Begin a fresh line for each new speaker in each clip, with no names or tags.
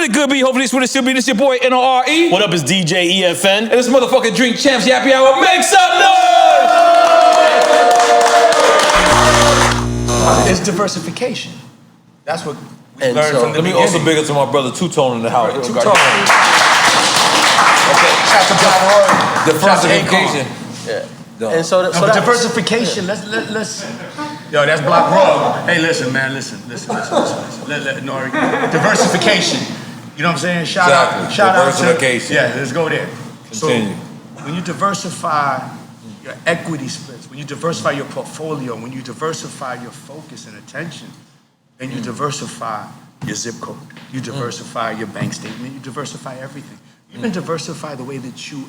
it could be. Hopefully, it's what it should be. This your boy N.O.R.E.
What up, it's DJ EFN.
And this motherfucking Drink Champs Yappy Hour. Make some noise!
It's diversification. That's what we learned
so,
from the
Let me
beginning.
also big up to my brother Two-Tone in the house.
Two-Tone. Okay, shout to Black Roy.
Diversification.
Yeah. And so
diversification. Let's. Yo, that's Black Roy. Hey, listen, man. Listen. N.O.R.E. Diversification. You know what I'm saying? Shout out to
diversification.
Yeah, let's go there.
Continue.
So when you diversify your equity splits, when you diversify your portfolio, when you diversify your focus and attention, then you diversify your zip code. You diversify your bank statement. You diversify everything. You even diversify the way that you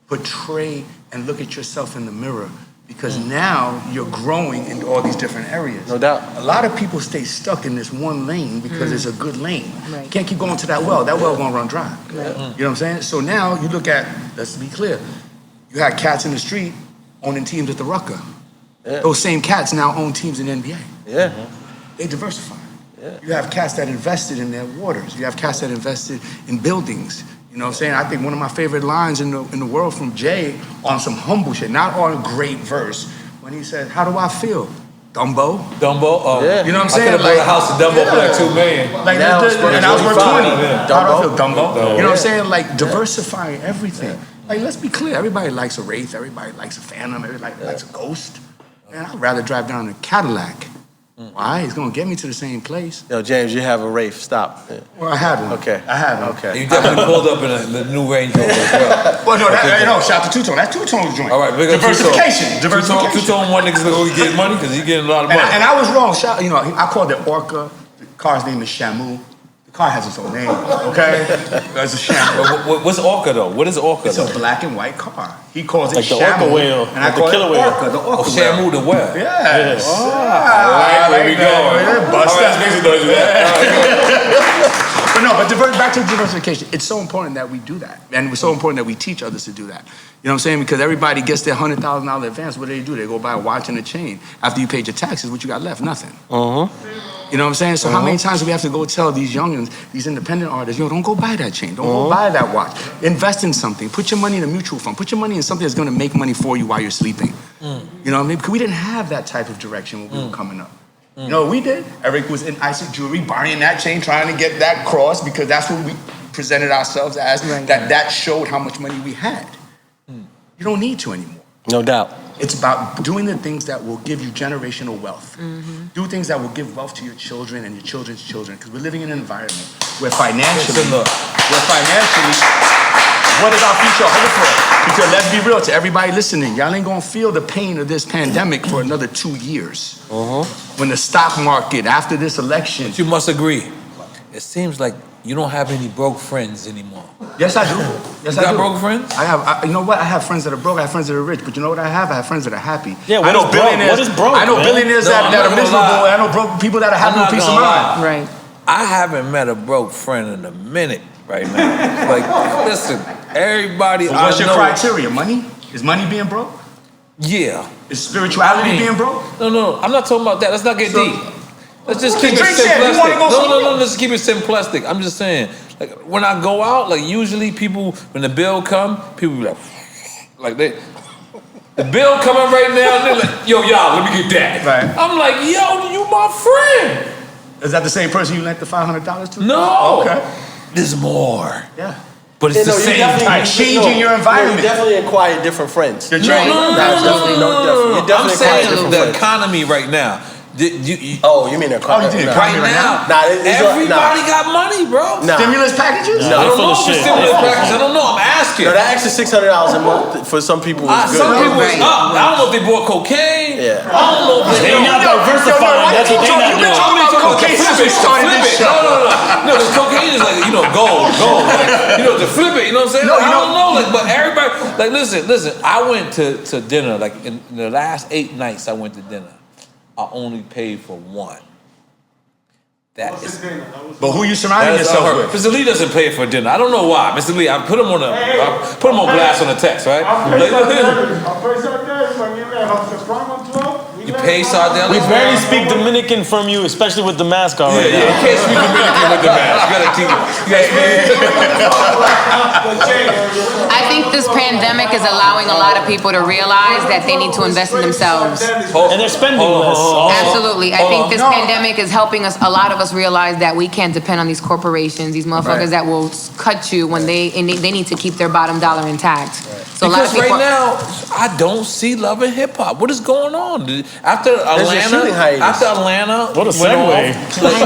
portray and look at yourself in the mirror, because now you're growing in all these different areas.
No doubt.
A lot of people stay stuck in this one lane because it's a good lane. Right. Can't keep going to that well. That well gonna run dry. Right. You know what I'm saying? So now you look at, let's be clear, you had cats in the street owning teams at the Rucker. Yeah. Those same cats now own teams in the NBA.
Yeah.
They diversify. Yeah. You have cats that invested in their waters. You have cats that invested in buildings. You know what I'm saying? I think one of my favorite lines in the world from Jay on some humble shit, not on a great verse, when he said, "How do I feel? Dumbo."
Dumbo?
Yeah. You know what I'm saying?
I could have built a house in Dumbo for like $2 million.
Like, and I was worth 20.
Yeah.
How do I feel? Dumbo. You know what I'm saying? Like, diversifying everything. Like, let's be clear. Everybody likes a Wraith. Everybody likes a Phantom. Everybody likes a Ghost. Man, I'd rather drive down a Cadillac. Why? It's gonna get me to the same place.
Yo, James, you have a Wraith. Stop.
Well, I have one.
Okay.
I have one.
Okay.
You definitely pulled up in the new Range Rover as well.
Well, no, shout out to Two-Tone. That's Two-Tone's joint.
All right, big up
Diversification.
Two-Tone one niggas gonna get money because he getting a lot of money.
And I was wrong. I called it Orca. The car's name is Shamu. The car has its own name, okay? It's a Shamu.
What's Orca though? What is Orca?
It's a black and white car. He calls it
like
Shamu.
the Orca whale,
And I call it Orca. The Orca whale.
Shamu the whale.
Yes.
Oh, I like where we going.
Bust
that.
But back to diversification. It's so important that we do that. And it's so important that we teach others to do that. You know what I'm saying? Because everybody gets their $100,000 advance. What do? They go buy a watch and a chain. After you paid your taxes, what you got left? Nothing. You know what I'm saying? So how many times do we have to go tell these youngins, these independent artists, yo, don't go buy that chain. Don't go buy that watch. Invest in something. Put your money in a mutual fund. Put your money in something that's going to make money for you while you're sleeping. You know what I mean? Because we didn't have that type of direction when we were coming up. You know what we did? Eric was in Isaac Jewelry buying that chain, trying to get that cross, because that's what we presented ourselves as. Right. That showed how much money we had. You don't need to anymore.
No doubt.
It's about doing the things that will give you generational wealth. Do things that will give wealth to your children and your children's children, because we're living in an environment where financially, what is our future hope for? Because let's be real, to everybody listening, y'all ain't gonna feel the pain of this pandemic for another 2 years. When the stock market, after this election.
But you must agree, it seems like you don't have any broke friends anymore.
Yes, I do. Yes, I do.
You got broke friends?
I have. You know what? I have friends that are broke. I have friends that are rich. But you know what I have? I have friends that are happy.
Yeah,
I know billionaires.
What is broke?
I know billionaires that are miserable. I know broke people that are happy with peace of mind.
Right.
I haven't met a broke friend in a minute right now. Like, listen, everybody
So what's your criteria? Money? Is money being broke?
Yeah.
Is spirituality being broke?
No, I'm not talking about that. Let's not get deep. Let's just keep it simplistic. No, let's keep it simplistic. I'm just saying, like, when I go out, like, usually people, when the bill come, people be like the bill coming right now, and they're like, yo, y'all, let me get that.
Right.
I'm like, yo, you my friend.
Is that the same person you lent the $500 to?
No.
Okay.
There's more.
Yeah.
But it's the same type.
Changing your environment.
You definitely acquire different friends.
No. I'm saying the economy right now.
You mean the economy?
Right now, everybody got money, bro.
Stimulus packages?
I don't know if it's stimulus packages. I don't know. I'm asking.
No, that extra $600 a month for some people is good.
Some people is up. I don't know if they bought cocaine.
Yeah.
I don't know if
They're not diversifying. That's what they're not doing.
No, the cocaine is like, gold. Like, to flip it, you know what I'm saying? I don't know, like, but everybody, like, listen. I went to dinner, like, in the last 8 nights I went to dinner. I only paid for one. That is.
But who you surrounding yourself with?
Mr. Lee doesn't pay for dinner. I don't know why. Mr. Lee, I put him on blast on the text, right? You pace out there.
We barely speak Dominican from you, especially with the mask on right now.
You can't speak Dominican with the mask. You gotta
I think this pandemic is allowing a lot of people to realize that they need to invest in themselves.
And they're spending less.
Absolutely. I think this pandemic is helping us, a lot of us realize that we can't depend on these corporations, these motherfuckers that will cut you when they need to keep their bottom dollar intact. So
because
a lot of people,
right now, I don't see Love and Hip Hop. What is going on? After Atlanta,
What a segue.
I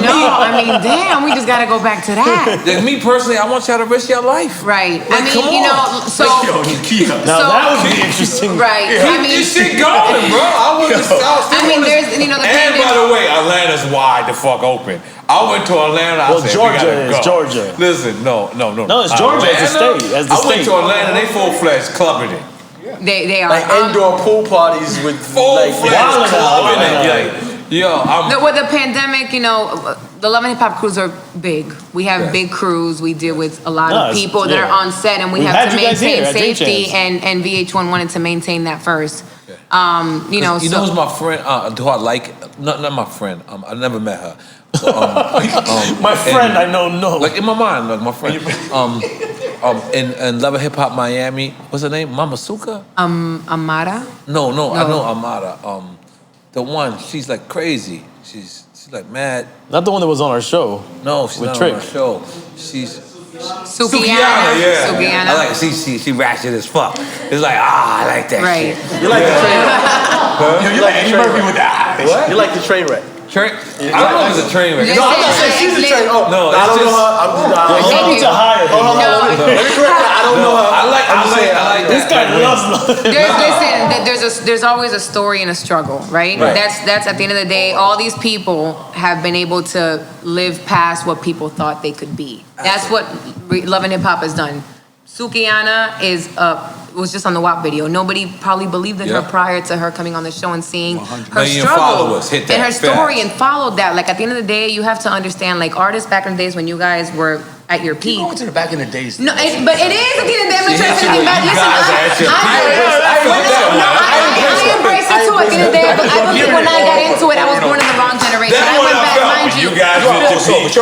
know. I mean, damn, we just gotta go back to that.
Me personally, I want y'all to risk your life.
Right.
Like,
I mean,
come
you know,
on.
so
Now that would be interesting.
right.
Keep
I mean,
this shit going, bro.
there's, you know, the
And by
pandemic.
the way, Atlanta's wide the fuck open. I went to Atlanta. I said,
Georgia
we gotta
is
go.
Georgia.
Listen, no.
No, it's Georgia as a state. As the
I went
state.
to Atlanta. They full-fledged clubbing it.
They are.
Like indoor pool parties with
Full-fledged
like
clubbing it.
With the pandemic, you know, the Love and Hip Hop crews are big. We have big crews. We deal with a lot of people that are on set, and we have to maintain safety. And VH1 wanted to maintain that first. You know,
who's my friend? Do I like? Not my friend. I never met her.
My friend, I know, no.
Like in my mind, like my friend. In Love and Hip Hop Miami, what's her name? Mama Suka?
Amara?
No, I know Amara. The one, she's like crazy. She's like mad.
Not the one that was on our show.
No, she's
with
not
Trick.
on our show. She's
Sukiana.
yeah.
Sukiana.
I like she ratchet as fuck. It's like I like that
Right.
shit.
You like the train wreck?
You like Eddie Murphy with that.
What?
You like the train wreck?
I don't know if it's a train wreck.
Listen,
No, I'm not saying she's a train. Oh,
No,
I
it's
don't know
just-
her.
You need to hire him.
Let me correct that. I don't know her.
I like
This
that.
guy loves love.
There's always a story and a struggle, right? That's at the end of the day, all these people have been able to live past what people thought they could be. That's what Love and Hip Hop has done. Sukiana was just on the WAP video. Nobody probably believed in her prior to her coming on the show and seeing her
Million
struggle
followers, hit that
and her story
fast.
and followed that. Like at the end of the day, you have to understand, like artists back in the days when you guys were at your peak.
Going to the back in the days.
No, but it is at the end of the day. I'm not trying to
See,
think back.
you
Listen,
guys are at your peak.
I embrace it too at the end of the day. But I believe when I got into it, I was born in the wrong generation.
That's
I
what
went
I
back,
felt.
mind you.
You guys at your peak.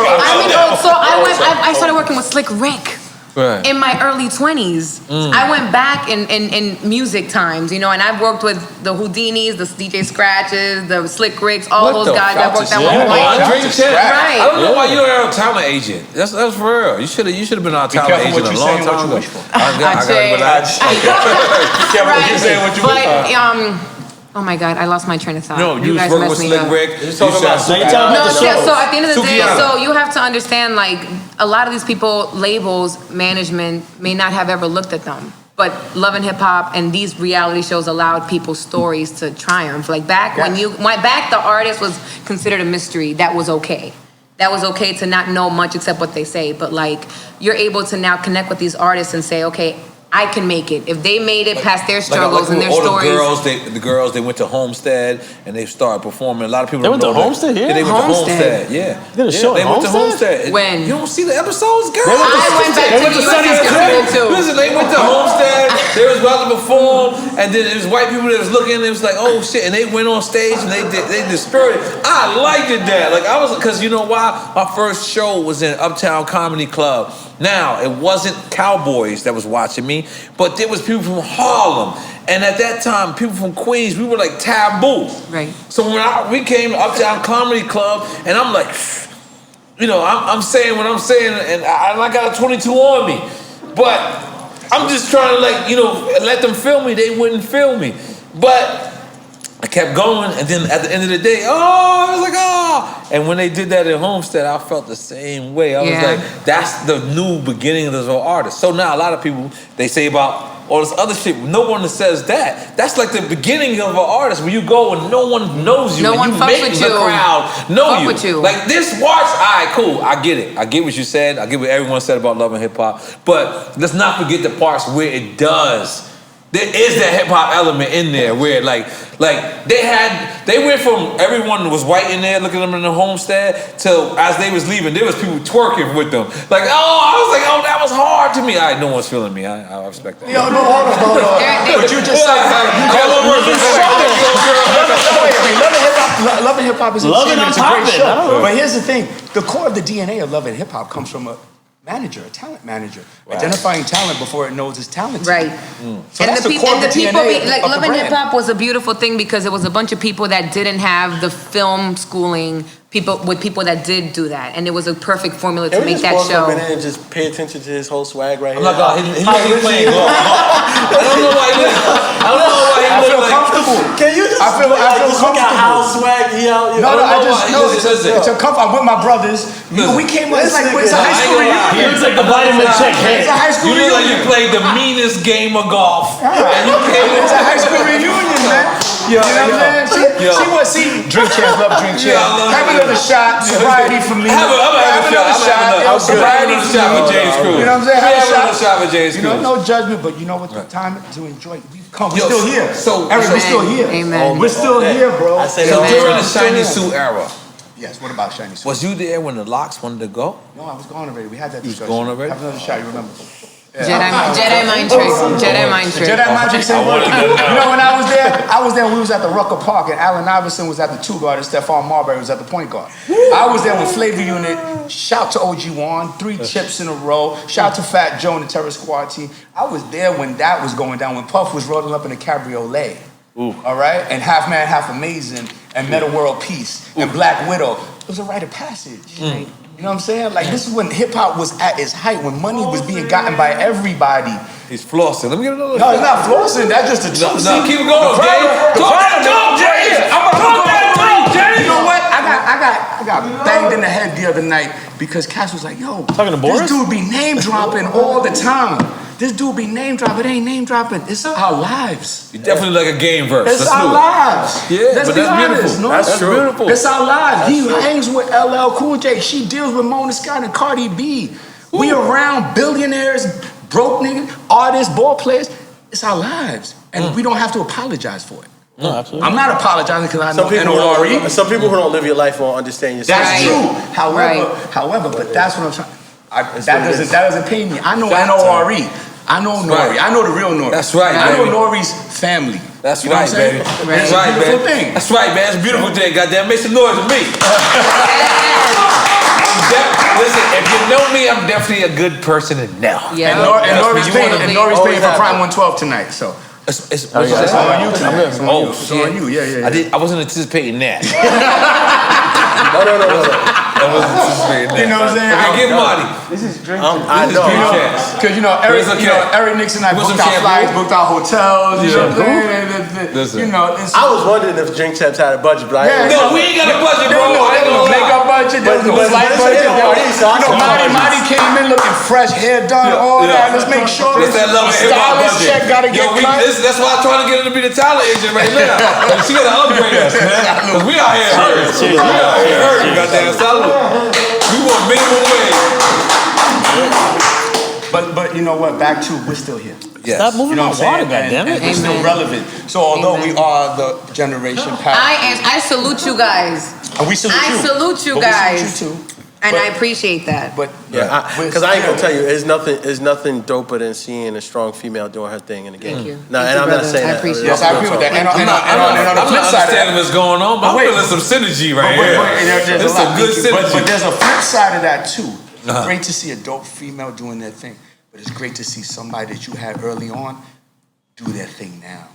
I started working with Slick Rick.
Right.
In my early 20s, I went back in music times, you know, and I've worked with the Houdinis, the DJ Scratches, the Slick Ricks, all those guys. I worked at one point.
Right. I don't know why you are our talent agent. That's for real. You should have been our talent agent a long time ago. I gotta relax.
Oh my God, I lost my train of thought.
No, you was
guys
working with
messed me
Slick
up.
Rick.
Now you're talking about the show.
So at the end of the day,
Sukiana.
so you have to understand, like, a lot of these people, labels, management, may not have ever looked at them. But Love and Hip Hop and these reality shows allowed people's stories to triumph. Like back when the artist was considered a mystery, that was okay. That was okay to not know much except what they say. But like, you're able to now connect with these artists and say, okay, I can make it. If they made it past their struggles and their stories.
The girls, they went to Homestead and they started performing. A lot of people
They went to Homestead, yeah?
they went to Homestead, yeah.
Did a show
they
at
went to
Homestead?
Homestead.
When?
You don't see the episodes, girl?
I went back to the US too.
Listen, they went to Homestead. They was about to perform, and then it was white people that was looking. And it was like, oh shit! And they went on stage and they destroyed it. I liked it that. Like I was, because you know why? My first show was in Uptown Comedy Club. Now it wasn't cowboys that was watching me, but there was people from Harlem. And at that time, people from Queens, we were like taboo.
Right.
So when we came to Uptown Comedy Club, and I'm like, you know, I'm saying what I'm saying, and I got a 22 on me. But I'm just trying to, like, you know, let them feel me. They wouldn't feel me. But I kept going, and then at the end of the day, I was like, And when they did that at Homestead, I felt the same way. I was like, that's the new beginning of the artist. So now a lot of people, they say about all this other shit, no one says that. That's like the beginning of an artist, where you go and no one knows you,
No
and
one
you
fucks
make
with
the
you.
crowd know
Fuck
you.
with you.
Like this watch, all right, cool, I get it. I get what you said. I get what everyone said about Love and Hip Hop. But let's not forget the parts where it does. there is that hip hop element in there where like they went from everyone was white in there looking at them in the homestead till as they was leaving, there was people twerking with them. Like, I was like, that was hard to me. All right, no one's feeling me. I respect that.
Yo, no, hold on. But you just said Love and Hip Hop is insane. It's a great show. But here's the thing: the core of the DNA of Love and Hip Hop comes from a manager, a talent manager, identifying talent before it knows it's talented.
Right.
So and that's the core of the DNA
like
of
Love
the
and
brand.
Hip Hop was a beautiful thing because it was a bunch of people that didn't have the film schooling. People that did do that, and it was a perfect formula to make that show.
And just pay attention to his whole swag right here.
Oh my God, he playing golf. I don't know why he
feel comfortable.
Can you just
I feel
just look at how
comfortable.
swag he out?
No, I just know it's a comfort. I'm with my brothers. We came up. It's like it's a high school reunion.
He looks like the vitamin check.
It's a high school
You look like
reunion.
you played the meanest game of golf, and you came in.
It's a high school reunion, man. You know what I'm saying? See, drink champs, love drink champs. Have another shot. Sobriety for me.
Have another shot.
Sobriety for
with James Cruz.
You know what I'm saying?
Have another shot with James Cruz.
No judgment, but you know what? The time to enjoy. We've come. We're still here.
So
Eric, we're still here.
Amen.
We're still here, bro.
I say
So
that.
during the shiny suit era,
Yes. What about shiny suit?
was you there when the Locks wanted to go?
No, I was gone already. We had that
You was
discussion.
gone already?
Have another shot. You remember?
Jedi mind trick. Jedi mind trick.
Jedi Magic said, you know, when I was there, we was at the Rucker Park, and Allen Iverson was at the 2 guard, and Stephon Marbury was at the point guard. I was there when Flavor Unit, shout to OG Juan, 3 chips in a row, shout to Fat Joe and the Terror Squad team. I was there when that was going down, when Puff was rolling up in a cabriolet. All right? And Half Man, Half Amazing, and Meta World Peace, and Black Widow. It was a rite of passage. You know what I'm saying? Like, this is when hip-hop was at its height, when money was being gotten by everybody.
He's flossing. Let me get another.
No, it's not flossing. That's just a joke.
No, keep it going, Jay. Talk, Jay.
You know what? I got banged in the head the other night because Cass was like, yo,
Talking to Boris?
this dude be name dropping all the time. This dude be name dropping. It ain't name dropping. It's our lives.
You're definitely like a game verse.
It's
Let's
our
do it.
lives.
Yeah,
Let's
but
be
that's
honest,
beautiful.
no?
That's beautiful.
It's our lives. He hangs with LL Cool J. She deals with Mona Scott and Cardi B. We around billionaires, broke niggas, artists, ball players. It's our lives. And we don't have to apologize for it.
No, absolutely.
I'm not apologizing because I know N.O.R.E.
Some people who don't live your life won't understand your
That's
Right.
true. However, but that's what I'm trying. That doesn't pay me. I know N.O.R.E. I know N.O.R.E. I know the real N.O.R.E.
That's right,
I know
baby.
N.O.R.E.'s family.
That's
You know
right,
what I'm saying?
baby.
Right.
That's right,
It's a beautiful
baby.
thing.
That's right, man. It's a beautiful thing. Goddamn, make some noise with me. Listen, if you know me, I'm definitely a good person to know.
Yeah.
And N.O.R.E.'s paying
Absolutely.
for Prime 112 tonight, so.
It's
on you tonight. It's on you.
Oh,
It's on you. Yeah.
I wasn't anticipating that.
No.
I wasn't anticipating that.
You know what I'm saying?
Okay, give Marty.
I
This is
know.
Dream Champs.
Because
It's okay.
Eric Nixon and I
What's
booked
up,
our
champ?
flights, booked our hotels. You know what I'm saying?
Listen.
You know, it's,
I was wondering if Drink Champs had a budget, but I
Yeah.
No, we ain't got a budget, bro. I ain't
There's
gonna
no
lie.
makeup budget, there's no
But
flight
it's
budget.
N.O.R.E., so I said
Marty came in looking fresh, hair done, all that. Let's make sure
It's that love and hip hop
stylist
budget.
check gotta get cut.
That's why I'm trying to get her to be the talent agent right now. She gotta upgrade us, man. Because we out here hurting. We out here hurting, goddamn salute. We want minimum wage.
But you know what? Back to we're still here.
Yes.
Stop moving
You know
my
what I'm
water,
saying? And
goddammit.
we're still
Amen.
relevant. So although we
Amen.
are the generation past,
I salute you guys.
and we salute you.
I salute you
But
guys.
We salute you too.
And
But-
I appreciate that.
But
Because I ain't gonna tell you, there's nothing doper than seeing a strong female doing her thing in the game.
Thank you.
No,
Thank
and
you,
I'm not
brother.
saying
I
that.
appreciate
Yes, I agree with that. And on
I'm
the
not
flip side of
understanding
that,
what's going on, but I'm
wait.
feeling some synergy right
But
here.
there's
It's
a lot.
some good synergy.
But there's a flip side of that too.
Uh-huh.
Great to see a dope female doing their thing, but it's great to see somebody that you had early on do their thing now.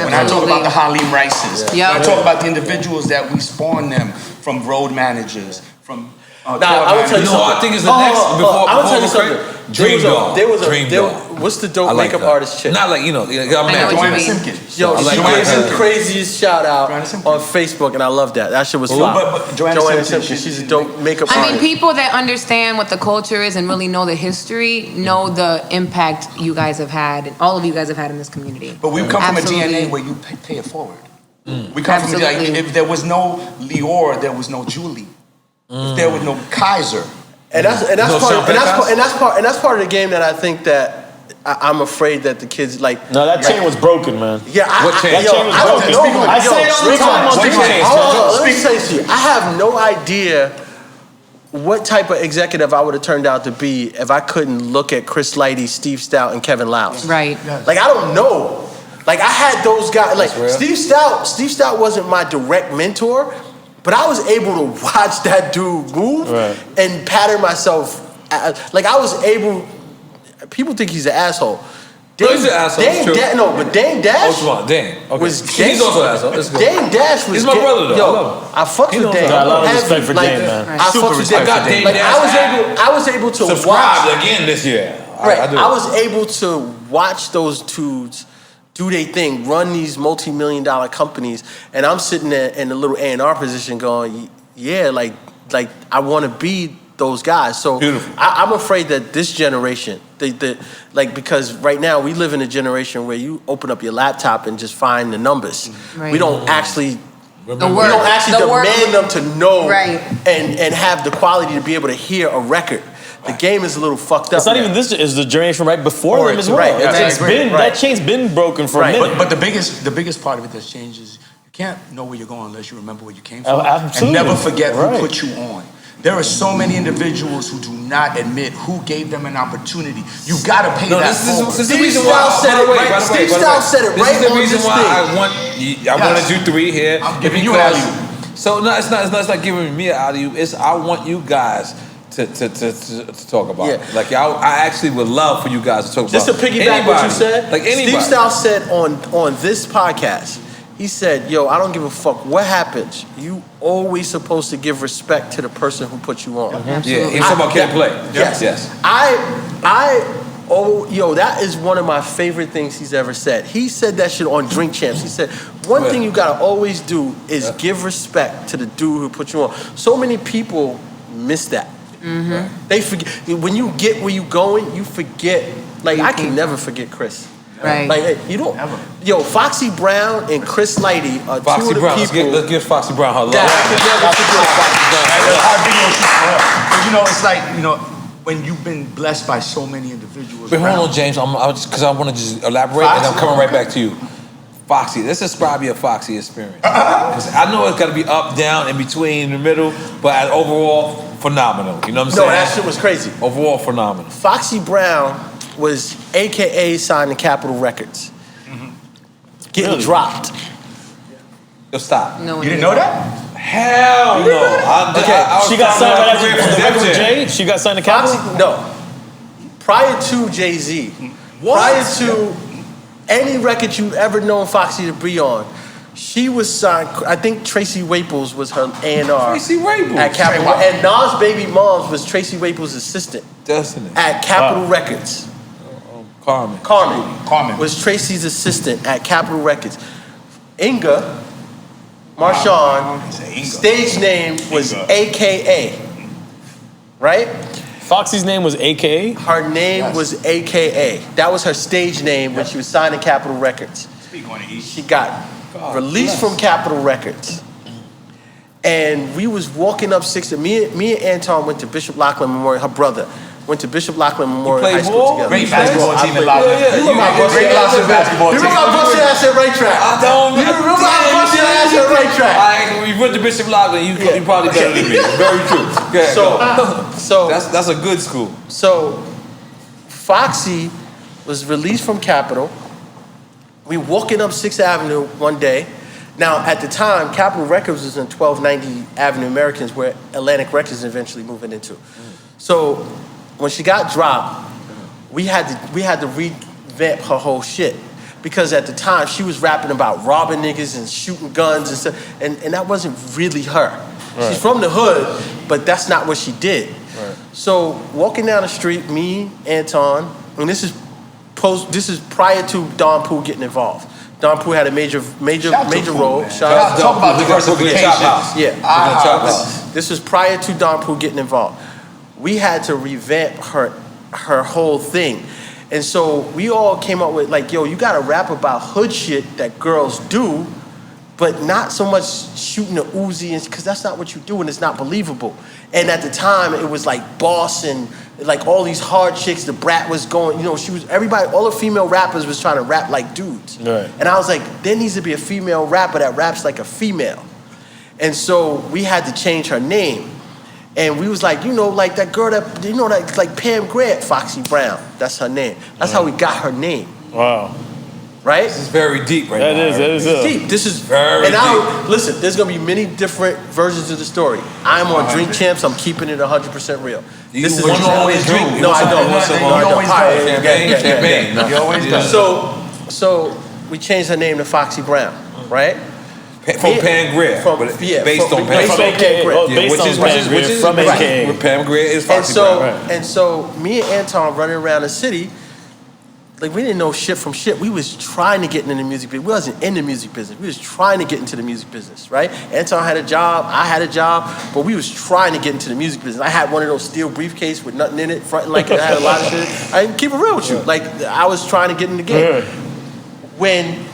When I talk about the Halim Rices, when I talk about the individuals that we spawned them from road managers, from
Nah, I would tell you
You know,
something.
I think it's the next before.
I would tell you
before
something.
Dream Dog. Dream Dog.
What's the dope
I like
makeup
that.
artist chick?
Not like, you know, I'm
I know
married.
what you
Joanna
mean.
Simpkins.
Yo,
I like
she
that.
gave the craziest shout out
Joanna Simpkins.
on Facebook, and I love that. That shit was fly.
But Joanna Simpkins,
she's a dope makeup
I
artist.
mean, people that understand what the culture is and really know the history know the impact you guys have had, and all of you guys have had in this community.
But we come from a
Absolutely.
DNA where you pay it forward. We come from a
Absolutely.
DNA. If there was no Lior, there was no Julie. If there was no Kaiser.
And that's part of the game that I think that I'm afraid that the kids like.
No, that chain was broken, man.
Yeah,
What chain?
That chain was broken. I say it all the time on
Hold on, let me say this to you. I have no idea what type of executive I would have turned out to be if I couldn't look at Chris Lighty, Steve Stout, and Kevin Louse.
Right.
Like, I don't know. Like, I had those guys. Like, Steve Stout wasn't my direct mentor, but I was able to watch that dude move and pattern myself. Like, I was able. People think he's an asshole.
He's an asshole.
But Dame Dash.
Oh, Dame. Okay.
He's
also an asshole. Let's go.
Dame Dash was.
He's my brother, though. I love him.
I fucked with Dame.
Got a lot of respect for Dame, man.
I fucked with Dame.
I got Dame
Like,
Dash.
I was able to
subscribe
watch
again this year.
Right. I was able to watch those dudes do their thing, run these multi-million-dollar companies, and I'm sitting there in the little A&R position going, yeah, like I want to be those guys. So I'm afraid that this generation, because right now we live in a generation where you open up your laptop and just find the numbers.
Right.
We don't actually.
The
we don't actually demand them to know and have the quality to be able to hear a record. The game is a little fucked up.
It's not even this. It's the generation right before them as well.
Right.
That chain's been broken for a minute.
But the biggest part of it that's changed is you can't know where you're going unless you remember where you came from.
Absolutely.
And never forget who put you on. There are so many individuals who do not admit who gave them an opportunity. You gotta pay that forward.
This is the reason why
Steve Stout said it right on this thing.
This is the reason why I wanted you three here.
I'm giving you an alley-oop.
So no, it's not giving me an alley-oop. It's I want you guys to talk about it. Like I actually would love for you guys to talk about.
Just to piggyback what you said,
like anybody.
Steve Stout said on this podcast, he said, yo, I don't give a fuck what happens. You always supposed to give respect to the person who put you on.
Yeah, he's talking about can't play.
Yes. That is one of my favorite things he's ever said. He said that shit on Drink Champs. He said, one thing you gotta always do is give respect to the dude who put you on. So many people miss that. Mm-hmm. They forget. When you get where you going, you forget. Like, I can never forget Chris.
Right.
Like, you don't. Ever. Yo, Foxy Brown and Chris Lighty are two of the people.
Let's give Foxy Brown her love.
It's like, when you've been blessed by so many individuals.
But hold on, James. Because I want to just elaborate, and I'm coming right back to you. Foxy, let's describe your Foxy experience. Because I know it's got to be up, down, in between, in the middle, but overall, phenomenal. You know what I'm saying?
No, that shit was crazy.
Overall, phenomenal.
Foxy Brown was AKA signed to Capitol Records. Getting dropped.
Yo, stop.
No,
you didn't know that?
Hell no.
She got signed right after the record with Jay? She got signed to Capitol?
No. Prior to Jay-Z. Prior to any record you've ever known Foxy to be on, she was signed. I think Tracy Waples was her A&R.
Tracy Waples.
At Capitol. And Nas' baby moms was Tracy Waples' assistant. At Capitol Records. Carmen was Tracy's assistant at Capitol Records. Inga Marshawn, stage name was AKA. Right?
Foxy's name was AKA?
Her name was AKA. That was her stage name when she was signed to Capitol Records. She got released from Capitol Records. And we was walking up 6th. Me and Anton went to Bishop Lachlan Memorial, her brother. Went to Bishop Lachlan Memorial High School together.
Great basketball team in Lachlan.
You remember I busted ass at right track.
I don't remember.
I busted ass at right track.
We went to Bishop Lachlan. You probably better than me. Very true. So that's a good school.
So Foxy was released from Capitol. We walking up 6th Avenue one day. Now, at the time, Capitol Records was in 1290 Avenue Americans, where Atlantic Records is eventually moving into. So when she got dropped, we had to revamp her whole shit. Because at the time, she was rapping about robbing niggas and shooting guns and stuff, and that wasn't really her. Right. She's from the hood, but that's not what she did. Right. So walking down the street, me, Anton, and this is prior to Don Pooh getting involved. Don Pooh had a major role.
Talk about diversification.
Yeah. This was prior to Don Pooh getting involved. We had to revamp her whole thing. And so we all came up with like, yo, you gotta rap about hood shit that girls do, but not so much shooting a Uzi, because that's not what you do, and it's not believable. And at the time, it was like Boss and like all these hard chicks. The Brat was going, you know, all the female rappers was trying to rap like dudes.
Right.
And I was like, there needs to be a female rapper that raps like a female. And so we had to change her name. And we was like, you know, like that girl that, you know, that, like Pam Grant, Foxy Brown. That's her name. That's how we got her name.
Wow.
Right?
This is very deep right now.
That is
deep. This is
very deep.
Listen, there's gonna be many different versions of the story. I'm on Drink Champs. I'm keeping it 100% real.
This is what you always drink.
No, I don't.
Champagne.
You always do.
So we changed her name to Foxy Brown, right?
From Pam Grier. Based on Pam Grier.
From AKA.
Pam Grier is Foxy Brown.
And so me and Anton running around the city, like we didn't know shit from shit. We was trying to get into the music business. We wasn't in the music business. We was trying to get into the music business, right? Anton had a job, I had a job, but we was trying to get into the music business. I had one of those steel briefcases with nothing in it, fronting like I had a lot of shit. I didn't keep it real with you. Like I was trying to get in the game. When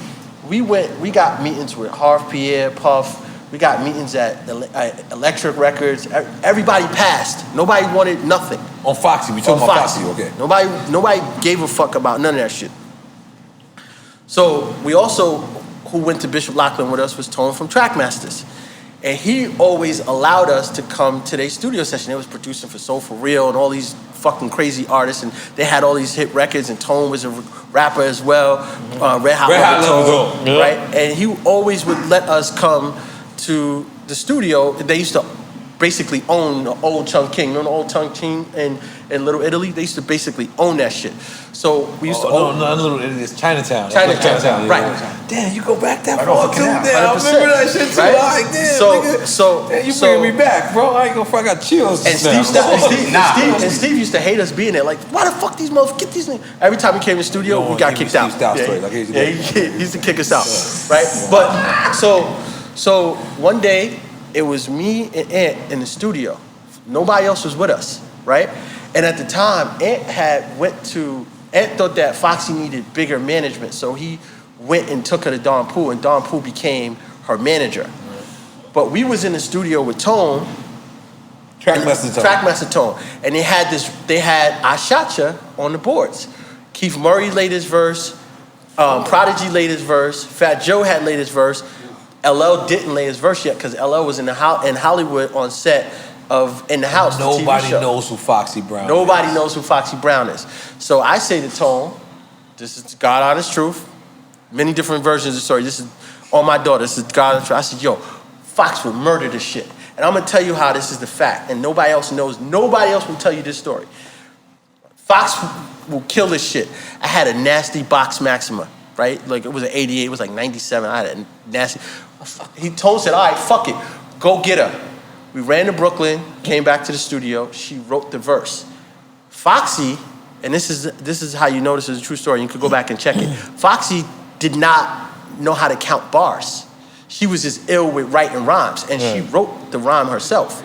we got meetings with Harv Pierre, Puff. We got meetings at Electric Records. Everybody passed. Nobody wanted nothing.
On Foxy, we talking about Foxy, okay.
Nobody gave a fuck about none of that shit. So we also, who went to Bishop Lachlan with us was Tone from Trackmasters. And he always allowed us to come to their studio session. They was producing for Soul For Real and all these fucking crazy artists, and they had all these hit records, and Tone was a rapper as well. Red Hot Level Go, right? And he always would let us come to the studio. They used to basically own the old Chungking. You know the old Chungking in Little Italy? They used to basically own that shit. So we used to own...
No, Little Italy, it's Chinatown.
Chinatown, right.
Damn, you go back that far too, damn. I remember that shit too.
Right?
Like, damn, you bringing me back, bro. I ain't gonna fuck, I got chills.
And Steve used to hate us being there. Like, why the fuck these motherfuckers get these niggas? Every time we came to the studio, we got kicked out. He used to kick us out, right? But so one day, it was me and Ant in the studio. Nobody else was with us, right? And at the time, Ant thought that Foxy needed bigger management, so he went and took her to Don Poole, and Don Poole became her manager. But we was in the studio with Tone, Trackmaster Tone, and they had I Shot Ya on the boards. Keith Murray laid his verse, Prodigy laid his verse, Fat Joe had laid his verse. LL didn't lay his verse yet because LL was in Hollywood on set of In the House.
Nobody knows who Foxy Brown is.
Nobody knows who Foxy Brown is. So I say to Tone, this is God honest truth. Many different versions of the story. This is on my daughter. This is God honest truth. I said, yo, Fox would murder this shit. And I'm gonna tell you how this is the fact. And nobody else knows. Nobody else will tell you this story. Fox will kill this shit. I had a nasty box Maxima, right? Like it was an 88. It was like 97. I had a nasty. Tone said, all right, fuck it. Go get her. We ran to Brooklyn, came back to the studio. She wrote the verse. Foxy, and this is how you know this is a true story. You could go back and check it. Foxy did not know how to count bars. She was just ill with writing rhymes, and she wrote the rhyme herself.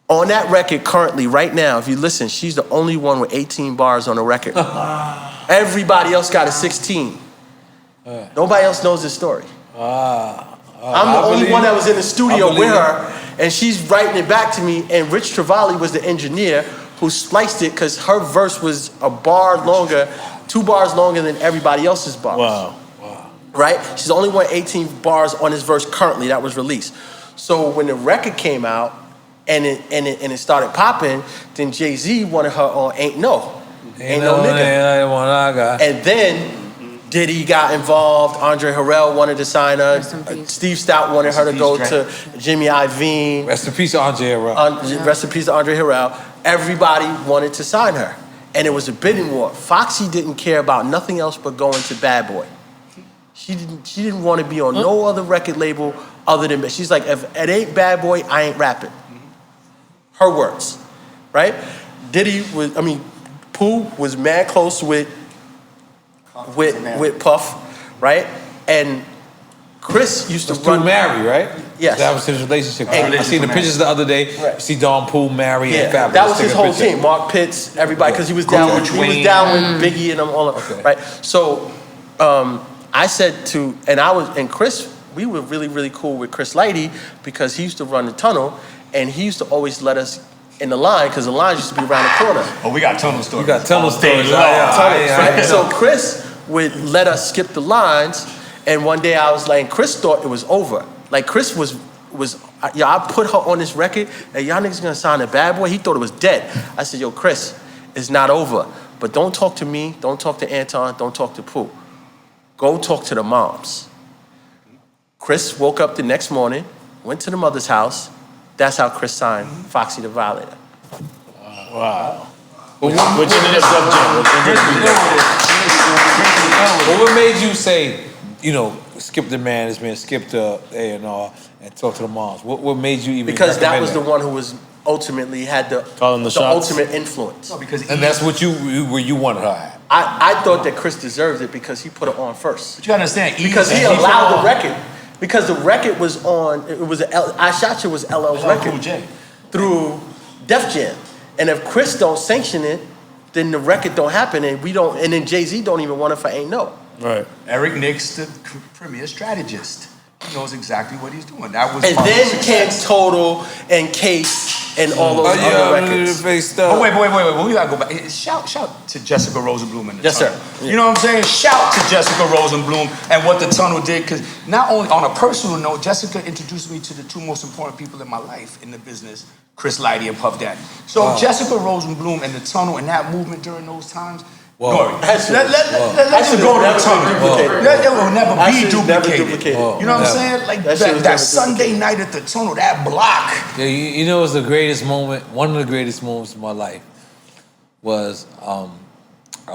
On that record currently, right now, if you listen, she's the only one with 18 bars on the record. Everybody else got a 16. Nobody else knows this story. I'm the only one that was in the studio with her, and she's writing it back to me, and Rich Trevally was the engineer who spliced it because her verse was a bar longer, 2 bars longer than everybody else's bars.
Wow.
Right? She's the only one 18 bars on this verse currently that was released. So when the record came out and it started popping, then Jay-Z wanted her on Ain't No Nigga. And then Diddy got involved. Andre Harrell wanted to sign her. Steve Stout wanted her to go to Jimmy Iovine.
Rest in peace to Andre Harrell.
Rest in peace to Andre Harrell. Everybody wanted to sign her. And it was a bidding war. Foxy didn't care about nothing else but going to Bad Boy. She didn't want to be on no other record label other than... She's like, if it ain't Bad Boy, I ain't rapping. Her words, right? Pooh was mad close with Puff, right? And Chris used to run...
Mary, right?
Yes.
That was his relationship. I seen the pictures the other day. Right. See Don Poole, Mary, and Fabulous.
That was his whole team. Mark Pitts, everybody, because he was down with Biggie and them all. Okay. Right? So I said to... And Chris we were really, really cool with Chris Lighty because he used to run the tunnel, and he used to always let us in the line because the lines used to be around the corner.
Oh, we got tunnel stories.
We got tunnel stories.
So Chris would let us skip the lines, and one day I was like, Chris thought it was over. Like Chris was I put her on this record, and y'all niggas gonna sign a bad boy. He thought it was dead. I said, yo, Chris, it's not over. But don't talk to me, don't talk to Anton, don't talk to Pooh. Go talk to the moms. Chris woke up the next morning, went to the mother's house. That's how Chris signed Foxy the Violator.
Wow.
But what made you say, skip the management, skip the A&R, and talk to the moms? What made you even?
Because that was the one who was ultimately had the ultimate influence.
No, because
and that's what where you wanted her at.
I thought that Chris deserved it because he put her on first.
But you gotta understand,
because he allowed the record. Because the record was on, I Shot You was LL's record through Def Jam. And if Chris don't sanction it, then the record don't happen, and then Jay-Z don't even want it for Ain't No.
Right.
Eric Nix, the premier strategist, he knows exactly what he's doing. That was.
And then came Total and Case and all those other records.
But wait. We gotta go back. Shout to Jessica Rosenblum and the Tunnel.
Sir.
You know what I'm saying? Shout to Jessica Rosenblum and what the Tunnel did, because not only on a personal note, Jessica introduced me to the two most important people in my life in the business, Chris Lighty and Puff Daddy. So Jessica Rosenblum and the Tunnel and that movement during those times. N.O.R.E. Let's go to the Tunnel. It will never be duplicated. You know what I'm saying? Like that Sunday night at the Tunnel, that block.
Yeah, you know, it was the greatest moment. One of the greatest moments of my life was I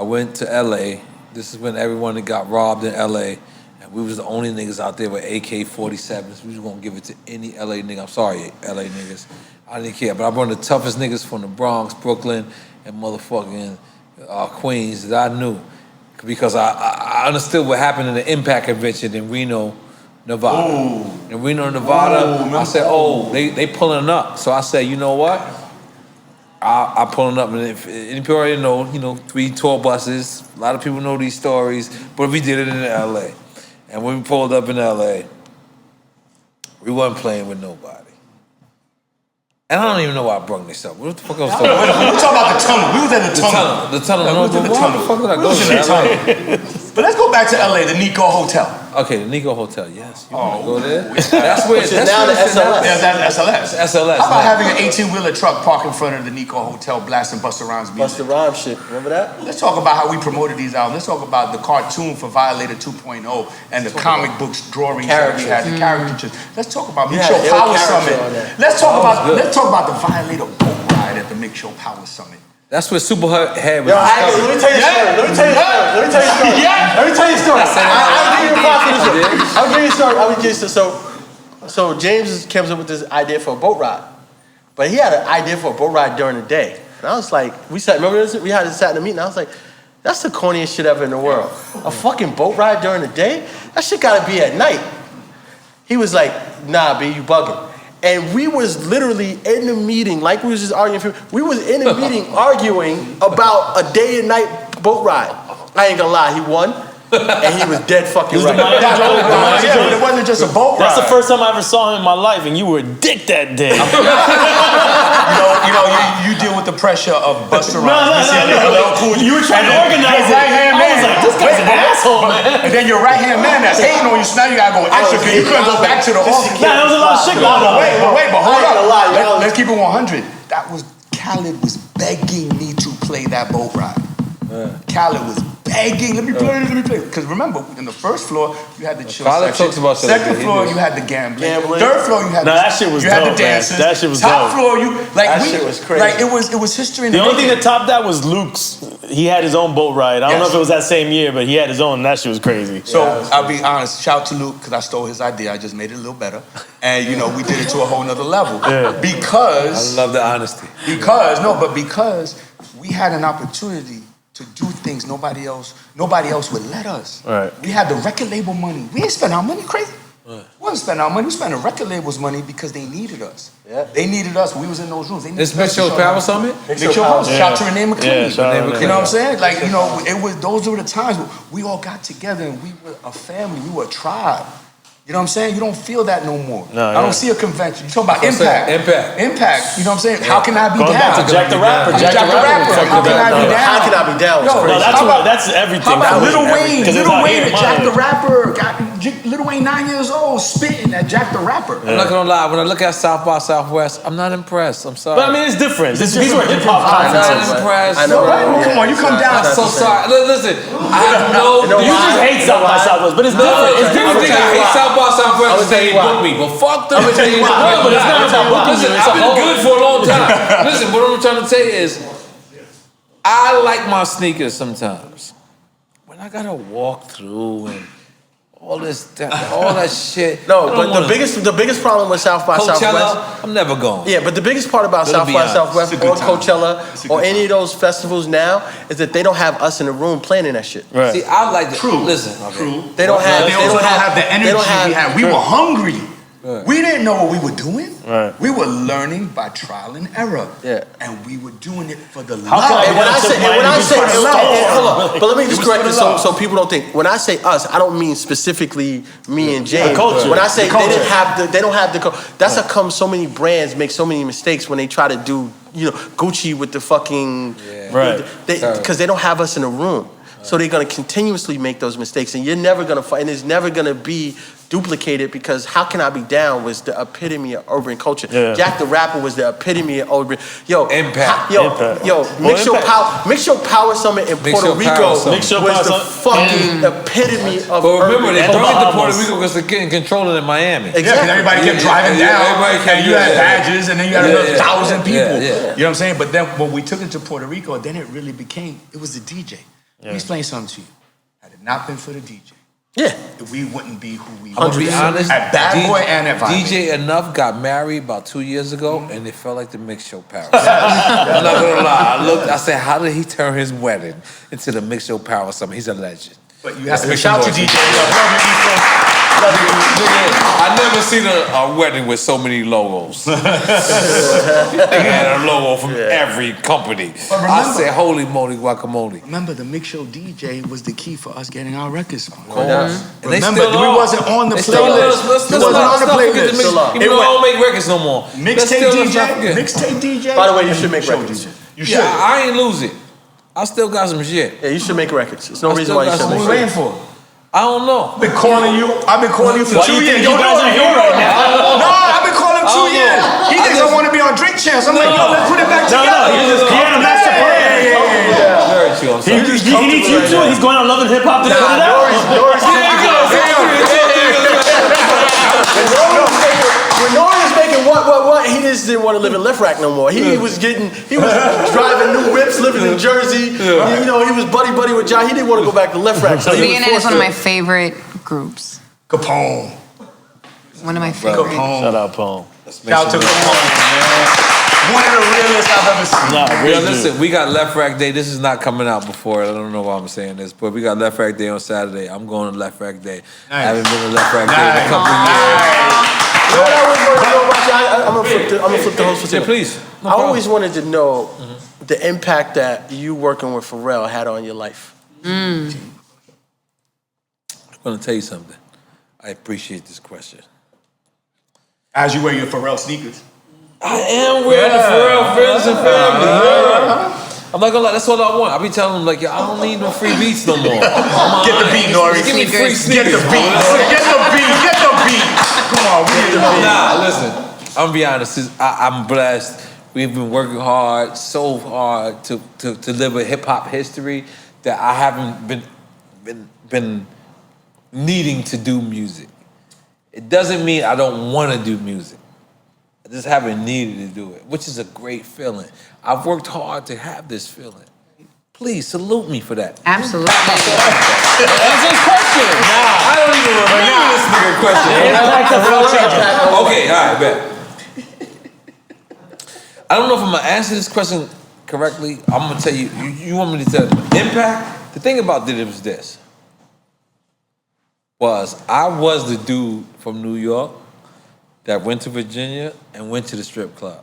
went to L.A. This is when everyone that got robbed in L.A. and we was the only niggas out there with AK-47s. We was gonna give it to any L.A. nigga. I'm sorry, L.A. niggas. I didn't care, but I brought the toughest niggas from the Bronx, Brooklyn, and motherfucking Queens that I knew, because I understood what happened in the Impact Convention in Reno, Nevada. In Reno, Nevada, I said, they pulling up. So I said, you know what? I pulling up, and if any people already know, 3 tour buses. A lot of people know these stories, but we did it in LA. And when we pulled up in LA, we wasn't playing with nobody. And I don't even know why I brought this up. What the fuck I was talking about?
We were talking about the Tunnel. We was at the Tunnel.
The Tunnel.
No, we was at the Tunnel.
Why the fuck did I go to that?
But let's go back to LA, the Nico Hotel.
Okay, the Nico Hotel, yes. You want to go there? That's where it's
now the SLS.
Yeah, that's SLS.
SLS.
How about having an 18-wheeler truck park in front of the Nico Hotel blasting Busta Rhymes music?
Busta Rhymes shit, remember that?
Let's talk about how we promoted these albums. Let's talk about the cartoon for Violator 2.0 and the comic books drawings that we had, the caricatures. Let's talk about Mix Show Power Summit. Let's talk about the Violator boat ride at the Mix Show Power Summit.
That's where Superhead was.
Let me tell you a story. I'll give you a story. So James comes up with this idea for a boat ride, but he had an idea for a boat ride during the day. And I was like, remember this? We had sat in a meeting. I was like, that's the corniest shit ever in the world. A fucking boat ride during the day? That shit gotta be at night. He was like, nah, B, you bugging. And we was literally in the meeting, like we was just arguing. We was in the meeting arguing about a day and night boat ride. I ain't gonna lie, he won, and he was dead fucking right.
It wasn't just a boat ride.
That's the first time I ever saw him in my life, and you were a dick that day.
You deal with the pressure of Busta Rhymes.
No. You were trying to organize it. I was like, this guy's an asshole, man.
And then your right-hand man that's hating on you, so now you gotta go extra, because you couldn't go back to the office.
Nah, there was a lot of shit going on.
Wait, but hold up. Let's keep it 100. Khaled was begging me to play that boat ride. Khaled was begging, let me play it. Because remember, in the first floor, you had the chill section. Second floor, you had the gambling. Third floor, you had
that shit was
had
dope,
the dancers.
Man. That shit was
Top
dope.
floor,
shit was crazy.
Like it was history.
The only thing that topped that was Luke's. He had his own boat ride. I don't know if it was that same year, but he had his own, and that shit was crazy.
So I'll be honest, shout to Luke, because I stole his idea. I just made it a little better. And we did it to a whole nother level.
Yeah.
Because
I love the honesty.
Because we had an opportunity to do things nobody else would let us.
Right.
We had the record label money. We didn't spend our money crazy. We didn't spend our money. We spent the record label's money because they needed us. Yeah. They needed us. We was in those rooms.
This Mix Show Power Summit?
Mix Show Power Summit. Shout to Renee McLean.
Yeah,
you know what I'm saying? Like, those were the times where we all got together and we were a family. We were a tribe. You know what I'm saying? You don't feel that no more.
No,
I don't see a convention. You talking about
That's
impact.
Impact.
Impact. You know what I'm saying? How can I be
Going
down?
back to Jack the Rapper.
Jack the Rapper. How can I be down?
How can I be down?
Yo,
No, that's everything.
How about
That was
Lil Wayne?
everything. 'Cause
Lil
it's
Wayne
not
and Jack the
mine.
Rapper. Lil Wayne 9 years old spitting at Jack the Rapper.
I'm not gonna lie. When I look at South by Southwest, I'm not impressed. I'm sorry.
But I mean, it's different. These were hip hop
I'm not
conferences.
impressed.
I know,
Right?
right?
Come on, you come down.
I'm so sorry. Listen, I have no.
You know
You just hate South by Southwest, but it's different. It's
You
different.
think I hate South by Southwest and say they booked me, but fuck them.
I'm gonna tell you why.
No, but it's not about booking
Listen,
you. It's
I've
a
been
whole.
good for a long time. Listen, what I'm trying to say is, I like my sneakers sometimes. When I gotta walk through and all that shit.
No,
I don't
but
wanna-
the biggest problem with South by Southwest.
Coachella, I'm never going.
Yeah, but the biggest part about
Gonna
South
be
by
honest.
Southwest
It's a
or
good time.
Coachella
It's a
or
good
any of those festivals now is that they don't have us in the room planning that shit.
Right.
See, I like the
True.
Listen,
True.
They don't have.
They also don't have the energy
They don't have.
we had. We were hungry.
Right.
We didn't know what we were doing.
Right.
We were learning by trial and error.
Yeah.
And we were doing it for the love.
How can I
And when I say, hold on, but let me just
was
correct
for
this
the
so,
love.
so people don't think. When I say us, I don't mean specifically me and James.
culture.
When I say
The culture.
they don't have the. That's how come so many brands make so many mistakes when they try to do, Gucci with the fucking.
Right.
Because they don't have us in the room. So they're gonna continuously make those mistakes, and you're never gonna find. And it's never gonna be duplicated because How Can I Be Down was the epitome of urban culture.
Yeah.
Jack the Rapper was the epitome of urban.
Impact.
Impact.
Mix Your Power Summit in
Mix
Puerto
Your
Rico
Power Summit.
Mix Your
was
Power
the
Summit.
fucking epitome of
But remember,
urban.
they
And
brought it to
Bahamas.
Puerto Rico because they're getting control in Miami.
Yeah, because everybody kept driving
Yeah,
down,
everybody kept-
and you had
yeah.
badges, and then you had another 1,000 people.
Yeah.
You know what I'm saying? But then when we took it to Puerto Rico, then it really became, it was the DJ. Let me explain something to you. Had it not been for the DJ,
Yeah.
we wouldn't be who we
I'm gonna be
are.
honest.
At Bad Boy and at Vibe.
DJ Enough got married about 2 years ago, and it felt like the Mix Show Paris. I'm not gonna lie. I said, how did he turn his wedding into the Mix Show Paris Summit? He's a legend.
But you have to
Let's
shout
make
to
some
DJ.
noise.
Love you, Ephraim.
I never seen a wedding with so many logos. They had a logo from every company.
But
I
remember-
said, holy moly guacamole.
Remember, the Mix Show DJ was the key for us getting our records on.
And they
Remember,
still
we
are.
wasn't on the
They still
playlist.
are. Let's
We wasn't
not
on the
forget
playlist.
the mix-
Still are.
Even though I don't make records no more. Let's
Mixtape
still not
DJ,
forget.
mixtape DJ.
By the way, you should
and
make
Mix Show
records.
DJ. You should.
Yeah, I ain't lose it. I still got some shit.
Yeah, you should make records. There's no
I
reason
still
why you
got
should
some
What
make
are we
records.
waiting for?
I don't know.
I've been calling you. I've been calling you for
Why
2
you
years.
think you guys are here right now?
No, I've been calling him 2
don't
years.
know.
He
I
doesn't
just-
want to be on Drink Champs. I'm like, yo, let's put it back
No,
together.
he had a master plan.
Very true. I'm sorry.
He needs you too. He's going on Love and Hip Hop to put it out.
When N.O.R.E was making what, he just didn't want to live in Left Rack no more. He was driving new whips, living in Jersey. He was buddy with John. He didn't want to go back to Left Rack. So he was
BNN is
forced
one of
to.
my favorite groups.
Capone.
One of my favorite.
Capone.
Shout out, Poem.
Shout out to Capone, man. One of the realest I've ever seen.
Nah,
Yo,
real
listen, we got Left Rack Day. This is not coming out before. I don't know why I'm saying this, but we got Left Rack Day on Saturday. I'm going to Left Rack Day. I haven't been to Left Rack Day in a couple years.
You know what I always wanted to know about you? I'm gonna flip the host for
Yeah,
you.
please. No
I always
problem.
wanted to know the impact that you working with Pharrell had on your life.
I'm going to tell you something. I appreciate this question.
As you wear your Pharrell sneakers.
I am wearing the Pharrell friends and family. Yeah. I'm not gonna lie, that's all I want. I be telling them like, yo, I don't need no free beats no more.
Get the beat, N.O.R.E.
Just give me free
Sneakers.
Get
sneakers.
the beat. Get the beat. Get the beat. Come on, we get the beat.
Nah, listen. I'm gonna be honest. I'm blessed. We've been working hard, so hard to deliver hip hop history that I haven't been needing to do music. It doesn't mean I don't want to do music. I just haven't needed to do it, which is a great feeling. I've worked hard to have this feeling. Please salute me for that.
Absolutely.
That's his question. Nah, I don't even remember this nigga question. Okay, all right, bet. I don't know if I'm gonna answer this question correctly. I'm gonna tell you. You want me to tell you? Impact. The thing about it was this. I was the dude from New York that went to Virginia and went to the strip club.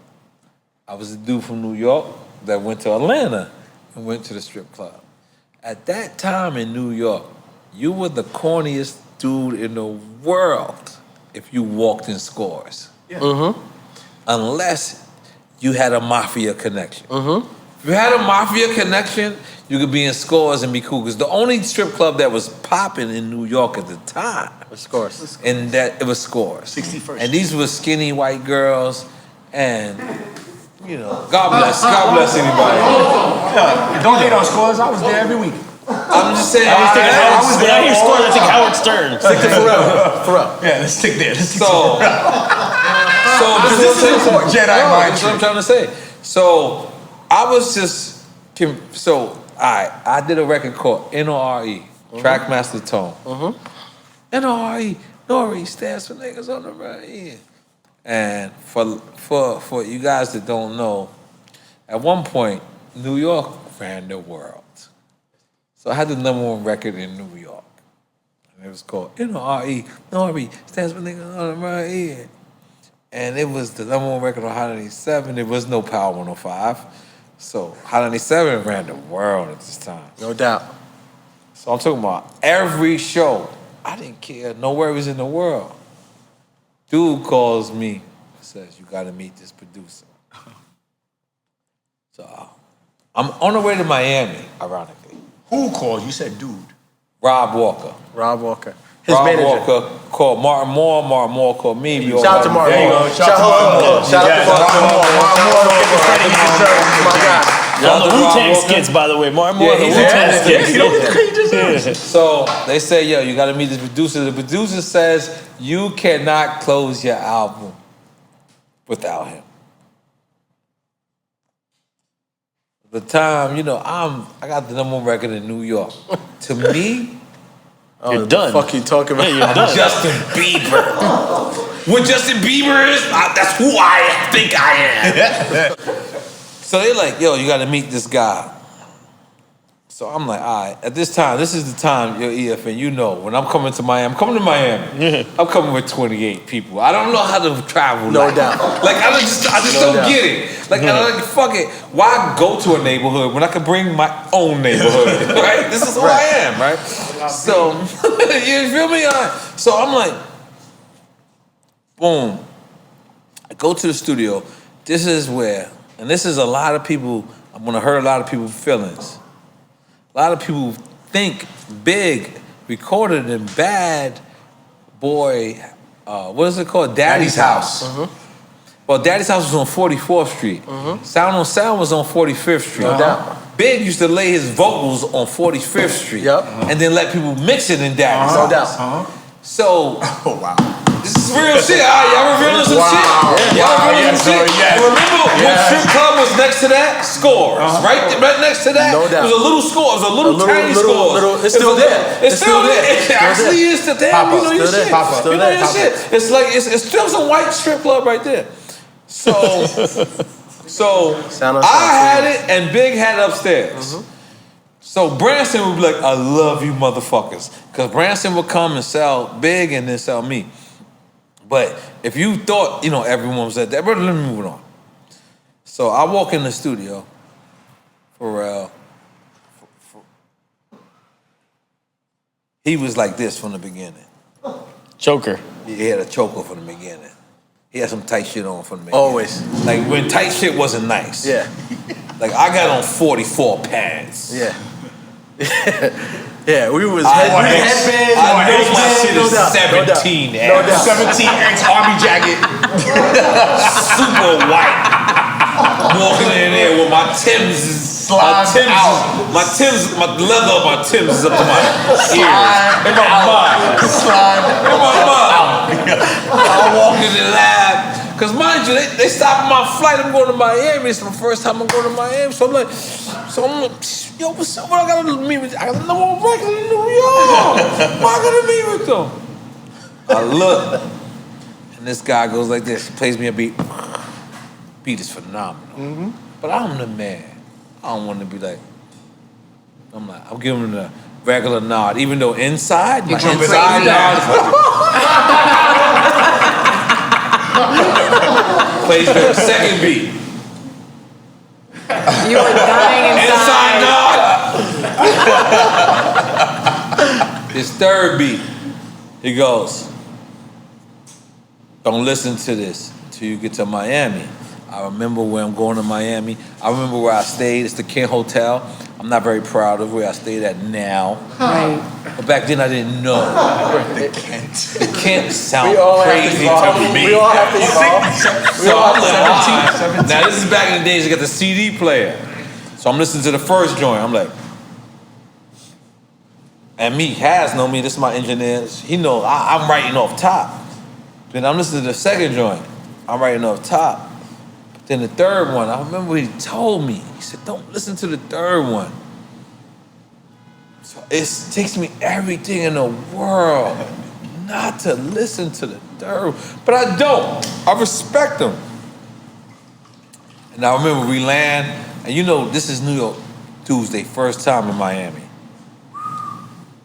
I was the dude from New York that went to Atlanta and went to the strip club. At that time in New York, you were the corniest dude in the world if you walked in Scores.
Yeah.
Mm-hmm.
Unless you had a mafia connection.
Mm-hmm.
If you had a mafia connection, you could be in Scores and be cool. Because the only strip club that was popping in New York at the time
was Scores.
And that it was Scores.
61st.
And these were skinny white girls, and you know, God bless anybody.
Don't hate on Scores. I was there every week.
I'm just saying.
When I hear Scores, I think Howard Stern.
Stick to Pharrell.
Yeah, let's stick there. Let's stick
So
this is important. Jedi mind
that's what I'm trying to say. So I was just I did a record called N.O.R.E. Trackmaster Tone. N.O.R.E. N.O.R.E. stands for niggas on the right. And for you guys that don't know, at one point New York ran the world. So I had the #1 record in New York. And it was called N.O.R.E. N.O.R.E. stands for niggas on the right. And it was the #1 record on Hot 97. There was no Power 105. So Hot 97 ran the world at this time.
No doubt.
So I'm talking about every show. I didn't care. No worries in the world. Dude calls me, says, you gotta meet this producer. So I'm on the way to Miami, ironically.
Who called? You said dude.
Rob Walker.
Rob Walker. His
Rob
manager.
Walker called Martin Moore. Martin Moore called me. We all
Shout out to
got-
Martin
There you
Moore.
go. Shout out to Martin Moore.
Shout out to Martin Moore. My God.
On the Wu-Tang skits, by the way. Martin Moore, the
he's
Wu-Tang skits.
You know what he
So they say, yo, you gotta meet this producer. The producer says, you cannot close your album without him. At the time, you know, I got the #1 record in New York. To me,
You're done.
Fuck you talking about?
Yeah, you're done.
Justin Bieber. What Justin Bieber is, that's who I think I am. So they're like, yo, you gotta meet this guy. So I'm like, all right, at this time, this is the time, yo, EFN, you know, when I'm coming to Miami, I'm coming with 28 people. I don't know how to travel.
No
like,
doubt.
Like, I just don't get it. Like, I'm like, fuck it. Why go to a neighborhood when I can bring my own neighborhood, right? This is who I am, right? So, you feel me? All right. So I'm like, boom. I go to the studio. This is where, and this is a lot of people, I'm gonna hurt a lot of people's feelings. A lot of people think Big recorded in Bad Boy, what is it called? Daddy's House. Well, Daddy's House was on 44th Street. Sound on Sound was on 45th Street.
No doubt.
Big used to lay his vocals on 45th Street.
Yep.
And then let people mix it in Daddy's
No
House.
doubt.
So,
Oh, wow.
this is real shit. All right, y'all revealing some shit. Y'all revealing some shit.
yes.
Remember what strip club was next to that? Scores. Right next to that.
No doubt.
It was a little score. It was a little tiny score.
It's still there.
It's still there. It actually is still there. You know your shit.
Still
You know
there.
your shit. It's like it's still some white strip club right there. So
Sound on
I
Sound,
had it and Big had it upstairs. So Branson would be like, I love you motherfuckers. Because Branson would come and sell Big and then sell me. But if you thought, you know, everyone was at that, brother, let me move it on. So I walk in the studio, Pharrell. He was like this from the beginning.
Choker.
He had a choker from the beginning. He had some tight shit on from the beginning.
Always.
Like when tight shit wasn't nice.
Yeah.
Like I got on 44 pants.
Yeah. Yeah, we was
I
headbands.
know my shit is
No doubt,
17
no doubt.
17X Army jacket.
super white. Walking in there with my Timbs. My leather of my Timbs is up to my ears. In my mind. In my mind. I walk in the lab. Because mind you, they stopped my flight. I'm going to Miami. It's my first time I'm going to Miami. So I'm like, yo, what's up? What I gotta meet with? I got the #1 record in New York. Why I gotta meet with them? I look, and this guy goes like this. He plays me a beat. Beat is phenomenal. But I'm the man. I don't want to be like. I'm giving him the regular nod, even though inside, my
jumping
inside
up.
nod plays the second beat.
You were dying
Inside
inside.
nod. His third beat. He goes, don't listen to this until you get to Miami. I remember where I'm going to Miami. I remember where I stayed. It's the Kent Hotel. I'm not very proud of where I stayed at now.
Right.
But back then I didn't know.
The Kent.
The Kent sound
We all have to
crazy
evolve.
to me.
We all have to evolve.
So I'm like, all right. Now this is back in the days you got the CD player. So I'm listening to the first joint. I'm like, and me, Has know me, this is my engineer. He know I'm writing off top. Then I'm listening to the second joint. I'm writing off top. Then the third one, I remember he told me, he said, don't listen to the third one. So it takes me everything in the world not to listen to the third one. But I don't. I respect them. And I remember we land, and you know, this is New York Tuesday, first time in Miami.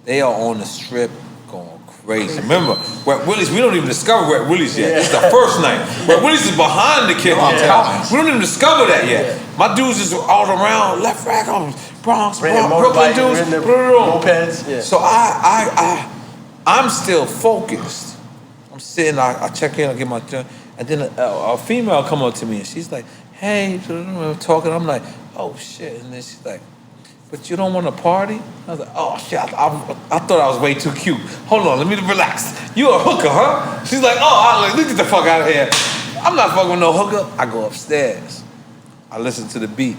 They are on the strip going crazy. Remember, Wet Willie's, we don't even discover Wet Willie's yet. It's the first night. Wet Willie's is behind the Kent Hotel. We don't even discover that yet. My dudes is all around, left rack on Bronx, Brooklyn dudes.
Mopeds. Yeah.
So I'm still focused. I'm sitting, I check in, I get my turn, and then a female come up to me and she's like, hey, talking. I'm like, oh shit. And then she's like, but you don't want to party? I was like, oh shit, I thought I was way too cute. Hold on, let me relax. You a hooker, huh? She's like, oh, let's get the fuck out of here. I'm not fucking with no hooker. I go upstairs. I listen to the beat.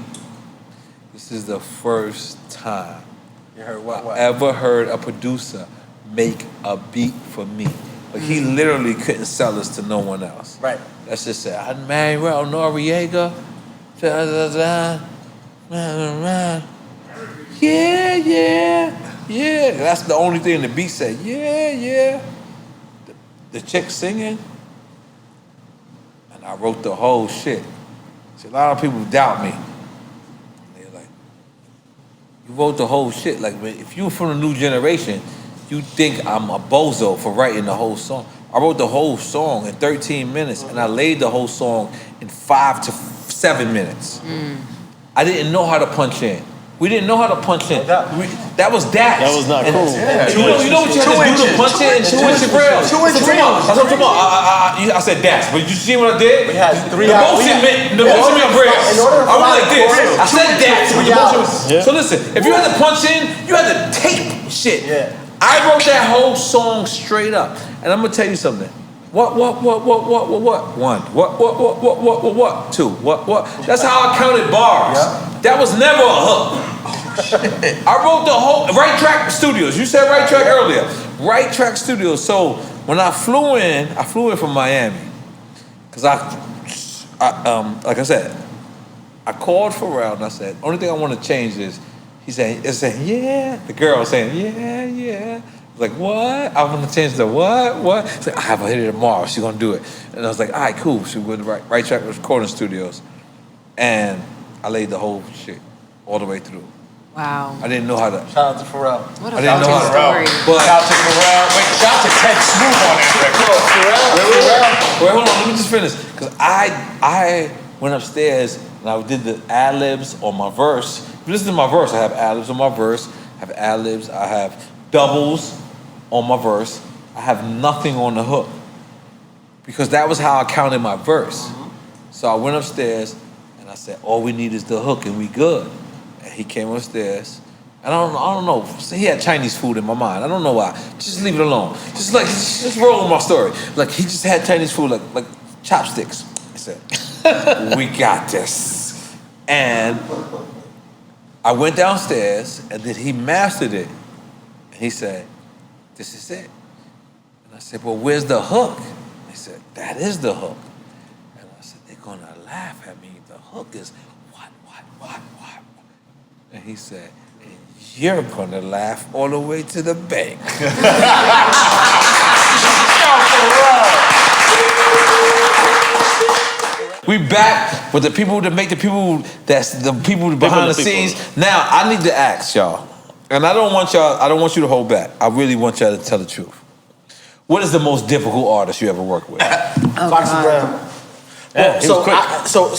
This is the first time
You heard what?
I ever heard a producer make a beat for me. Like he literally couldn't sell this to no one else.
Right.
That's just it. I married N.O.R.E. Yeah. That's the only thing the beat said. Yeah. The chick singing, and I wrote the whole shit. See, a lot of people doubt me. They're like, you wrote the whole shit. Like, if you're from the new generation, you think I'm a bozo for writing the whole song. I wrote the whole song in 13 minutes, and I laid the whole song in 5 to 7 minutes. I didn't know how to punch in. We didn't know how to punch in. That was that.
That was not cool.
You know what you had to do to punch in? 2 inch reels. 2 inch reels. That's what I'm talking about. I said dash, but you see what I did?
We had 3
the
hours.
motion meant reels. I went like this. I said dash, but the motion was. So listen, if you had to punch in, you had to tape shit.
Yeah.
I wrote that whole song straight up, and I'm gonna tell you something. What? 1. What? 2. What? That's how I counted bars. That was never a hook. I wrote the whole Right Track Studios. You said Right Track earlier. Right Track Studios. So when I flew in from Miami, because like I said, I called Pharrell and I said, only thing I want to change is, he said, yeah. The girl was saying, yeah. Like, what? I want to change the what? She's like, I have a hit tomorrow. She's going to do it. And I was like, all right, cool. So we went to Right Track Recording Studios. And I laid the whole shit all the way through.
Wow.
I didn't know how to.
Shout out to Pharrell.
What a
I didn't know how to.
story.
But
Shout out to Pharrell. Wait, shout out to Ted Smooth on that record.
Wait, hold on. Let me just finish. Because I went upstairs and I did the ad-libs on my verse. If you listen to my verse, I have ad-libs on my verse. I have ad-libs. I have doubles on my verse. I have nothing on the hook. Because that was how I counted my verse. So I went upstairs and I said, all we need is the hook and we good. And he came upstairs. And I don't know. So he had Chinese food in my mind. I don't know why. Just leave it alone. Just roll with my story. Like he just had Chinese food, like chopsticks. I said, we got this. And I went downstairs and then he mastered it. And he said, this is it. And I said, well, where's the hook? He said, that is the hook. And I said, they're gonna laugh at me. The hook is what? And he said, and you're gonna laugh all the way to the bank. We back with the people that make the people, that's the people behind the scenes. Now, I need to ask y'all, and I don't want you to hold back. I really want y'all to tell the truth. What is the most difficult artist you ever worked with?
Foxy Brown.
Yeah, he was quick.
So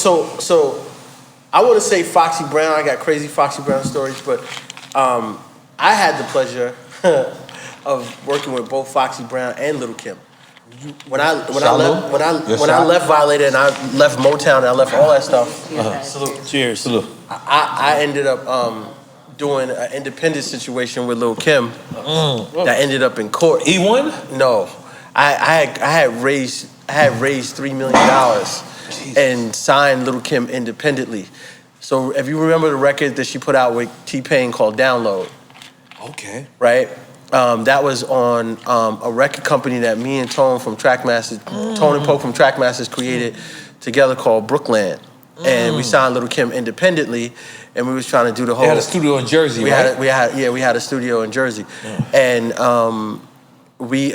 I want to say Foxy Brown. I got crazy Foxy Brown stories, but I had the pleasure of working with both Foxy Brown and Little Kim. When I left Violator and I left Motown and I left all that stuff. Salute.
Cheers. Salute.
I ended up doing an independent situation with Lil' Kim that ended up in court.
He won?
No, I had raised $3 million and signed Lil' Kim independently. So if you remember the record that she put out with T-Pain called Download.
Okay.
Right? That was on a record company that me and Tone from Trackmasters, Tone and Pope from Trackmasters created together called Brookland. And we signed Lil' Kim independently, and we was trying to do the whole.
They had a studio in Jersey, right?
We had a studio in Jersey, and we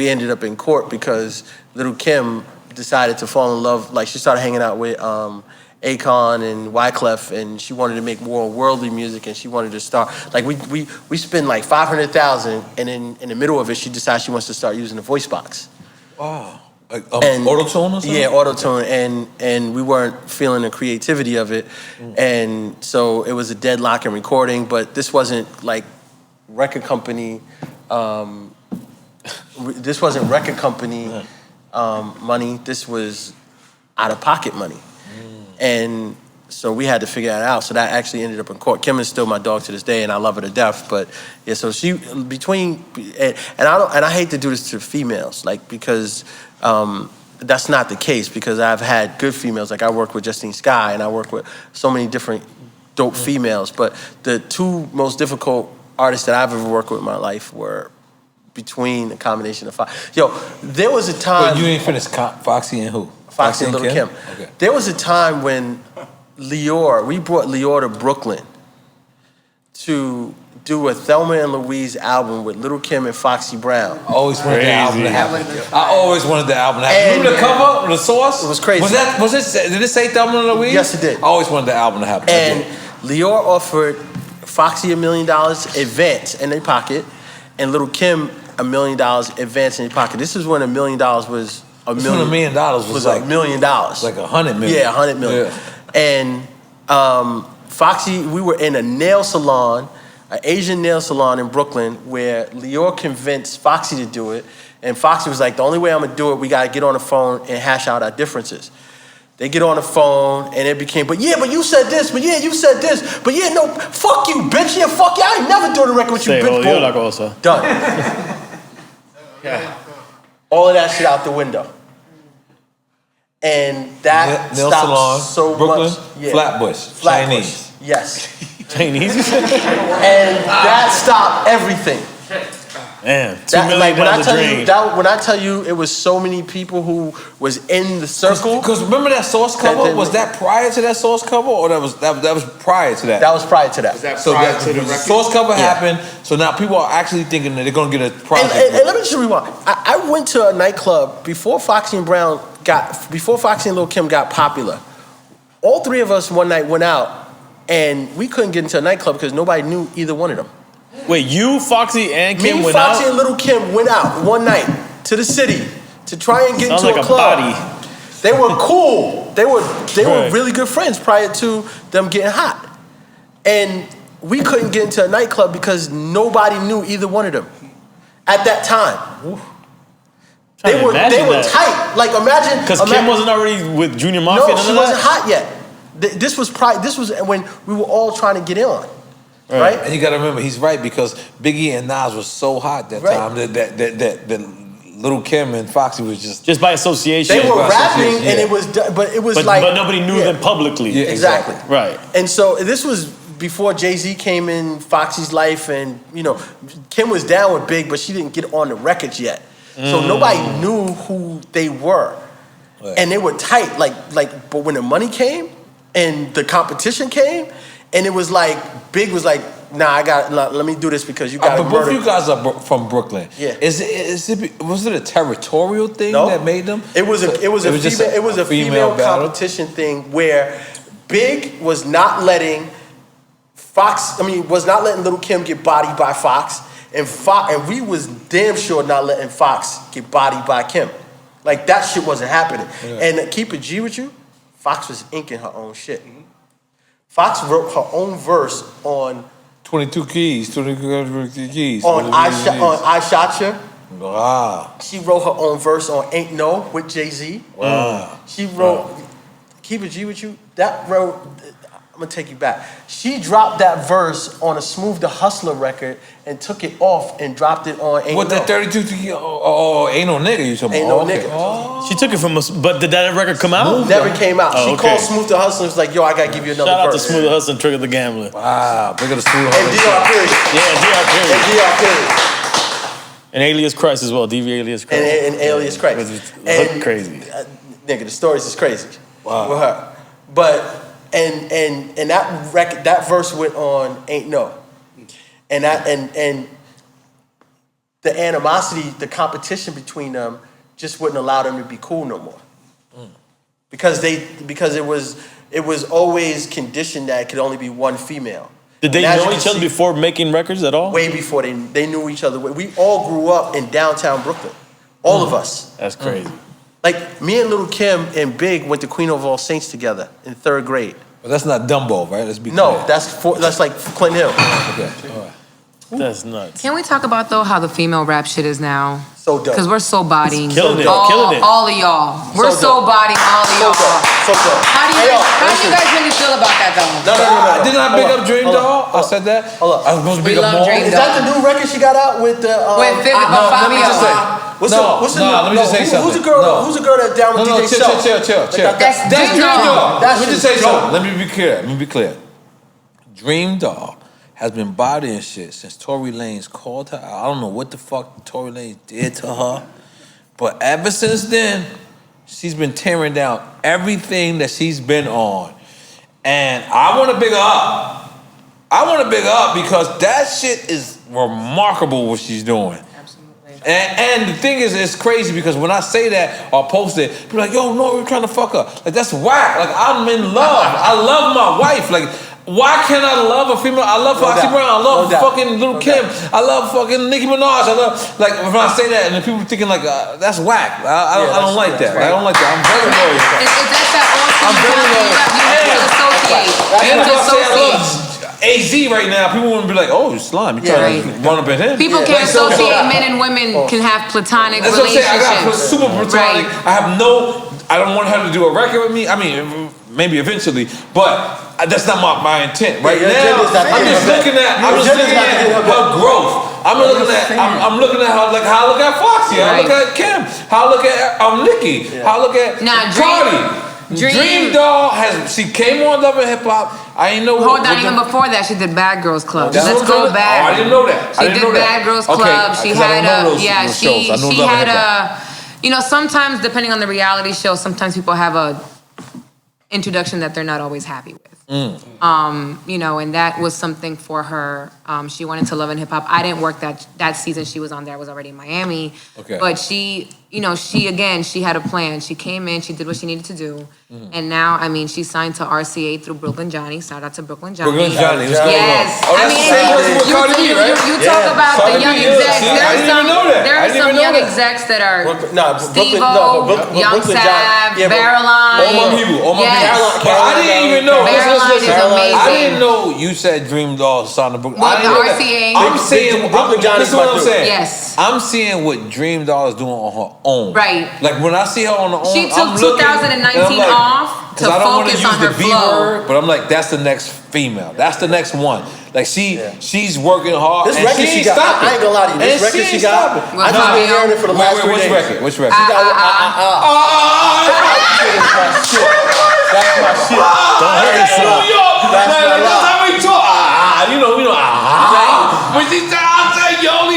ended up in court because Lil' Kim decided to fall in love. Like she started hanging out with Akon and Wyclef, and she wanted to make more worldly music, and she wanted to start. Like we spend like $500,000, and in the middle of it, she decides she wants to start using the voice box.
Wow. Like auto-tune or something?
Yeah, auto-tune, and we weren't feeling the creativity of it, and so it was a deadlock in recording, but this wasn't like record company, this wasn't record company money, this was out-of-pocket money, and so we had to figure that out, so that actually ended up in court. Kim is still my dog to this day, and I love her to death, but yeah, so she, and I hate to do this to females, like, because that's not the case, because I've had good females. Like I work with Justine Skye and I work with so many different dope females. But the two most difficult artists that I've ever worked with in my life were between a combination of five. Yo, there was a time.
But you ain't finished Foxy and who?
Foxy and Lil' Kim.
Okay.
There was a time when we brought N.O.R.E to Brooklyn to do a Thelma and Louise album with Lil' Kim and Foxy Brown.
I always wanted the album to happen. I always wanted the album to happen. Remember the cover, the source?
It was crazy.
Did it say Thelma and Louise?
Yes, it did.
I always wanted the album to happen.
And N.O.R.E offered Foxy $1 million advance in their pocket, and Lil' Kim $1 million advance in their pocket. This is when $1 million was $1 million.
$1 million was like
$1 million.
Like 100 million.
Yeah, 100 million. Yeah. And Foxy, we were in a nail salon, an Asian nail salon in Brooklyn, where N.O.R.E convinced Foxy to do it, and Foxy was like, the only way I'm gonna do it, we gotta get on the phone and hash out our differences. They get on the phone, and it became, but you said this, but yeah, you said this, but yeah, no, fuck you, bitch, yeah, fuck you, I ain't never doing a record with you, bitch,
you're la cosa.
Done. Yeah. All of that shit out the window. And that
Nail
stopped
salon,
so
Brooklyn,
much. Yeah.
Flatbush, Chinese.
Yes.
Chinese?
And that stopped everything.
Man, $2 million down the drain.
When I tell you, it was so many people who was in the circle.
Because remember that Source cover? Was that prior to that Source cover, or that was prior to that?
That was prior to that.
Was that prior to the record?
Source cover happened, so now people are actually thinking that they're going to get a project.
And let me just rewind. I went to a nightclub before Foxy and Lil' Kim got popular. All three of us one night went out, and we couldn't get into a nightclub because nobody knew either one of them.
Wait, you, Foxy, and Kim went out?
Me, Foxy, and Lil' Kim went out one night to the city to try and get
Sounds
into
like
a club.
Body.
They were cool. They were really good friends prior to them getting hot. And we couldn't get into a nightclub because nobody knew either one of them at that time. They were tight. Like imagine
because Kim wasn't already with Junior Mafia.
No, she wasn't hot yet. This was when we were all trying to get in on. Right?
And you got to remember, he's right, because Biggie and Nas was so hot that time that Lil' Kim and Foxy was just
by association.
They were rapping, and it was like,
but nobody knew them publicly.
Yeah,
exactly.
Right.
And so this was before Jay-Z came in Foxy's life, and Kim was down with Big, but she didn't get on the records yet. So nobody knew who they were, and they were tight. But when the money came and the competition came. And it was like, Big was like, nah, let me do this because you got to
But
murder.
both you guys are from Brooklyn.
Yeah.
Was it a territorial thing that made them?
It was a female competition thing where Big was not letting Lil' Kim get bodied by Fox, and we was damn sure not letting Fox get bodied by Kim. Like that shit wasn't happening. Yeah. And to keep it G with you, Fox was inking her own shit. Fox wrote her own verse on
22 keys. 22 keys.
On I Shot Ya.
Wow.
She wrote her own verse on Ain't No with Jay-Z.
Wow.
She wrote Keep It G With You. That wrote, I'm gonna take you back. She dropped that verse on a Smooth the Hustler record and took it off and dropped it on Ain't No.
What, the 32 keys? Oh, Ain't No Nigga you talking
Ain't
about?
No
Okay.
Nigga.
Oh.
She took it from us, but did that record come out?
Never came out.
Oh,
She
okay.
called Smooth the Hustler and was like, yo, I gotta give you another
Shout out to
verse.
Smooth the Hustler and Trigger the Gambler.
Wow. Big of the Smooth
And
Hustler.
DR Period.
Yeah, DR Period.
And DR Period.
And Alias Christ as well. DV Alias Christ.
And Alias Christ. And
crazy.
Nigga, the stories is crazy.
Wow.
With her. But and that record, that verse went on Ain't No. And that and the animosity, the competition between them just wouldn't allow them to be cool no more. Because it was always conditioned that it could only be one female.
Did they
And as
know
you
each
can
other
see,
before making records at all?
Way before they knew each other. We all grew up in downtown Brooklyn. All of us.
That's crazy.
Like, me and Little Kim and Big went to Queen of All Saints together in 3rd grade.
But that's not Dumbo, right? Let's be clear.
No, that's like Clinton Hill.
Okay. All right.
That's nuts.
Can we talk about though how the female rap shit is now?
So dope.
Because we're so bodying
Killing it,
all,
killing it.
all of y'all. We're so
dope.
bodying all of
So
y'all.
dope. So dope.
How do
Hey, yo,
you guys really feel about that though?
No.
Didn't I big up Dream
Hold
Doll?
on.
I said that?
Hold on.
I was supposed to
We
big up
love
more?
Dream
Is that the new record she got out with the
With
let me
Fabio.
just say. Let me just say something.
Who's the girl that's down with DJ Show?
Chill.
That's
Dream Doll.
That's
Let me just
just
say
dope.
something. Let me be clear. Dream Doll has been bodying shit since Tory Lanez called her. I don't know what the fuck Tory Lanez did to her, but ever since then, she's been tearing down everything that she's been on. And I want to big her up. I want to big her up because that shit is remarkable what she's doing. And the thing is, it's crazy because when I say that or post it, people are like, yo, no, we're trying to fuck her. Like, that's whack. Like, I'm in love. I love my wife. Like, why can't I love a female? I love Foxy Brown. I love fucking Little Kim. I love fucking Nicki Minaj. I love, like, when I say that and the people thinking, like, that's whack. I don't like that. I don't like that. I'm very loyal.
That's that old school.
I'm very loyal.
You have to associate.
AZ right now, people wouldn't be like, oh, Slime, you trying to run up at him?
People can't associate men and women can have platonic
That's what I'm saying. I got
relationships.
super platonic.
Right.
I don't want her to do a record with me. I mean, maybe eventually, but that's not my intent right now. I'm just looking at her growth. I'm looking at her like how I look at Foxy, how I look at Kim, how I look at Nicki, how I look at Cardi. Dream Doll she came on Love and Hip Hop. I ain't know.
Hold on, even before that, she did Bad Girls Club.
That's
Let's
what
go
I'm
back.
Oh, I didn't know that.
She did Bad Girls Club. She had she had a. You know, sometimes depending on the reality show, sometimes people have a introduction that they're not always happy with. You know, and that was something for her. She went into Love and Hip Hop. I didn't work that season she was on there. I was already in Miami. Okay. But she had a plan. She came in, she did what she needed to do. And now, I mean, she signed to RCA through Brooklyn Johnny. Shout out to Brooklyn Johnny.
Brooklyn Johnny.
Yes.
Oh, that's the same person with Cardi B, right?
You talk about the young execs. There are some young execs that are Steve-O, Young Sav, Caroline.
All my people. But I didn't even know.
Caroline is amazing.
I didn't know you said Dream Doll signed to Brooklyn.
Well, the RCA.
I'm seeing
Brooklyn Johnny's
what I'm saying.
Yes.
I'm seeing what Dream Doll is doing on her own.
Right.
Like when I see her on her own,
She took 2019 off to focus on her flow.
But I'm like, that's the next female. That's the next one. Like she's working hard.
This
and
record she got, I ain't gonna lie to you. This record she got, I just been hearing it for the last 3 days.
Which record?
She got That's my shit.
Don't hurt yourself.
That's my life. You know. When she said, I said, yo,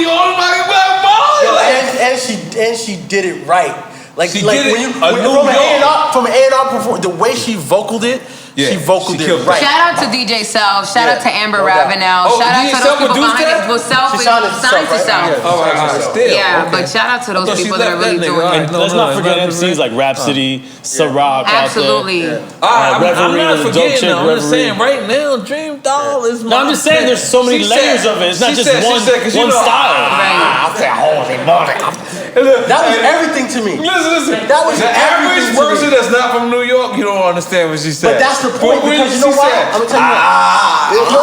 and she did it right. Like
she
like
did
when you
it
from an A&R performance, the way she vocaled it, she vocaled it right.
Shout out to DJ Self. Shout out to Amber Ravenel.
Oh,
shout out
DJ
to
Self
those people
produced
behind
that?
it. Well, Self
She
is
signed
signed to Self.
All right, still.
Yeah, but shout out to those people that are really doing it.
Let's not forget MCs like Rhapsody, Ciroc.
Absolutely.
I'm
Reverie,
not
the dope
forgetting.
chick,
I'm just
Reverie.
saying right now, Dream Doll is.
No, I'm just saying there's so many layers of it. It's not just one style.
Right.
I said, holy moly.
That was everything to me.
Listen.
That was
the average
everything to me.
person that's not from New York, you don't understand what she said.
But that's the point, because you know why? I'm gonna tell you what.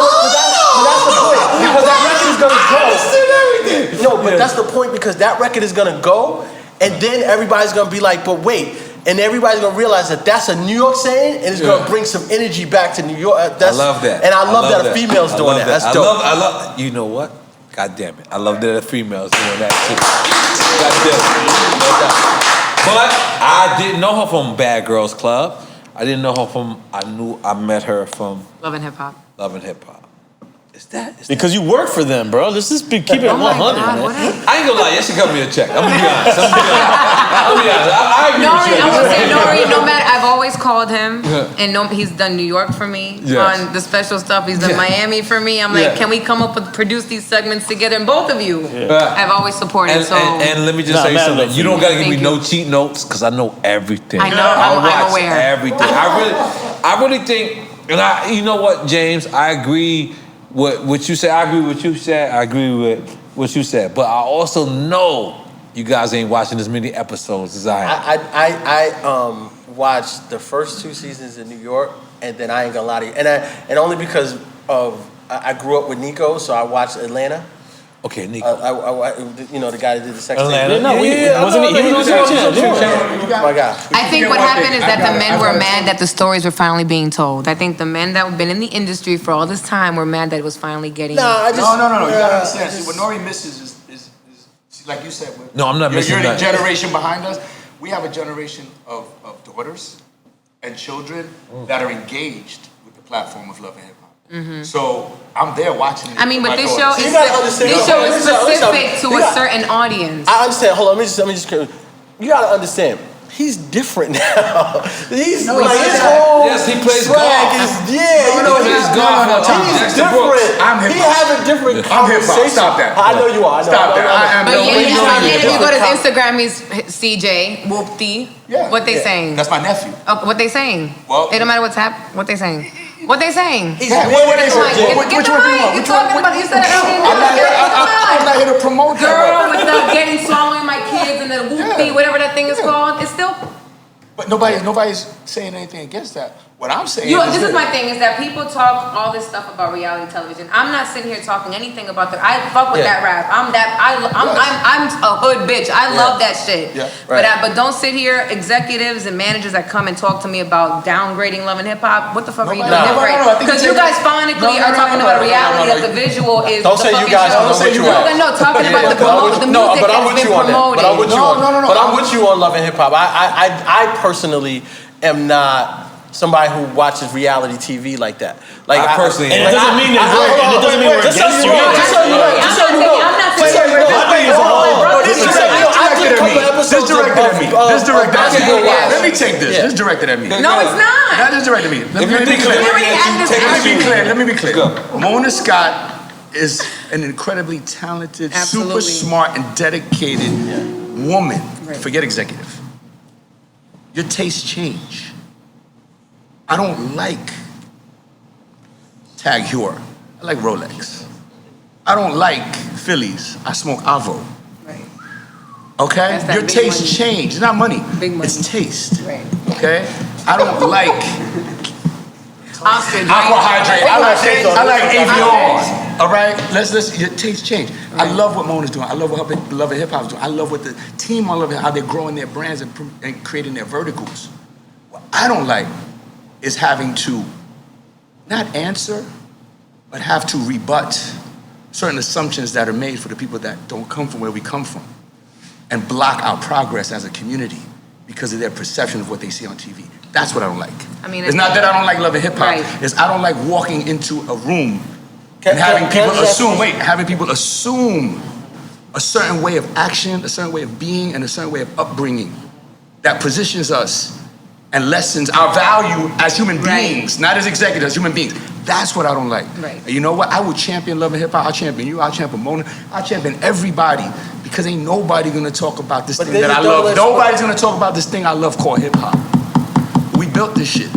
that's the point. Because that record is gonna go.
I understood everything.
No, but that's the point because that record is gonna go, and then everybody's gonna be like, but wait. And everybody's gonna realize that that's a New York saying, and it's gonna bring some energy back to New York.
I love that.
And I love that a female's doing that. That's dope.
I love. You know what? God damn it! I love that a female's doing that too. God damn it. But I didn't know her from Bad Girls Club. I didn't know her from. I met her from
Love and Hip Hop.
Love and Hip Hop. Is that
Because you work for them, bro. Let's just keep it 100,
Oh my God,
man.
what
I ain't gonna lie. You should cut me a check. I'm gonna be honest. I agree with you.
I will say N.O.R.E. No matter, I've always called him, and he's done New York for me on the special stuff. He's done Miami for me. I'm like, can we come up with produce these segments together? And both of you, I've always supported.
And let me just say something. You don't gotta give me no cheat notes because I know everything.
I know.
I
I'm
watch
aware.
everything. I really think, and you know what, James? I agree. What you said, I agree with what you said. I agree with what you said. But I also know you guys ain't watching as many episodes as I am.
I watched the first 2 seasons in New York, and then I ain't gonna lie to you, and only because of I grew up with Nico, so I watched Atlanta.
Okay, Nico.
You know the guy that did the sex tape.
Atlanta? No, wasn't he? He was on Channel.
My God.
I think what happened is that the men were mad that the stories were finally being told. I think the men that have been in the industry for all this time were mad that it was finally getting.
No. You gotta understand. See, what N.O.R.E. misses is like you said.
No, I'm not missing
You're the
nothing.
generation behind us. We have a generation of daughters and children that are engaged with the platform of Love and Hip Hop. So I'm there watching it.
I mean,
with
but
my
this
daughters.
show is specific to a certain audience.
I understand. Hold on, let me just. You gotta understand. He's different now. He's
No,
like
he's
his
not.
whole
Yes, he plays
swag
golf.
is you know
He plays
he's
golf all the time.
He's
Dexter Brooks.
different.
I'm hip
He
hop.
has a different
I'm hip hop.
conversation.
Stop that.
I know you are. I know.
Stop that. I am
But
no
yet,
way
if you go to his
Yeah.
Instagram, he's CJ, Whoopty.
Yeah.
What they
Yeah.
saying?
That's my nephew.
What they saying?
Well-
It don't matter what's happening. What they saying? What they saying?
Yeah, what they
Get the mic.
say?
Get
Which
the
one do you
mic.
want?
You're
Which one?
talking about. You said
I'm not here to promote that.
girl with the getting swallowing my kids and the whoopty, whatever that thing is called. It's still.
But nobody's saying anything against that. What I'm saying
This is my thing, is that people talk all this stuff about reality television. I'm not sitting here talking anything about that. I fuck with that rap. I'm a hood bitch. I love that shit.
Yeah.
But don't sit here, executives and managers that come and talk to me about downgrading Love and Hip Hop. What the fuck are you doing different?
I think
Because you guys phonically are talking about reality of the visual is
Don't
the
say you
fucking
guys.
show.
I'm with you on.
No, talking about the music
I'm with
that's been
you on that.
promoted.
But I'm with you on.
No.
But I'm with you on Love and Hip Hop. I personally am not somebody who watches reality TV like that. Like
I personally
And it doesn't mean that it doesn't mean we're against you.
Just so you know.
I'm not saying we're
This directed at me. This directed at me. Let me take this. This directed at me.
No, it's not.
That is directed at me. Let me be clear. Let me be clear. Mona Scott is an incredibly talented, super smart, and dedicated woman. Forget executive. Your tastes change. I don't like Tag Heuer. I like Rolex. I don't like Phillies. I smoke Avo.
Right.
Okay?
That's that
Your
big
taste
money.
change. It's not money.
Big money.
It's taste.
Right.
Okay? I don't like
Ostrich,
aqua hydrate. I like
Ostrich.
Avion. All right? Let's your taste change. I love what Mona's doing. I love what Love and Hip Hop is doing. I love what the team on Love and how they're growing their brands and creating their verticals. What I don't like is having to not answer, but have to rebut certain assumptions that are made for the people that don't come from where we come from and block our progress as a community because of their perception of what they see on TV. That's what I don't like.
I mean,
it's not that I don't like Love and Hip Hop.
Right.
It's I don't like walking into a room and having people assume a certain way of action, a certain way of being, and a certain way of upbringing that positions us and lessens our value as human beings, not as executives, as human beings. That's what I don't like.
Right.
And you know what? I would champion Love and Hip Hop. I'll champion you. I'll champion Mona. I'll champion everybody because ain't nobody gonna talk about this thing that I love. Nobody's gonna talk about this thing I love called hip hop. We built this shit.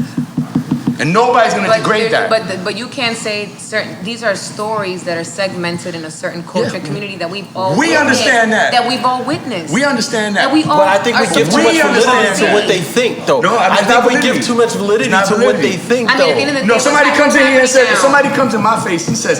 And nobody's gonna degrade that.
But you can't say certain. These are stories that are segmented in a certain culture community that we've all.
We understand that.
That we've all witnessed.
We understand that.
That we all.
But I think we give too much validity to
that.
what they think, though.
No,
I
it's
think
not
we give
validity.
too much validity
It's not
to what
validity.
they think,
I mean, at the end of
though.
the
No,
day,
somebody
what's
comes in here and says,
happening
if somebody comes in my face and says,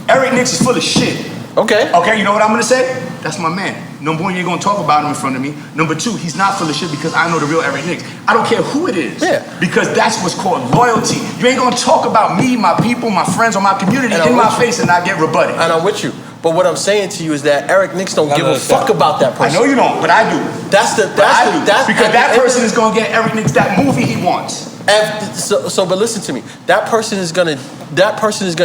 Eric Nix is full of shit.
Okay.
Okay, you know what I'm gonna say? That's my man. Number one, you're gonna talk about him in front of me. Number two, he's not full of shit because I know the real Eric Nix. I don't care who it is.
Yeah.
Because that's what's called loyalty. You ain't gonna talk about me, my people, my friends, or my community in my face and not get rebutted.
And I'm with you. But what I'm saying to you is that Eric Nix don't give a fuck about that person.
I know you don't, but I do.
That's
because that person is gonna get Eric Nix that movie he wants.
But listen to me. That person is gonna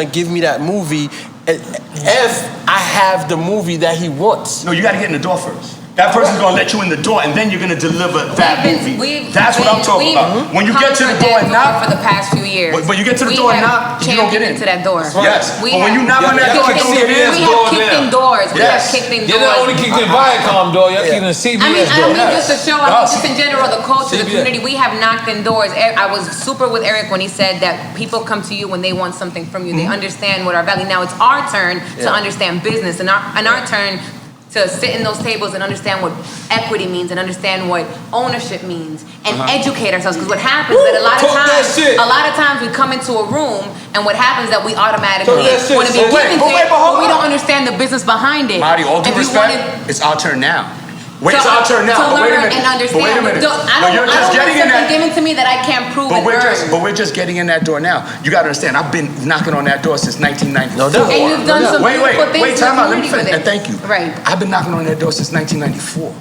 give me that movie if I have the movie that he wants.
No, you gotta get in the door first. That person's gonna let you in the door, and then you're gonna deliver that movie. That's what I'm talking about. When you get to the door and knock
for the past few years,
but you get to the door and knock, you don't get in.
To that door.
Yes, but when you knock on that door, you don't get in.
We have kicked in doors. We have kicked in doors.
You're not only kicked in Viacom door, you're kicked in CBS door.
I don't mean just the show. I mean just in general, the culture, the community. We have knocked in doors. I was super with Eric when he said that people come to you when they want something from you. They understand what our value. Now it's our turn to understand business, and our turn to sit in those tables and understand what equity means and understand what ownership means and educate ourselves. Because what happens is that a lot of times we come into a room and what happens is that we automatically want to be given things, but we don't understand the business behind it.
Marty, all due respect, it's our turn now. Wait, it's our turn now.
To
Wait a
learn
minute.
and understand.
Wait a minute.
I don't want something given to me that I can't prove and earn.
But we're just getting in that door now. You gotta understand, I've been knocking on that door since 1994.
No doubt.
And you've done some beautiful things
Wait, time out. Let me
with
finish.
it.
Thank you.
Right.
I've been knocking on that door since 1994.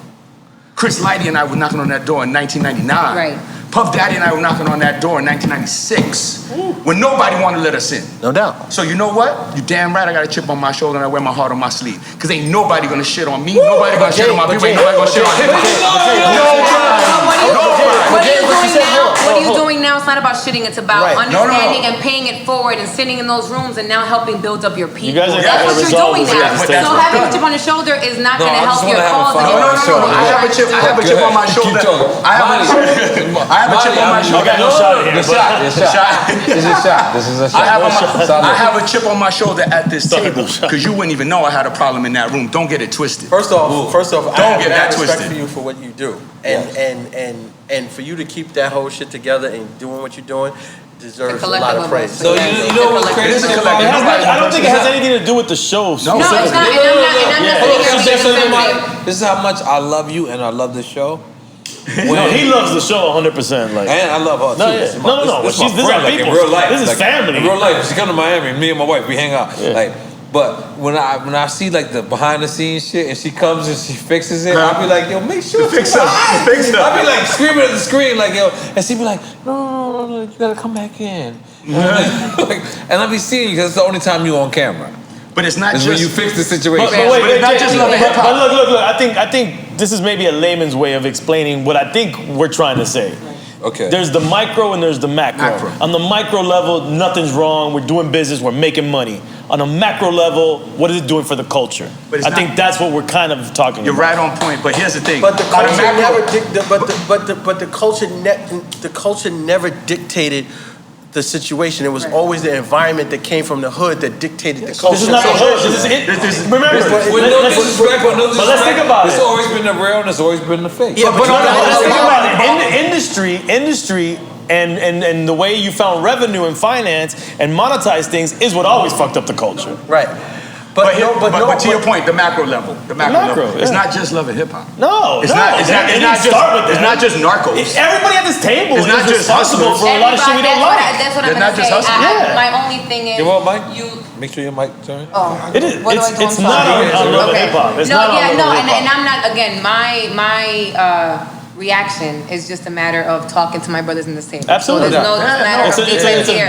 Chris Lighty and I were knocking on that door in 1999.
Right.
Puff Daddy and I were knocking on that door in 1996 when nobody wanted to let us in.
No doubt.
So you know what? You damn right I got a chip on my shoulder and I wear my heart on my sleeve. Because ain't nobody gonna shit on me, nobody gonna shit on my people, ain't nobody gonna shit on him.
What are you doing now? It's not about shitting, it's about understanding and paying it forward and sitting in those rooms and now helping build up your people.
You guys are
That's what you're doing now. So having a chip on your shoulder is not gonna help your cause.
No. I have a chip on my shoulder. I have a chip on my shoulder.
This is a shot.
I have a chip on my shoulder at this table because you wouldn't even know I had a problem in that room. Don't get it twisted.
First off,
don't get that
respect
twisted
for you for what you do, and for you to keep that whole shit together and doing what you're doing deserves a lot of praise.
So you know what's crazy?
I don't think it has anything to do with the show.
No, it's not. And I'm not sitting here.
This is how much I love you and I love this show.
No, he loves the show 100%. Like,
and I love her too.
No.
This
This
is
is our
like,
people.
in real life.
This is
like,
family.
In real life, she come to Miami. Me and my wife, we hang out.
Yeah.
Like, but when I see like the behind the scenes shit and she comes and she fixes it, I'll be like, yo, make sure
fix up.
I'll be like screaming at the screen, like, yo, and she be like, no, you gotta come back in. And I'll be seeing you because it's the only time you on camera.
But it's not
It's
just
when you fix the situation.
But wait,
it's not just love and hip hop.
But look. I think this is maybe a layman's way of explaining what I think we're trying to say.
Okay.
There's the micro and there's the macro. On the micro level, nothing's wrong. We're doing business. We're making money. On a macro level, what is it doing for the culture? I think that's what we're kind of talking
You're
about.
right on point. But here's the thing.
But the culture never dictated the situation. It was always the environment that came from the hood that dictated the culture.
This is not the hood. This is it. Remember,
With no disrespect,
but let's think about it.
It's always been the real and it's always been the fake.
Yeah, but let's think about it. In the industry, and the way you found revenue and finance and monetize things is what always fucked up the culture.
Right.
But to your point, the macro level. The macro level. It's not just love and hip hop.
No,
it's not just narcos.
Everybody at this table is
not just
responsible for a lot of shit we don't like.
That's what I'm going to say. My only thing is,
you want Mike? Make sure your mic turn.
Oh,
it is. It's not on love and hip hop. It's not on love and hip hop.
And I'm not. Again, my reaction is just a matter of talking to my brothers in the table.
Absolutely.
So there's no matter of
it's a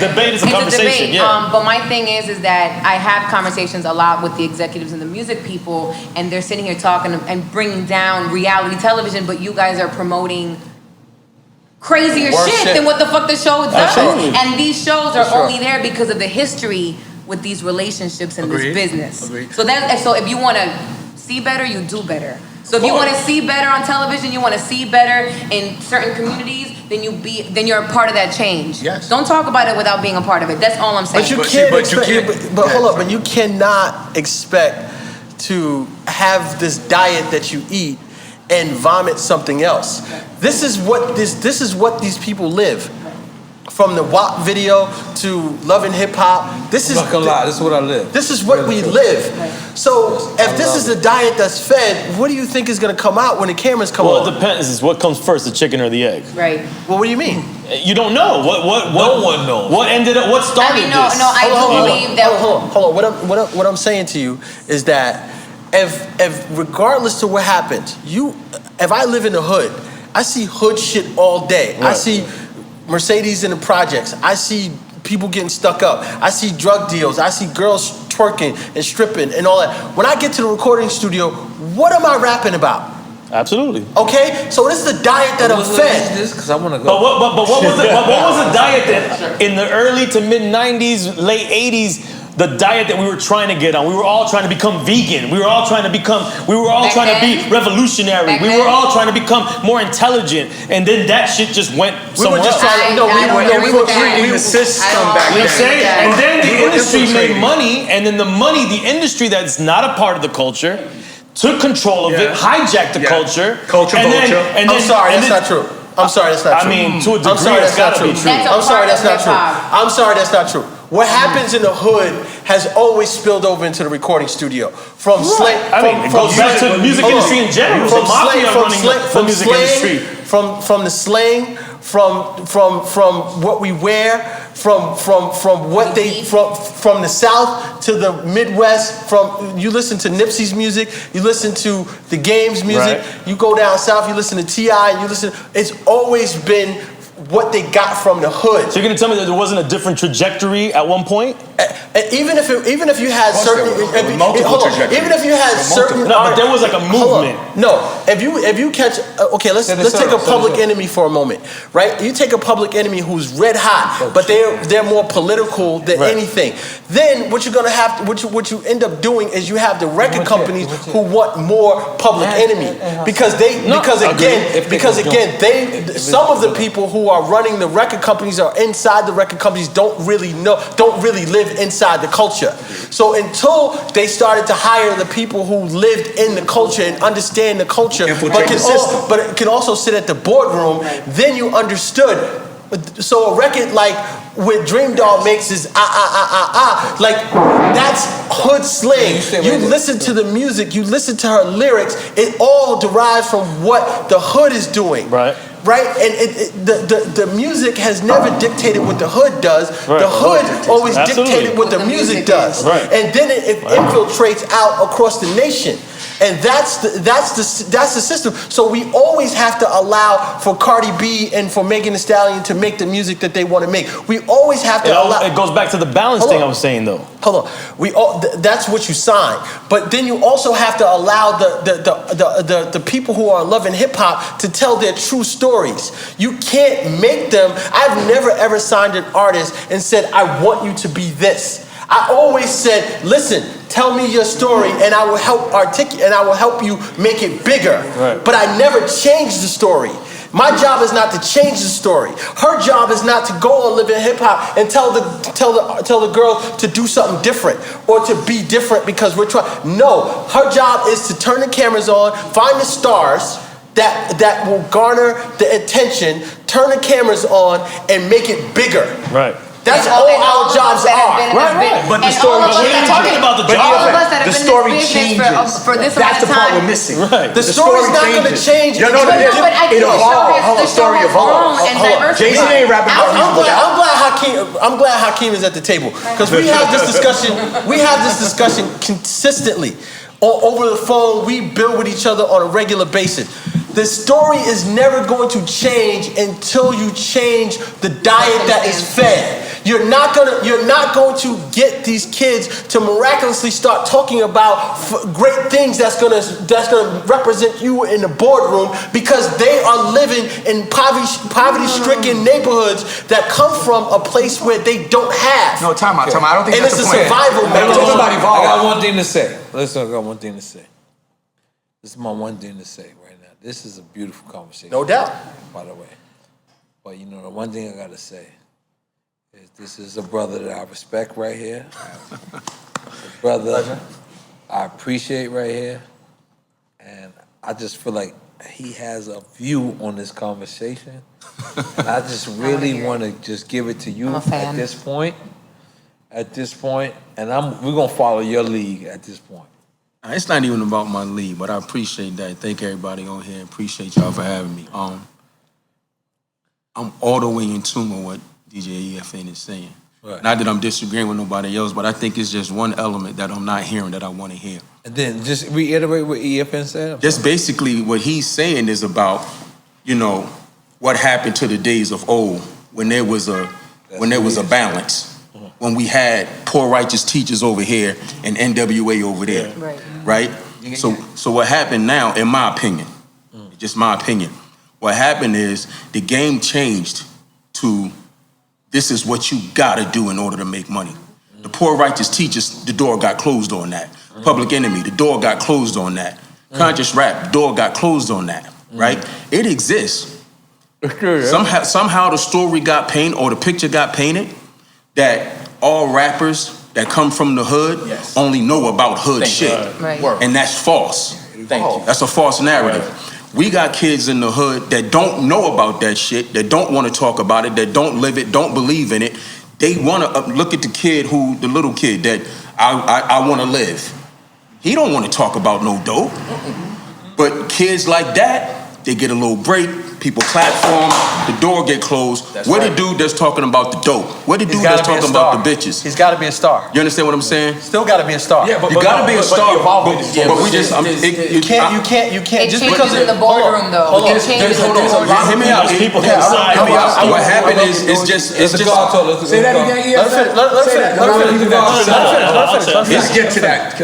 debate. It's a conversation.
Debate.
Yeah.
But my thing is that I have conversations a lot with the executives and the music people, and they're sitting here talking and bringing down reality television, but you guys are promoting crazier shit than what the fuck the show does.
Absolutely.
And these shows are only there because of the history with these relationships and this business.
Agreed.
So if you want to see better, you do better. So if you want to see better on television, you want to see better in certain communities, then you're a part of that change.
Yes.
Don't talk about it without being a part of it. That's all I'm saying.
But hold up, but you cannot expect to have this diet that you eat and vomit something else. This is what these people live. from the WAP video to Love and Hip Hop. This is
I'm not gonna lie, this is what I live.
This is what we live. So if this is the diet that's fed, what do you think is gonna come out when the cameras come on?
Well, it depends. Is what comes first, the chicken or the egg?
Right.
Well, what do you mean?
You don't know. What
No one knows.
What ended up? What started this?
I do believe that.
Hold on. What I'm saying to you is that if regardless to what happens, if I live in the hood, I see hood shit all day.
Right.
I see Mercedes in the projects. I see people getting stuck up. I see drug deals. I see girls twerking and stripping and all that. When I get to the recording studio, what am I rapping about?
Absolutely.
Okay, so this is the diet that I'm fed.
Because I want to go.
But what was the diet that in the early to mid '90s, late '80s? The diet that we were trying to get on. We were all trying to become vegan. We were all trying to be revolutionary. We were all trying to become more intelligent. And then that shit just went somewhere else.
We were treating the system back then.
You know what I'm saying? And then the industry made money, and then the industry that's not a part of the culture, took control of it, hijacked the culture.
Culture vulture.
I'm sorry, that's not true. I'm sorry, that's not true.
I mean, to a degree, it's gotta be true.
I'm sorry, that's not true. I'm sorry, that's not true. What happens in the hood has always spilled over into the recording studio. From slang,
it goes back to the music industry in general. From the music industry.
From the slang, from what we wear, from the South to the Midwest. You listen to Nipsey's music, you listen to the Game's music, you go down south, you listen to T.I., it's always been what they got from the hood.
So you're gonna tell me that there wasn't a different trajectory at one point?
Even if you had certain,
but there was like a movement.
No, if you catch, let's take a Public Enemy for a moment, right? You take a Public Enemy who's red hot, but they're more political than anything. Then what you're gonna have, what you end up doing is you have the record companies who want more Public Enemy because some of the people who are running the record companies are inside the record companies don't really live inside the culture. So until they started to hire the people who lived in the culture and understand the culture, but can also sit at the boardroom, then you understood. So a record like what Dream Doll makes is like that's hood slang. You listen to the music, you listen to her lyrics, it all derives from what the hood is doing. Right? And the music has never dictated what the hood does. The hood always dictated what the music does. And then it infiltrates out across the nation. And that's the system. So we always have to allow for Cardi B and for Megan Thee Stallion to make the music that they want to make. We always have to allow.
It goes back to the balance thing I was saying, though.
Hold on. That's what you sign. But then you also have to allow the people who are loving hip hop to tell their true stories. You can't make them. I've never ever signed an artist and said, I want you to be this. I always said, listen, tell me your story and I will help articulate and I will help you make it bigger. But I never changed the story. My job is not to change the story. Her job is not to go on Live in Hip Hop and tell the girl to do something different or to be different because we're trying. No, her job is to turn the cameras on, find the stars that will garner the attention, turn the cameras on, and make it bigger. That's all our jobs are.
But the story changes.
Talking about the job.
All of us that have been
story
in this business
changes.
for this
That's
amount of
the part
time.
we're missing.
The story's not going to change.
It evolves.
The story has grown and diversified.
Jason ain't rapping about
I'm glad Hakim is at the table because we have this discussion. We have this discussion consistently over the phone. We build with each other on a regular basis. The story is never going to change until you change the diet that is fed. You're not going to get these kids to miraculously start talking about great things that's going to represent you in the boardroom because they are living in poverty-stricken neighborhoods that come from a place where they don't have.
No, time out. I don't think
and
that's
it's
the
a
point.
survival mechanism.
I got one thing to say. Listen, I got one thing to say. This is my one thing to say right now. This is a beautiful conversation.
No doubt.
By the way. But you know, the one thing I got to say is this is a brother that I respect right here. A brother I appreciate right here. And I just feel like he has a view on this conversation And I just really want to just give it to you
I'm a fan.
at this point. And we're gonna follow your lead at this point.
It's not even about my lead, but I appreciate that. Thank everybody on here. Appreciate y'all for having me. I'm all the way in tune with what DJ EFN is saying.
Right.
Not that I'm disagreeing with nobody else, but I think it's just one element that I'm not hearing that I want to hear.
And then just reiterate what EFN said.
Just basically what he's saying is about, what happened to the days of old when there was a balance. When we had poor righteous teachers over here and NWA over there. Right? So what happened now, in my opinion, just my opinion, what happened is the game changed to this is what you gotta do in order to make money. The poor righteous teachers, the door got closed on that. Public Enemy, the door got closed on that. Conscious Rap, the door got closed on that, right? It exists. Somehow the story got painted or the picture got painted that all rappers that come from the hood only know about hood shit. And that's false. That's a false narrative. We got kids in the hood that don't know about that shit, that don't want to talk about it, that don't live it, don't believe in it. They want to look at the little kid that I want to live. He don't want to talk about no dope. But kids like that, they get a little break. People clap for him. The door get closed. Where the dude that's talking about the dope? Where the dude that's talking about the bitches?
He's got to be a star.
You understand what I'm saying?
Still got to be a star.
Yeah, but you got to be a star. But we just
you can't.
Just because in the boardroom though. It changes in the boardroom.
Hear me out.
People can decide.
What happened is it's just.
Say that again. Let's get to that.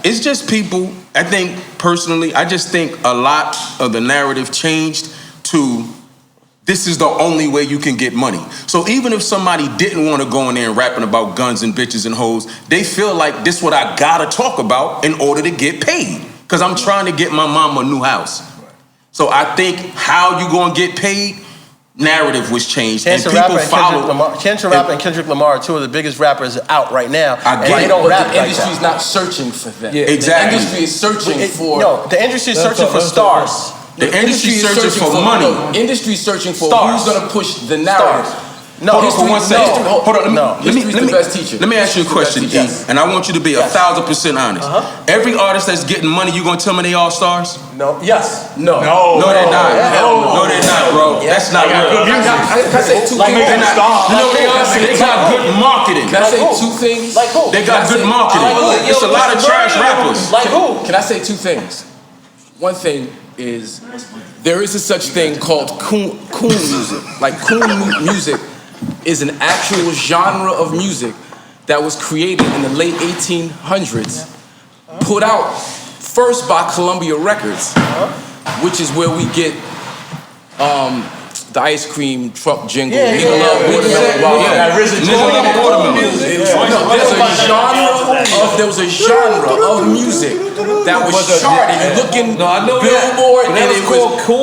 It's just people. I think personally, I just think a lot of the narrative changed to this is the only way you can get money. So even if somebody didn't want to go in there and rapping about guns and bitches and hoes, they feel like this is what I gotta talk about in order to get paid. Because I'm trying to get my mom a new house. So I think how you gonna get paid, narrative was changed.
Chance the Rapper and Kendrick Lamar are two of the biggest rappers out right now.
They don't rap. The industry's not searching for them.
Yeah, exactly.
The industry is searching for.
No, the industry is searching for stars.
The industry is searching for money.
The industry is searching for
stars.
who's gonna push the narrative.
No, hold on for 1 second. Hold on, let me ask you a question, E, and I want you to be 1,000% honest. Every artist that's getting money, you gonna tell me they all stars?
No. Yes.
No, they're not. No, they're not, bro. That's not real.
Can I say two things?
They got good marketing.
Can I say two things?
Like who?
They got good marketing. It's a lot of trash rappers.
Like who?
Can I say two things? One thing is there is a such thing called coon music. Like coon music is an actual genre of music that was created in the late 1800s, put out first by Columbia Records, which is where we get the ice cream truck jingle. There's a genre of music that was charted. You look in Billboard, and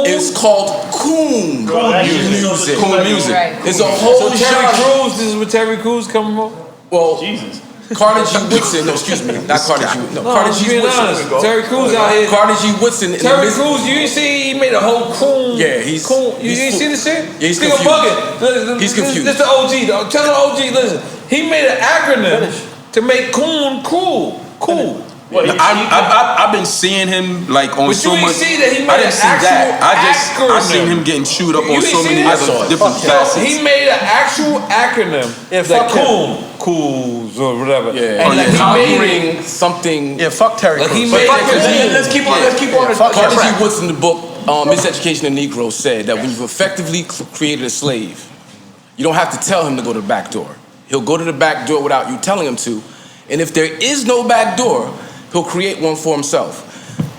it's called coon music.
Coon music.
It's a whole genre.
Cruz, this is where Terry Crews coming from?
Well, Jesus. Carter G. Woodson, no, excuse me, not Carter G. No, Carter G. Woodson.
Terry Crews out here.
Carter G. Woodson.
Terry Crews, you didn't see he made a whole coon.
Yeah, he's
coon. You didn't see the shit?
Yeah, he's
confused. Bugging.
He's confused.
This the OG though. Tell the OG, listen. He made an acronym to make coon cool. Cool.
I've been seeing him like on so much.
See that he made
I didn't see that. I seen him getting chewed up on so many other different facets.
He made an actual acronym. Like Cools or whatever.
Yeah. And like he made something.
Yeah, fuck Terry Crews.
He made let's keep on. Carter G. Woodson in the book Miseducation of Negroes said that when you've effectively created a slave, you don't have to tell him to go to the back door. He'll go to the back door without you telling him to. And if there is no back door, he'll create one for himself.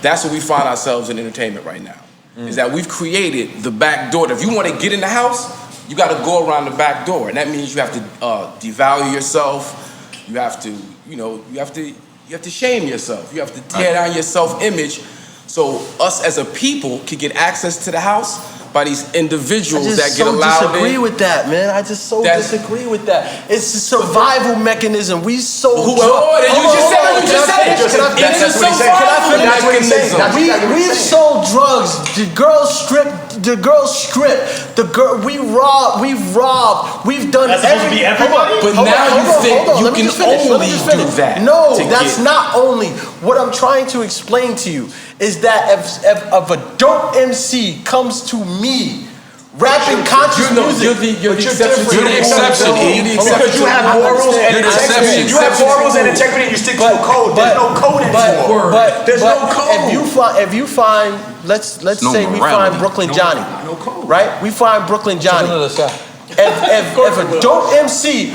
That's where we find ourselves in entertainment right now. Is that we've created the back door. If you want to get in the house, you got to go around the back door. And that means you have to devalue yourself. You have to, you have to shame yourself. You have to tear down your self-image so us as a people can get access to the house by these individuals that get allowed in.
I just disagree with that, man. I just disagree with that. It's a survival mechanism. We so
you just said it. It's a survival mechanism.
We've sold drugs. The girls stripped the girls strip. We've robbed. We've done
That's supposed to be everybody?
But now you think you can only do that.
No, that's not only. What I'm trying to explain to you is that if a dope MC comes to me, rapping conscious music,
you're the exception. You're the exception,
Because you have morals and integrity. You have morals and integrity and you stick to a code. There's no code anymore. There's no code.
If you find, let's say we find Brooklyn Johnny, right? We find Brooklyn Johnny. If a dope MC,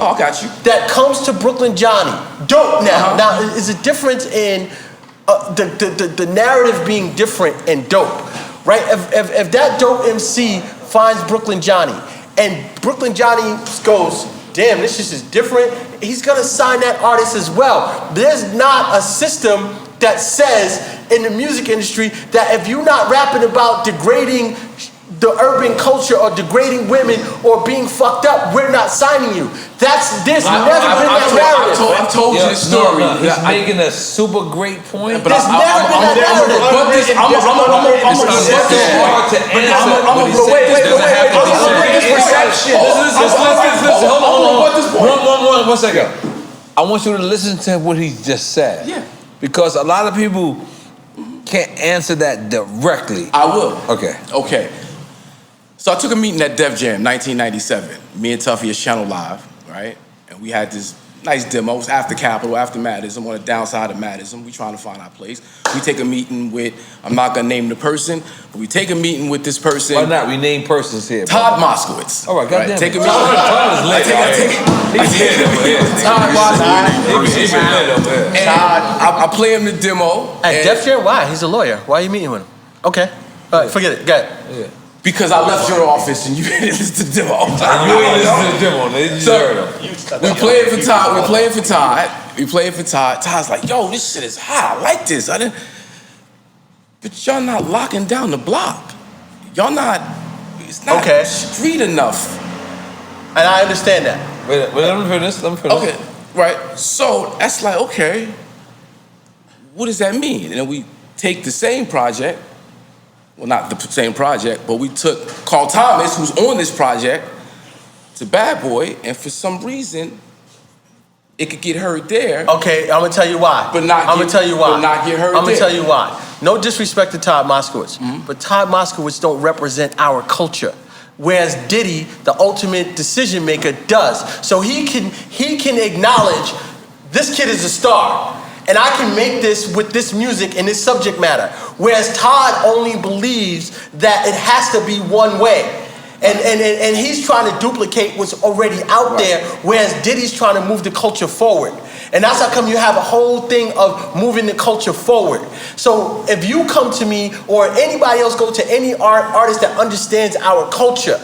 oh, I got you, that comes to Brooklyn Johnny, dope now. Now, is a difference in the narrative being different and dope, right? If that dope MC finds Brooklyn Johnny and Brooklyn Johnny goes, damn, this shit is different, he's gonna sign that artist as well. There's not a system that says in the music industry that if you're not rapping about degrading the urban culture or degrading women or being fucked up, we're not signing you. There's never been that narrative.
I've told you this story.
No, he's making a super great point.
But there's never been that narrative.
I'm gonna break this perception.
Listen, hold on. One second. I want you to listen to what he just said.
Yeah.
Because a lot of people can't answer that directly.
I will.
Okay.
So I took a meeting at Def Jam, 1997. Me and Tuffy is Channel Live, right? And we had this nice demo. It was after Capitol, after Madison, on the downside of Madison. We trying to find our place. We take a meeting with, I'm not gonna name the person, but we take a meeting with this person.
Why not? We name persons here.
Todd Moskowitz.
All right, goddamn.
Take a meeting.
Todd is lit. He's lit over here.
Todd Moskowitz. And I play him the demo.
At Def Jam? Why? He's a lawyer. Why are you meeting with him? Okay. All right, forget it. Go ahead.
Yeah.
Because I left your office and you didn't listen to the demo.
You ain't listen to the demo.
We playing for Todd. Todd's like, yo, this shit is hot. I like this. But y'all not locking down the block. It's not street enough.
And I understand that.
Wait, let me finish.
Okay, right. So that's like, okay, what does that mean? And then we take the same project. Well, not the same project, but we took Carl Thomas, who's on this project, to Bad Boy, and for some reason, it could get heard there.
Okay, I'm gonna tell you why.
But not
I'm gonna tell you why.
But not get heard there.
I'm gonna tell you why. No disrespect to Todd Moskowitz, but Todd Moskowitz don't represent our culture. Whereas Diddy, the ultimate decision maker, does. So he can acknowledge this kid is a star. And I can make this with this music and this subject matter. Whereas Todd only believes that it has to be one way. And he's trying to duplicate what's already out there, whereas Diddy's trying to move the culture forward. And that's how come you have a whole thing of moving the culture forward. So if you come to me or anybody else go to any artist that understands our culture,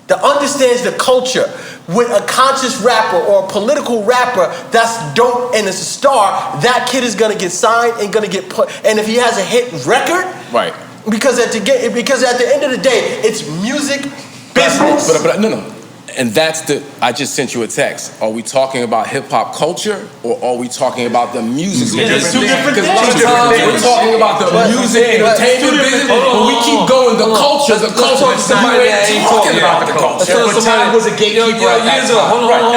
that understands the culture, with a conscious rapper or a political rapper that's dope and is a star, that kid is gonna get signed and gonna get put. And if he has a hit record,
right?
Because at the end of the day, it's music business.
But no. And that's I just sent you a text. Are we talking about hip hop culture or are we talking about the music business?
Two different things.
Because a lot of times we're talking about the music entertainment business, but we keep going the culture.
Somebody that ain't talking about the culture.
But Todd was a gatekeeper at that time.
Hold on.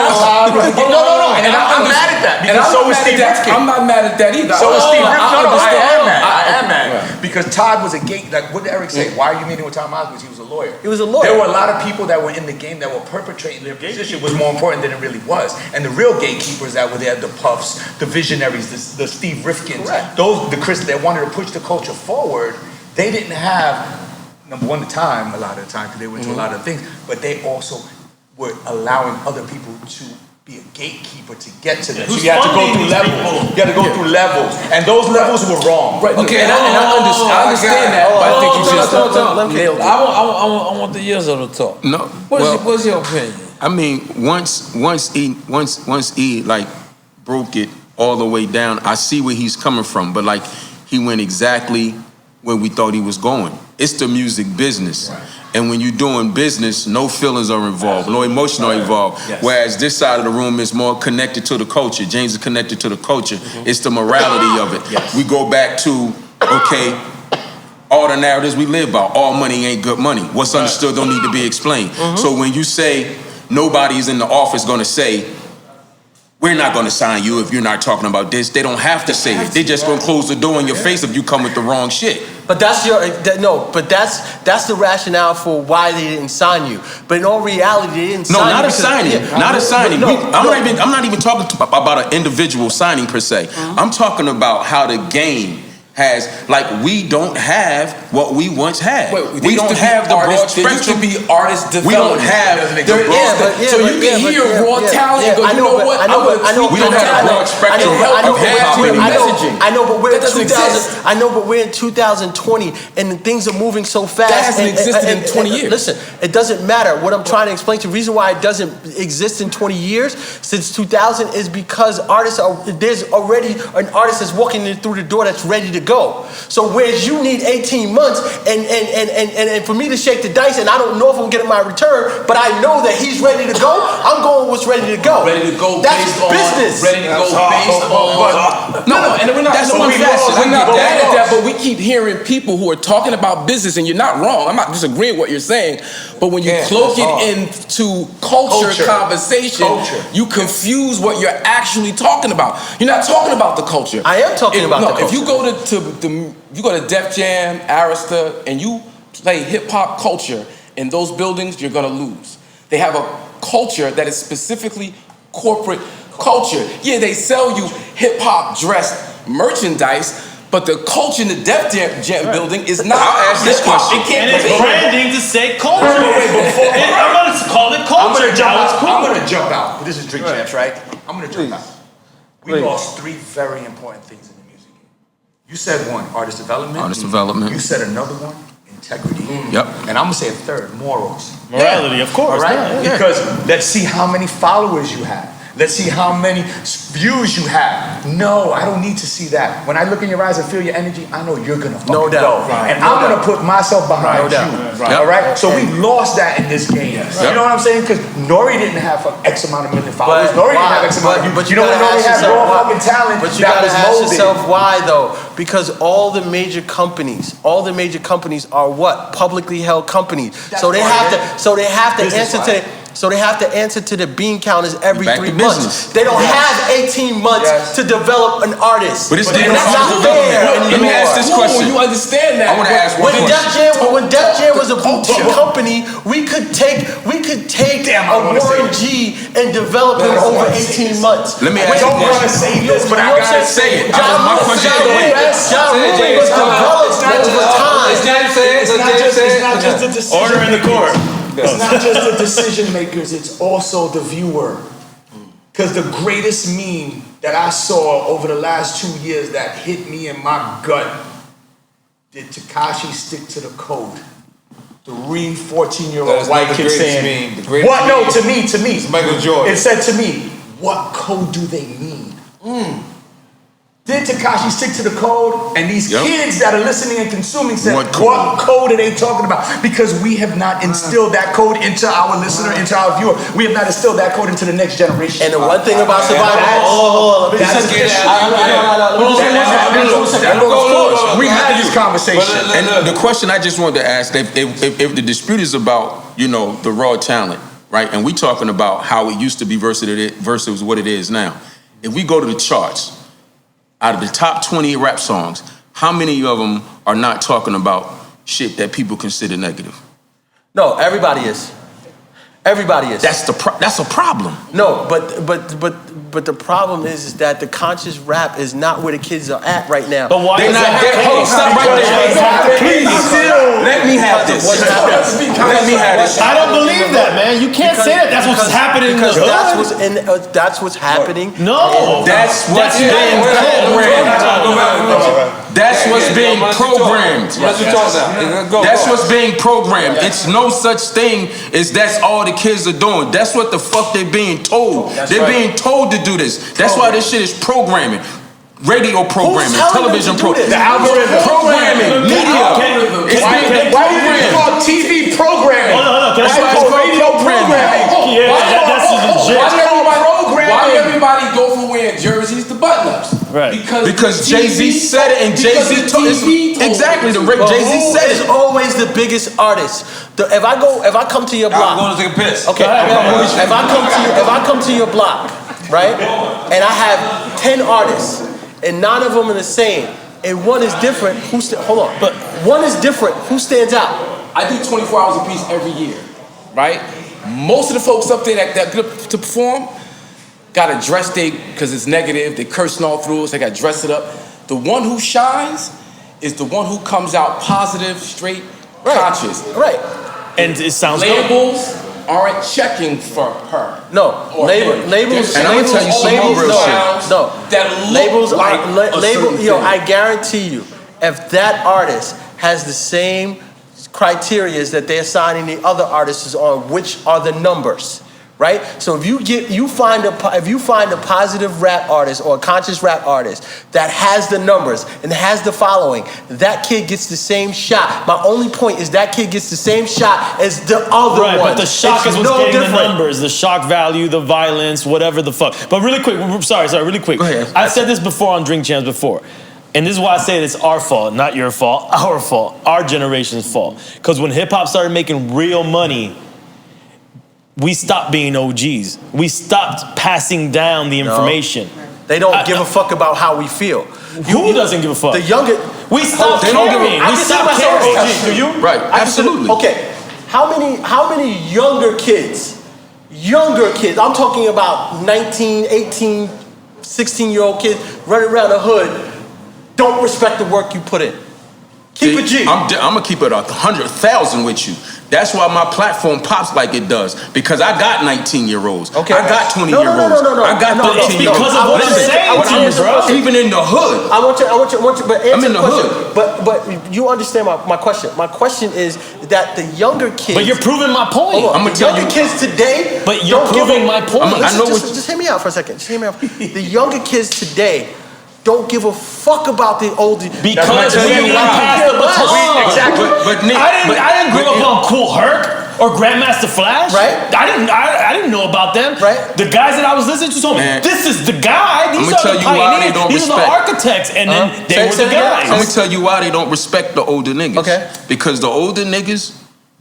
No. And I'm mad at that. And so is Steve Rifkin. I'm not mad at that either.
So is Steve Rifkin. No, I am mad. Because Todd was a gate. Like, what did Eric say? Why are you meeting with Todd Moskowitz? He was a lawyer.
He was a lawyer.
There were a lot of people that were in the game that were perpetrating their position was more important than it really was. And the real gatekeepers that were there, the Puffs, the visionaries, the Steve Rifkins, the Chris that wanted to push the culture forward, they didn't have, number one, the time, a lot of the time, because they went to a lot of things, but they also were allowing other people to be a gatekeeper to get to them. So you had to go through levels. You had to go through levels. And those levels were wrong.
Right. Okay, and I understand that, but I think you just nailed it.
I want the years of the talk.
No.
What's your opinion?
I mean, once he like broke it all the way down, I see where he's coming from, but like he went exactly where we thought he was going. It's the music business. Right. And when you're doing business, no feelings are involved, no emotion are involved. Yes. Whereas this side of the room is more connected to the culture. James is connected to the culture. It's the morality of it. Yes. We go back to, okay, all the narratives we live by. All money ain't good money. What's understood don't need to be explained. So when you say nobody's in the office gonna say, we're not gonna sign you if you're not talking about this, they don't have to say it. They just gonna close the door in your face if you come with the wrong shit.
But that's that's the rationale for why they didn't sign you. But in all reality, they didn't sign you.
Not a signing. Not a signing. I'm not even talking about an individual signing per se. I'm talking about how the game has, like, we don't have what we once had. We don't have the broad spectrum.
There used to be artist development.
We don't have the broad spectrum.
So you can hear raw talent and go, you know what?
We don't have the broad spectrum of hip-hop anymore.
I know, but we're in 2000. I know, but we're in 2020, and things are moving so fast.
That hasn't existed in 20 years.
Listen, it doesn't matter. What I'm trying to explain to you, the reason why it doesn't exist in 20 years since 2000 is because there's already an artist that's walking in through the door that's ready to go. So whereas you need 18 months and for me to shake the dice, and I don't know if I'm getting my return, but I know that he's ready to go, I'm going with what's ready to go.
Ready to go.
That's
based
business.
On, ready to go based on. No, and we're not.
That's
We're not mad at that, but we keep hearing people who are talking about business, and you're not wrong. I'm not disagreeing with what you're saying, but when you cloak it into culture conversation, you confuse what you're actually talking about. You're not talking about the culture.
I am talking about the culture.
If you go to Def Jam, Arista, and you play hip hop culture in those buildings, you're gonna lose. They have a culture that is specifically corporate culture. Yeah, they sell you hip hop dressed merchandise, but the culture in the Def Jam building is not.
I'll ask this question.
And it's branding to say culture. I'm gonna call it culture.
I'm gonna jump out. This is Drink Champs, right? I'm gonna jump out. We lost three very important things in the music game. You said one, artist development.
Artist development.
You said another one, integrity.
Yep.
And I'm gonna say a third, morals.
Morality, of course.
All right?
Yeah.
Because let's see how many followers you have. Let's see how many views you have. No, I don't need to see that. When I look in your eyes and feel your energy, I know you're gonna fucking go. And I'm gonna put myself behind you. All right? So we lost that in this game. You know what I'm saying? Because N.O.R.E didn't have X amount of million followers. N.O.R.E didn't have X amount of views. But you know what? N.O.R.E had raw fucking talent.
But you gotta ask yourself why though? Because all the major companies are what? Publicly held companies. So they have to answer to the bean counters every 3 months. They don't have 18 months to develop an artist.
But it's
not fair.
Let me ask this question.
You understand that?
I want to ask one question.
When Def Jam was a boutique company, we could take a Warren G and develop him over 18 months.
Let me ask you
I don't want to say this, but I gotta say it.
John Wooden was developed over time.
It's not just the decision.
Order in the court.
It's not just the decision makers, it's also the viewer. Because the greatest meme that I saw over the last 2 years that hit me in my gut, did Tekashi stick to the code? The 14-year-old white kid saying, what? No, to me. It's
Michael Jordan.
It said to me, what code do they need? Did Tekashi stick to the code? And these kids that are listening and consuming said, what code are they talking about? Because we have not instilled that code into our listener, into our viewer. We have not instilled that code into the next generation.
And the one thing about survival,
we had this conversation.
And the question I just wanted to ask, if the dispute is about, the raw talent, right? And we talking about how it used to be versus what it is now. If we go to the charts, out of the top 20 rap songs, how many of them are not talking about shit that people consider negative?
No, everybody is. Everybody is.
That's a problem.
No, but the problem is that the conscious rap is not where the kids are at right now.
But why is that?
Stop right there. Please, let me have this. Let me have this.
I don't believe that, man. You can't say that. That's what's happening.
Because that's what's happening.
No.
That's what's being programmed. That's what's being programmed. That's what's being programmed. It's no such thing as that's all the kids are doing. That's what the fuck they're being told. They're being told to do this. That's why this shit is programming. Radio programming, television programming,
the algorithm
programming, media.
Why do you call TV programming?
Hold on.
That's why it's called radio programming.
Why do everybody go from wearing jerseys to button-ups?
Right.
Because Jay-Z said it and Jay-Z told us.
TV
Exactly, the Jay-Z
Who
said
is
it.
always the biggest artist? If I come to your block,
I'm going to take a piss.
okay. If I come to your block, right, and I have 10 artists, and 9 of them are the same, and one is different, hold on, but one is different, who stands out?
I do 24 hours a piece every year, right? Most of the folks up there that good to perform got a dress day because it's negative, they cursing all through us, they got to dress it up. The one who shines is the one who comes out positive, straight, conscious.
Right.
And it sounds good.
Labels aren't checking for her.
No,
Or him.
labels.
And I'm gonna tell you some more real shit.
No,
That
labels
look like
are
a
label.
certain
Yo,
thing.
I guarantee you, if that artist has the same criteria that they're assigning the other artists on, which are the numbers, right? So if you find a positive rap artist or a conscious rap artist that has the numbers and has the following, that kid gets the same shot. My only point is that kid gets the same shot as the other one.
Right, but the shock
It's
is what's
no
getting
different.
the numbers, the shock value, the violence, whatever the fuck. But really quick, really quick.
Go ahead.
I've said this before on Drink Champs before. And this is why I say it's our fault, not your fault, our fault, our generation's fault. Because when hip hop started making real money, we stopped being OGs. We stopped passing down the information.
They don't give a fuck about how we feel.
Who doesn't give a fuck?
The younger.
We stopped
They don't give a-
caring.
I
We
consider
stopped
myself
caring.
OG. Do you?
Right,
I consider-
absolutely.
Okay. How many younger kids? I'm talking about 19, 18, 16-year-old kids running around the hood. Don't respect the work you put in. Keep it G.
I'm gonna keep it 100,000 with you. That's why my platform pops like it does, because I got 19-year-olds.
Okay.
I got 20-year-olds.
No.
I got
No,
13-year-olds.
it's because of what I'm saying to you, bro.
Even in the hood.
I want you, but answer
I'm in the
question.
hood.
But you understand my question. My question is that the younger kids.
But you're proving my point.
Hold on.
I'ma tell
Younger
you-
kids today.
But you're
don't give
proving
a-
my point.
I know what-
Just hear me out for a second. Just hear me out. The younger kids today don't give a fuck about the older.
Because
tell
we
you
didn't
why.
pass the baton.
Exactly. But Nick,
I didn't grow up on Cool Herc or Grandmaster Flash.
Right.
I didn't know about them.
Right.
The guys that I was listening to told me,
Man.
this is the guy. These
I'ma
are
tell
the
you why they
pioneers.
don't
These are the
respect.
architects. And then they
Say-
were
say
the
it again.
guys.
I'm gonna tell you why they don't respect the older niggas.
Okay.
Because the older niggas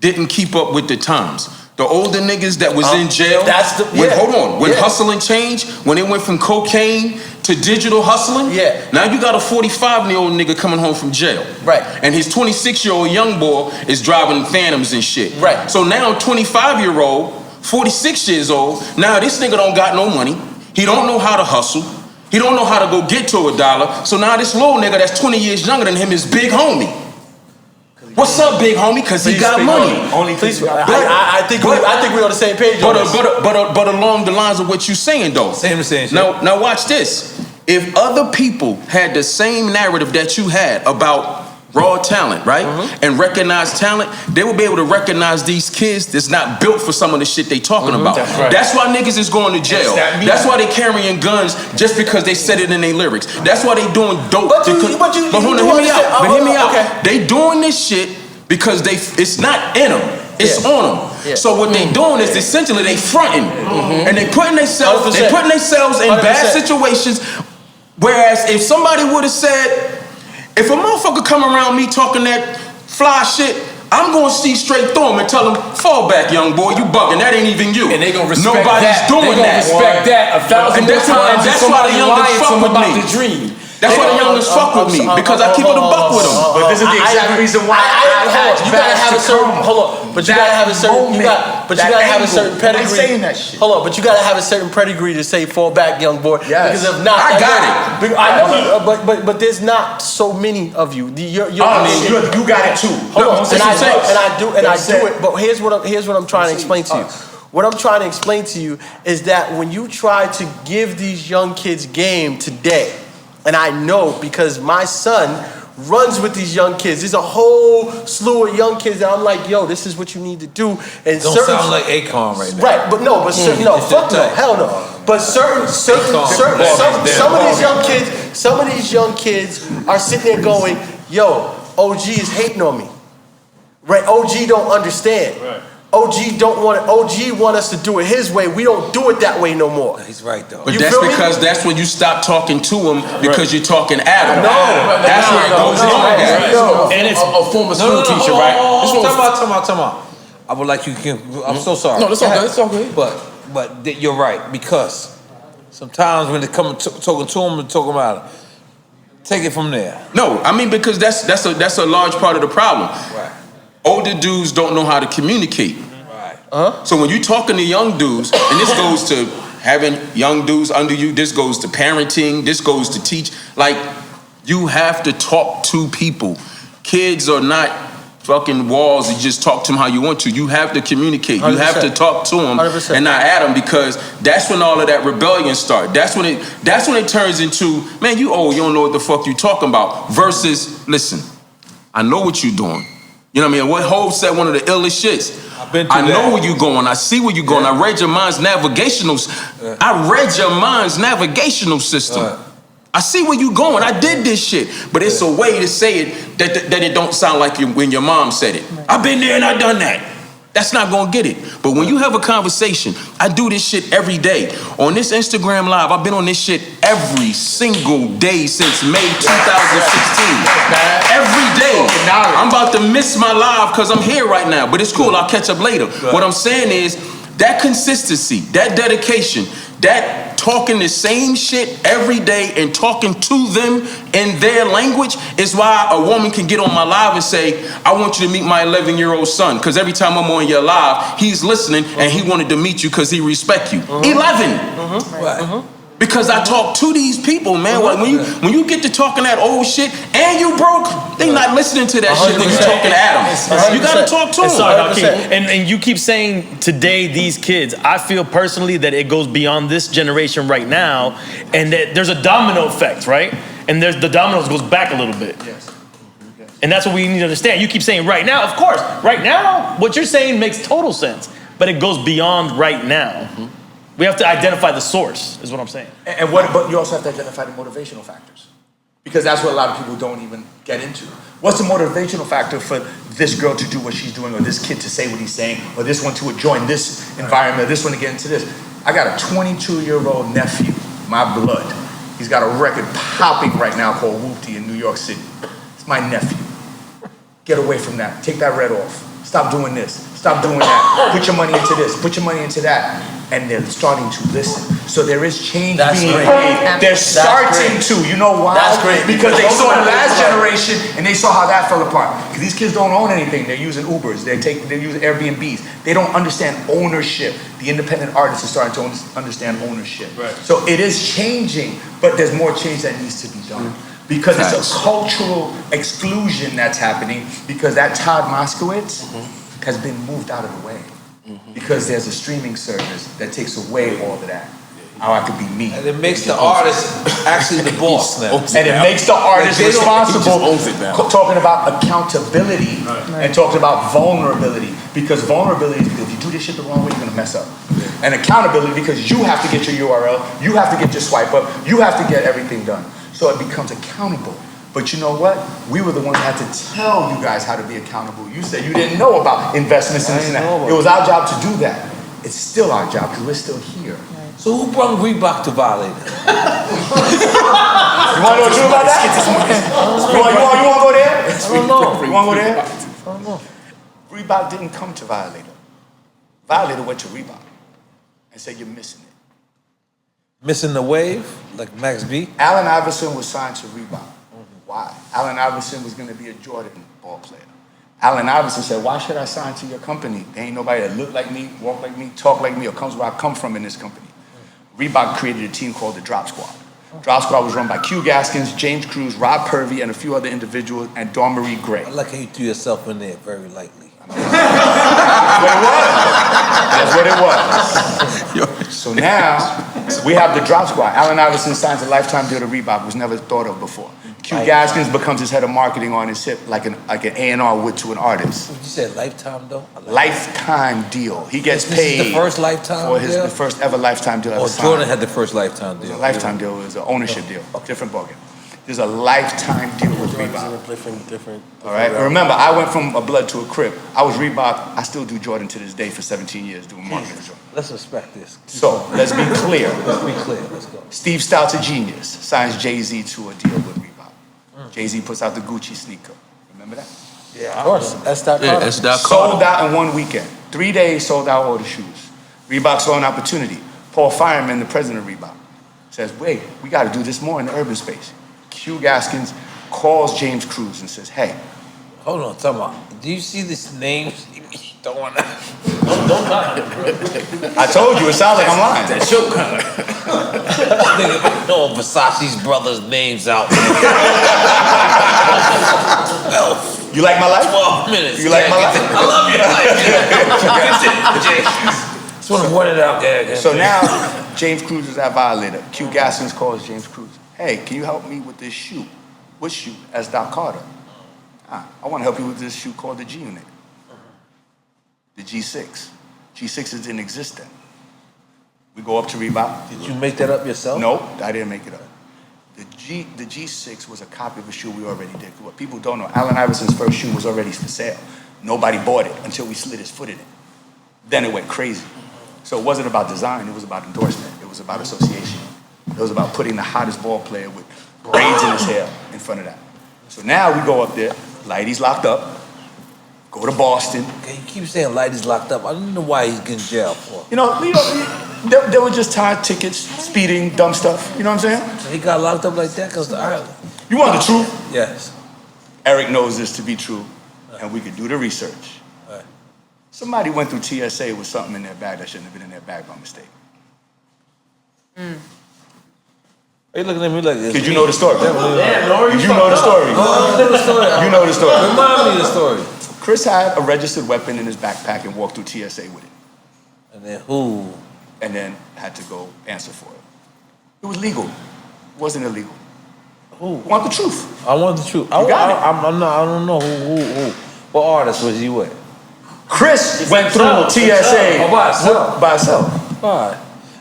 didn't keep up with the times. The older niggas that was in jail. Hold on. When hustling changed, when it went from cocaine to digital hustling.
Yeah.
Now you got a 45-year-old nigga coming home from jail.
Right.
And his 26-year-old young boy is driving Phantoms and shit.
Right.
So now 25-year-old, 46 years old, now this nigga don't got no money. He don't know how to hustle. He don't know how to go get to $1. So now this little nigga that's 20 years younger than him is big homie. What's up, big homie? Because he got money.
Please, I think we're on the same page.
But along the lines of what you're saying, though.
Same shit.
Now watch this. If other people had the same narrative that you had about raw talent, right? And recognize talent, they would be able to recognize these kids that's not built for some of the shit they talking about.
That's right.
That's why niggas is going to jail. That's why they carrying guns just because they said it in their lyrics. That's why they doing dope.
But
hear me out. But hear me out.
Okay.
They doing this shit because it's not in them. It's on them.
Yeah.
So what they doing is essentially they fronting. And they putting themselves in
100%.
bad situations. Whereas if somebody would have said, if a motherfucker come around me talking that fly shit, I'm gonna see straight through him and tell him, fall back, young boy, you bugging. That ain't even you.
And they gonna respect
Nobody's
that.
doing
they
that.
gonna respect that 1,000 more times.
That's why the youngest fuck with me.
The dream.
That's why the youngest fuck with me, because I keep it a buck with them.
But this is the exact reason why
You gotta have a certain. Hold on, but you gotta have a certain. You gotta have a certain pedigree.
saying that shit.
Hold on, but you gotta have a certain pedigree to say fall back, young boy.
Yes.
Because if not,
I got
it. I know, but there's not so many of you.
You got it too.
Hold on, and I do
That's
it. But here's what I'm trying to explain to you. What I'm trying to explain to you is that when you try to give these young kids game today, and I know because my son runs with these young kids. There's a whole slew of young kids that I'm like, yo, this is what you need to do. And
Don't sound like Akon right now.
Right, but no, fuck no, hell no. But some of these young kids are sitting there going, yo, OG is hating on me. Right, OG don't understand. Right. OG want us to do it his way. We don't do it that way no more.
He's right though.
But that's because that's when you stop talking to him because you're talking at him.
No,
that's where it goes wrong.
And it's a former school teacher,
hold on,
right?
hold on, time out. I would like you can. I'm so sorry.
No, that's all good. It's all good.
But you're right, because sometimes when they come talking to him and talking about it, take it from there.
No, I mean because that's a large part of the problem.
Right.
Older dudes don't know how to communicate.
Right.
So when you're talking to young dudes, and this goes to having young dudes under you, this goes to parenting, this goes to teach. Like, you have to talk to people. Kids are not fucking walls. You just talk to them how you want to. You have to communicate. You have to talk to them
100%.
and not at them, because that's when all of that rebellion starts. That's when it turns into, man, you don't know what the fuck you talking about. Versus, listen, I know what you're doing. You know what I mean? What Hov said, one of the illest shits. I know where you're going. I see where you're going. I read your mind's navigational. I read your mind's navigational system. I see where you going. I did this shit. But it's a way to say it that it don't sound like when your mom said it. I've been there and I done that. That's not gonna get it. But when you have a conversation, I do this shit every day. On this Instagram Live, I've been on this shit every single day since May 2016. Every day. I'm about to miss my live because I'm here right now. But it's cool, I'll catch up later. What I'm saying is, that consistency, that dedication, that talking the same shit every day and talking to them in their language is why a woman can get on my live and say, I want you to meet my 11-year-old son. Because every time I'm on your live, he's listening and he wanted to meet you because he respect you. 11.
Right.
Because I talk to these people, man. Like when you get to talking that old shit and you broke, they not listening to that shit when you talking at them. You gotta talk to them.
Sorry, Hakim. And you keep saying today these kids. I feel personally that it goes beyond this generation right now, and that there's a domino effect, right? And the dominoes goes back a little bit.
Yes.
And that's what we need to understand. You keep saying right now, of course. Right now, what you're saying makes total sense, but it goes beyond right now. We have to identify the source, is what I'm saying.
But you also have to identify the motivational factors, because that's what a lot of people don't even get into. What's the motivational factor for this girl to do what she's doing, or this kid to say what he's saying, or this one to join this environment, or this one to get into this? I got a 22-year-old nephew, my blood. He's got a record popping right now called Whoopty in New York City. It's my nephew. Get away from that. Take that red off. Stop doing this. Stop doing that. Put your money into this. Put your money into that. And they're starting to listen. So there is change being made. They're starting to. You know why?
That's great.
Because they saw the last generation and they saw how that fell apart. Because these kids don't own anything. They're using Ubers. They're using Airbnbs. They don't understand ownership. The independent artists are starting to understand ownership. Right. So it is changing, but there's more change that needs to be done. Because it's a cultural exclusion that's happening, because that Todd Moskowitz has been moved out of the way. Because there's a streaming service that takes away all of that. How I could be me.
And it makes the artist actually the boss now.
And it makes the artist responsible. Talking about accountability and talking about vulnerability. Because vulnerability is, if you do this shit the wrong way, you're gonna mess up. And accountability, because you have to get your URL, you have to get your swipe up, you have to get everything done. So it becomes accountable. But you know what? We were the ones that had to tell you guys how to be accountable. You said you didn't know about investments and this and that. It was our job to do that. It's still our job because we're still here.
So who brought Reebok to Violator?
You want to know the truth about that? You want to go there?
I don't know.
You want to go there?
I don't know.
Reebok didn't come to Violator. Violator went to Reebok and said, you're missing it.
Missing the wave, like Max B?
Allen Iverson was signed to Reebok. Why? Allen Iverson was going to be a Jordan ball player. Allen Iverson said, why should I sign to your company? There ain't nobody that look like me, walk like me, talk like me, or comes where I come from in this company. Reebok created a team called the Drop Squad. Drop Squad was run by Q Gaskins, James Cruz, Rob Purvey, and a few other individuals, and Dawn Marie Gray.
I like how you threw yourself in there very lightly.
That's what it was. So now, we have the Drop Squad. Allen Iverson signs a lifetime deal to Reebok, was never thought of before. Q Gaskins becomes his head of marketing on his hip, like an A&R would to an artist.
You said lifetime though?
Lifetime deal. He gets
This
paid.
is the first lifetime
for
deal?
the first ever lifetime deal ever signed.
Jordan had the first lifetime deal.
It was a lifetime deal. It was an ownership deal. Different ballgame. There's a lifetime deal with Reebok.
Different.
All right. Remember, I went from a blood to a crip. I was Reebok. I still do Jordan to this day for 17 years doing marketing for Jordan.
Let's respect this.
So let's be clear.
Let's be clear. Let's go.
Steve Stout's a genius. Signs Jay-Z to a deal with Reebok. Jay-Z puts out the Gucci sneaker. Remember that?
Yeah,
Of course. That's that
Yeah,
Carter.
that's that
Sold
Carter.
out in one weekend. 3 days sold out all the shoes. Reebok saw an opportunity. Paul Fireman, the president of Reebok, says, wait, we got to do this more in the urban space. Q Gaskins calls James Cruz and says, hey.
Hold on, talk about. Do you see these names? Don't want to.
Don't lie.
I told you, it sounds like I'm lying.
That show kind of. No, Versace's brothers' names out.
You like my life?
12 minutes.
You like my life?
I love your life. Just want to point it out there.
So now, James Cruz is at Violator. Q Gaskins calls James Cruz. Hey, can you help me with this shoe? What shoe? As Doc Carter. I want to help you with this shoe called the G Unit. The G6. G6 didn't exist then. We go up to Reebok.
Did you make that up yourself?
Nope, I didn't make it up. The G6 was a copy of a shoe we already did. What people don't know, Allen Iverson's first shoe was already for sale. Nobody bought it until we slid his foot in it. Then it went crazy. So it wasn't about design, it was about endorsement. It was about association. It was about putting the hottest ball player with braids in his hair in front of that. So now we go up there, Lighty's locked up, go to Boston.
Okay, you keep saying Lighty's locked up. I don't know why he's getting jailed for.
You know, they were just tired tickets, speeding, dumb stuff. You know what I'm saying?
So he got locked up like that because of Ireland.
You want the truth?
Yes.
Eric knows this to be true, and we could do the research.
Right.
Somebody went through TSA with something in their bag that shouldn't have been in their bag by mistake.
Are you looking at me like this?
Because you know the story.
Damn, N.O.R.E,
You know the story.
I know the story.
You know the story.
Remind me of the story.
Chris had a registered weapon in his backpack and walked through TSA with it.
And then who?
And then had to go answer for it. It was legal. It wasn't illegal.
Who?
Want the truth.
I want the truth.
got it.
I'm not. I don't know who. What artist was he with?
Chris went through TSA
Oh, by himself.
by himself.
All right.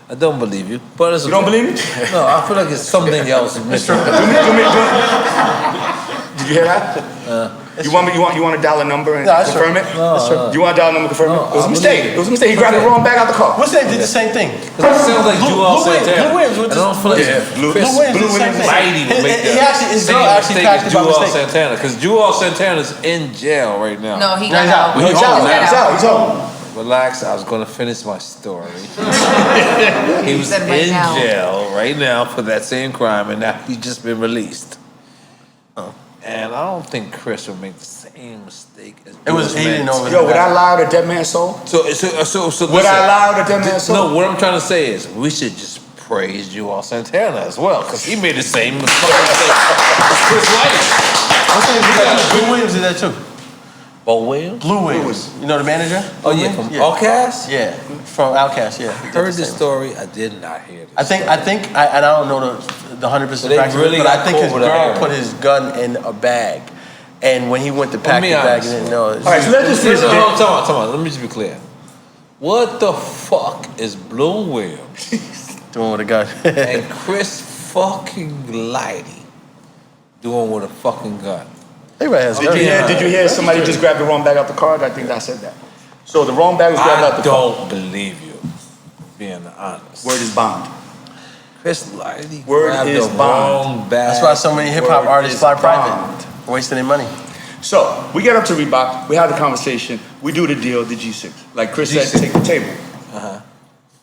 I don't believe you. But it's
You don't
okay.
believe me?
No, I feel like it's something else missing.
Did you hear that? You want to dial a number and confirm it?
No,
You want to dial a number and confirm it? It was a mistake. It was a mistake. He grabbed the wrong bag out the car.
What's that? Did the same thing.
It sounds like Jewel Santana.
Blue Williams
I don't feel like
Blue
Chris
Williams
did the same thing.
Lighty would make
He
that
actually- his
same
girl actually
mistake
cracked
as
it by
Jewel
mistake.
Santana. Because Jewel Santana's in jail right now.
No, he
No, he's out.
got out.
He's out. He's out. He's out.
Relax, I was going to finish my story. He was
Said right
in
now.
jail right now for that same crime, and now he's just been released. And I don't think Chris would make the same mistake as
It was
Jewel's
eating
man.
over.
Yo, would I lie to Dead Man's Soul?
So
Would
listen,
I lie to Dead Man's Soul?
No, what I'm trying to say is we should just praise Jewel Santana as well, because he made the same mistake as Chris Lighty.
Blue Williams did that too.
Bo Williams?
Blue Williams. You know the manager?
Oh
Blue
yeah,
Williams?
from Outkast?
Yeah, from Outkast. Yeah. He did
Heard
the
this
same.
story. I did not hear this.
I think, and I don't know the 100%
they
facts,
really
but I
got
think his
caught with a
girl
hammer.
put his gun in a bag, and when he went to pack
me
the bag,
honest.
he didn't know.
All right, so let's just see.
Come on. Let me just be clear. What the fuck is Blue Williams
Doing with a gun.
and Chris fucking Lighty doing with a fucking gun?
Everybody has guns.
Did you hear somebody just grabbed the wrong bag out the car? I think I said that. So the wrong bag was grabbed out
I
the car.
don't believe you, being honest.
Word is bond.
Chris Lighty
Word
grabbed
is
the
bond.
wrong bag.
That's why so many hip hop
Word
artists
is
fly
bond.
private, wasting their money.
So we get up to Reebok. We have the conversation. We do the deal, the G6. Like Chris said,
G6.
take the table.
Uh-huh.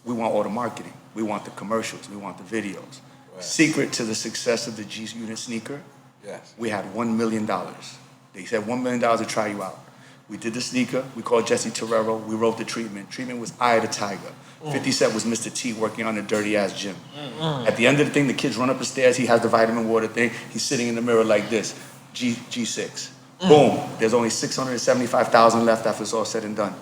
We want all the marketing. We want the commercials. We want the videos. Secret to the success of the G Unit sneaker,
Yes.
we had $1 million. They said $1 million to try you out. We did the sneaker. We called Jesse Torero. We wrote the treatment. Treatment was Eye of the Tiger. 50 Cent was Mr. T working on a dirty ass gym. At the end of the thing, the kids run up the stairs. He has the vitamin water thing. He's sitting in the mirror like this. G6. Boom. There's only 675,000 left after it's all said and done.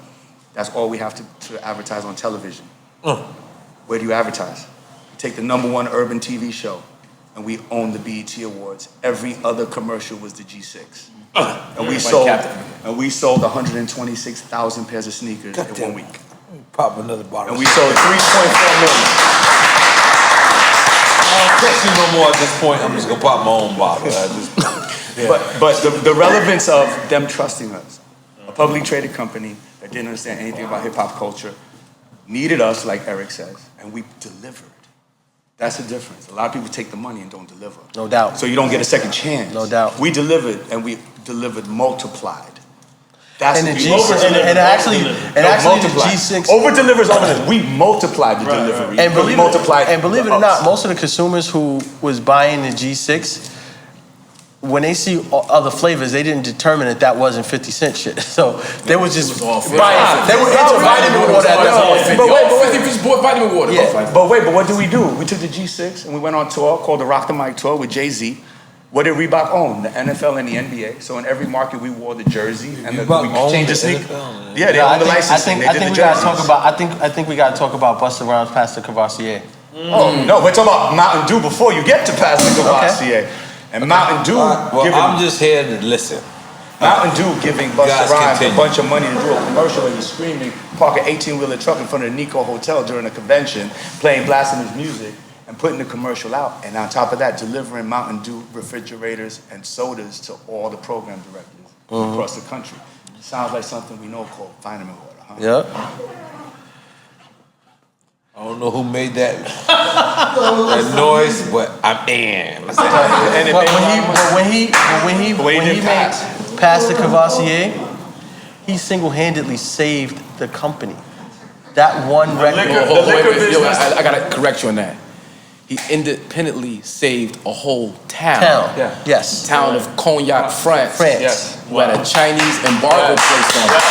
That's all we have to advertise on television. Where do you advertise? You take the #1 urban TV show, and we own the BET Awards. Every other commercial was the G6. And we sold 126,000 pairs of sneakers in 1 week.
Pop another bottle.
And we sold 3.4 million.
I don't trust you no more at this point. I'm just gonna pop my own bottle. I just
But the relevance of them trusting us, a publicly traded company that didn't understand anything about hip hop culture, needed us, like Eric says, and we delivered. That's the difference. A lot of people take the money and don't deliver.
No doubt.
So you don't get a second chance.
No doubt.
We delivered, and we delivered multiplied. That's
And the
what
G6
we
and actually the G6
over delivers over this. We multiplied the delivery.
And believe it or
the
not,
ups.
most of the consumers who was buying the G6, when they see other flavors, they didn't determine that wasn't 50 Cent shit. So they was just buying. They were into vitamin water at that point.
But wait,
50 Fish bought vitamin water.
yeah. But what did we do? We took the G6 and we went on tour called the Rock the Mic tour with Jay-Z. What did Reebok own? The NFL and the NBA. So in every market we wore the jersey and we changed the sneaker. Yeah, they owned the licensing.
I think we gotta talk about. I think we gotta talk about Busta Rhymes past the Cavassier.
Oh no, we're talking about Mountain Dew before you get to Pastor Cavassier. And Mountain Dew giving
I'm just here to listen.
Mountain Dew giving Busta
Guys,
Rhymes a
continue.
bunch of money to do a commercial and he's screaming, park an 18-wheeler truck in front of the Nico Hotel during a convention, blasting his music and putting the commercial out. And on top of that, delivering Mountain Dew refrigerators and sodas to all the program directors across the country. Sounds like something we know called vitamin water, huh?
Yeah.
I don't know who made that noise, but I'm in.
But when he made past the Cavassier, he single-handedly saved the company. That one record.
I gotta correct you on that. He independently saved a whole town.
Yes.
Town of Cognac, France.
Yes.
Who had a Chinese embargo placed on it.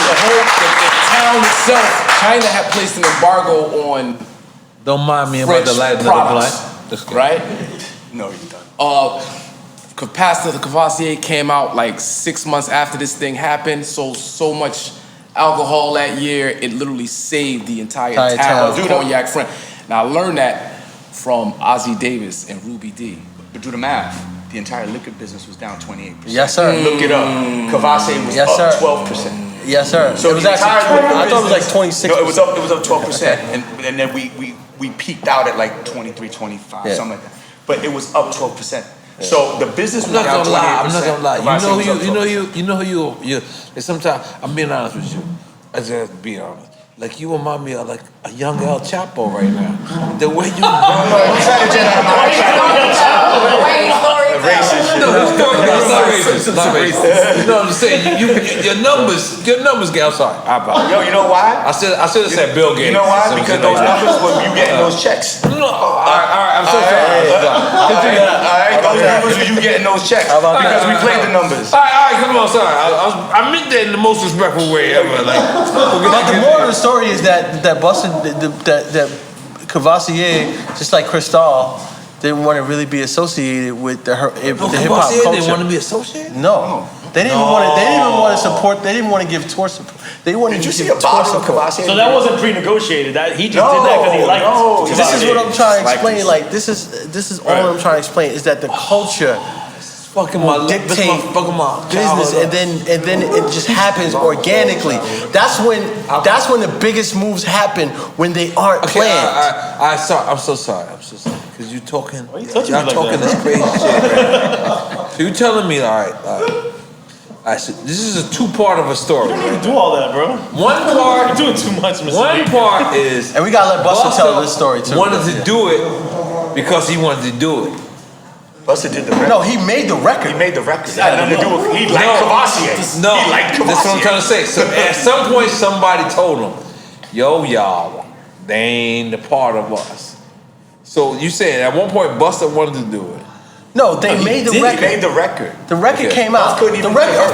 The town itself, China had placed an embargo on
Don't mind me
French
about the light of the
products,
blind.
right?
No, you don't.
Pastor Cavassier came out like 6 months after this thing happened. So much alcohol that year, it literally saved the entire town of Cognac, France. Now I learned that from Ozzie Davis and Ruby D.
But do the math. The entire liquor business was down 28%.
Yes, sir.
Look it up. Cavassier was up 12%.
Yes, sir.
So
it was
the
actually,
entire liquor
I thought it was like
business-
26%.
No, it was up 12%, and then we peaked out at like 23, 25, something like that. But it was up 12%. So the business was down 28%.
I'm not gonna lie.
Cavassier was up 12%.
You know who you. Sometimes I'm being honest with you. I just have to be honest. Like you remind me of like a young El Chapo right now. The way you.
Racist.
No, it's not racist. It's not racist. You know what I'm saying? Your numbers get. I'm sorry.
Yo, you know why?
I should have said Bill Gates.
You know why? Because those numbers were you getting those checks.
No, all right. I'm so sorry.
All right, those numbers were you getting those checks because we played the numbers.
All right, come on, sorry. I meant that in the most respectful way ever. Like,
But the moral of the story is that Busta, that Cavassier, just like Cristal, didn't want to really be associated with the hip hop culture.
They want to be associated?
No. They didn't even want to support. They didn't want to give tour support. They wanted
Did you
to
see
give
a
tour
bottle of
support.
Cavassier?
So that wasn't pre-negotiated. He just did that because he liked it.
This is what I'm trying to explain. Like this is all I'm trying to explain is that the culture will dictate business, and then it just happens organically. That's when the biggest moves happen when they aren't planned.
I'm so sorry. Because y'all talking this crazy shit, right? So you telling me, all right, so this is a two-part of a story.
You don't need to do all that, bro.
One part,
you're doing too much, Mr.
One part is,
and we gotta let Busta tell this story too.
Wanted to do it because he wanted to do it.
Busta did the record.
No, he made the record.
He made the record. It had nothing to do with. He liked Cavassier.
No,
he liked Cavassier.
that's what I'm trying to say. So at some point, somebody told him, "Yo, y'all, they ain't a part of us." So you saying at one point Busta wanted to do it?
No, they made the record.
He made the record.
The record came out. The record.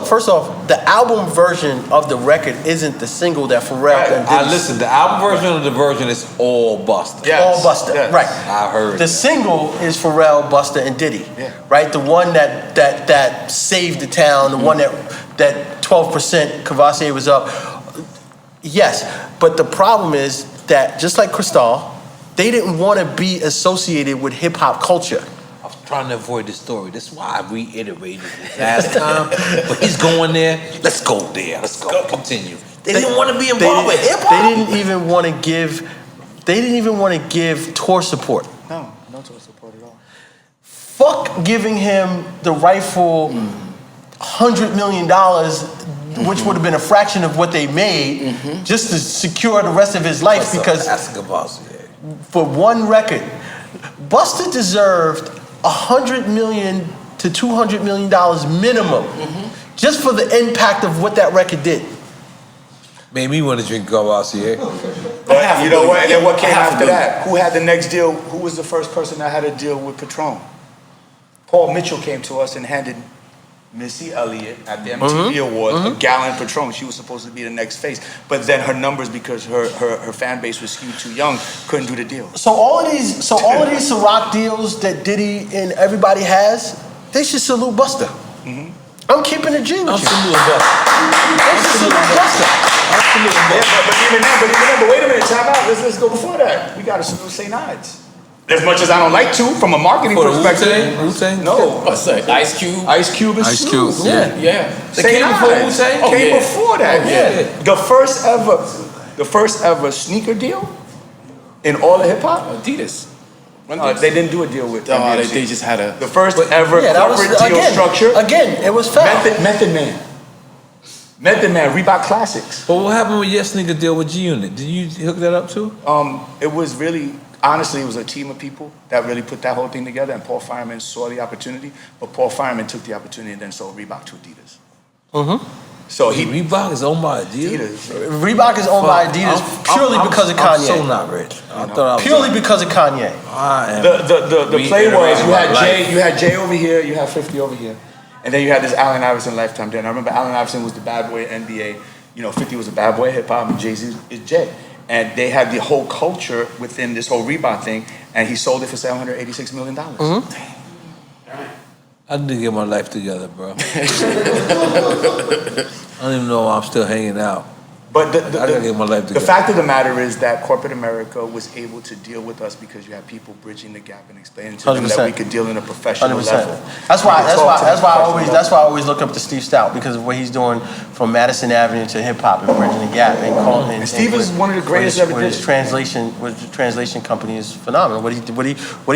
First off, the album version of the record isn't the single that Pharrell and Diddy.
Listen, the album version of the version is all Busta.
Yes.
All Busta,
Yes.
right?
I heard.
The single is Pharrell, Busta, and Diddy, right? The one that saved the town, the one that 12% Cavassier was up. Yes, but the problem is that just like Cristal, they didn't want to be associated with hip hop culture.
I was trying to avoid the story. That's why I reiterated it last time. But he's going there. Let's go there. Let's go. Continue. They didn't want to be involved with hip hop.
They didn't even want to give. They didn't even want to give tour support.
No tour support at all.
fuck giving him the rightful $100 million, which would have been a fraction of what they made, just to secure the rest of his life. Because for one record, Busta deserved $100 million to $200 million minimum, just for the impact of what that record did.
Made me want to drink Courvoisier.
But you know what? And then what came after that? Who had the next deal? Who was the first person that had a deal with Patron? Paul Mitchell came to us and handed Missy Elliott at the MTV Awards a gallon Patron. She was supposed to be the next face, but then her numbers, because her fan base was skewed too young, couldn't do the deal.
So all of these Ciroc deals that Diddy and everybody has, they should salute Busta. I'm keeping it G with you.
Salute Busta.
They should salute Busta.
But even then, but wait a minute, time out. Let's go before that. We got to salute St. Ides. As much as I don't like to, from a marketing perspective.
Wu-Tang?
No.
What's that? Ice Cube?
Ice Cube and Snoop.
Yeah.
They came before Wu-Tang?
Came before that, The first ever sneaker deal in all of hip hop.
Adidas.
They didn't do a deal with.
They just had a.
The first ever corporate deal structure.
Again, it was fair.
Method Man, Reebok Classics.
But what happened with your sneaker deal with G-Unit? Did you hook that up too?
It was really, honestly, it was a team of people that really put that whole thing together, and Paul Fireman saw the opportunity, but Paul Fireman took the opportunity and then sold Reebok to Adidas. So
Reebok is owned by Adidas?
Reebok is owned by Adidas purely because of Kanye.
I'm so not rich. I thought I was
purely because of Kanye.
The play was you had Jay over here, you had 50 over here, and then you had this Allen Iverson lifetime deal. And I remember Allen Iverson was the bad boy NBA. 50 was a bad boy hip hop, and Jay-Z is Jay. And they had the whole culture within this whole Reebok thing, and he sold it for $786 million.
I need to get my life together, bro. I don't even know why I'm still hanging out.
But
I gotta get my life together.
the fact of the matter is that corporate America was able to deal with us because you had people bridging the gap and explaining to them that we could deal in a professional level.
That's why I always look up to Steve Stout, because of what he's doing from Madison Avenue to hip hop and bridging the gap and
Steve is one of the greatest ever did.
His translation company is phenomenal. What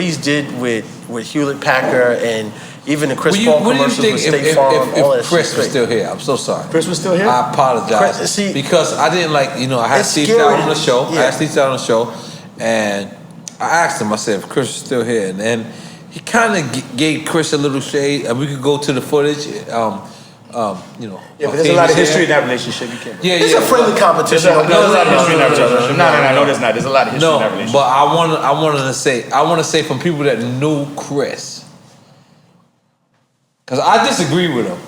he's did with Hewlett Packard and even the Chris Paul commercials with State Farm.
If Chris was still here, I'm so sorry.
Chris was still here?
I apologize. Because I didn't I had Steve Stout on the show. I had Steve Stout on the show, and I asked him, I said, if Chris was still here, and then he kind of gave Chris a little shade, and we could go to the footage.
Yeah, but there's a lot of history in that relationship. You can't.
It's a friendly competition.
There's a lot of history in that relationship. No, there's not. There's a lot of history in that relationship.
But I want to say from people that knew Chris, because I disagree with him,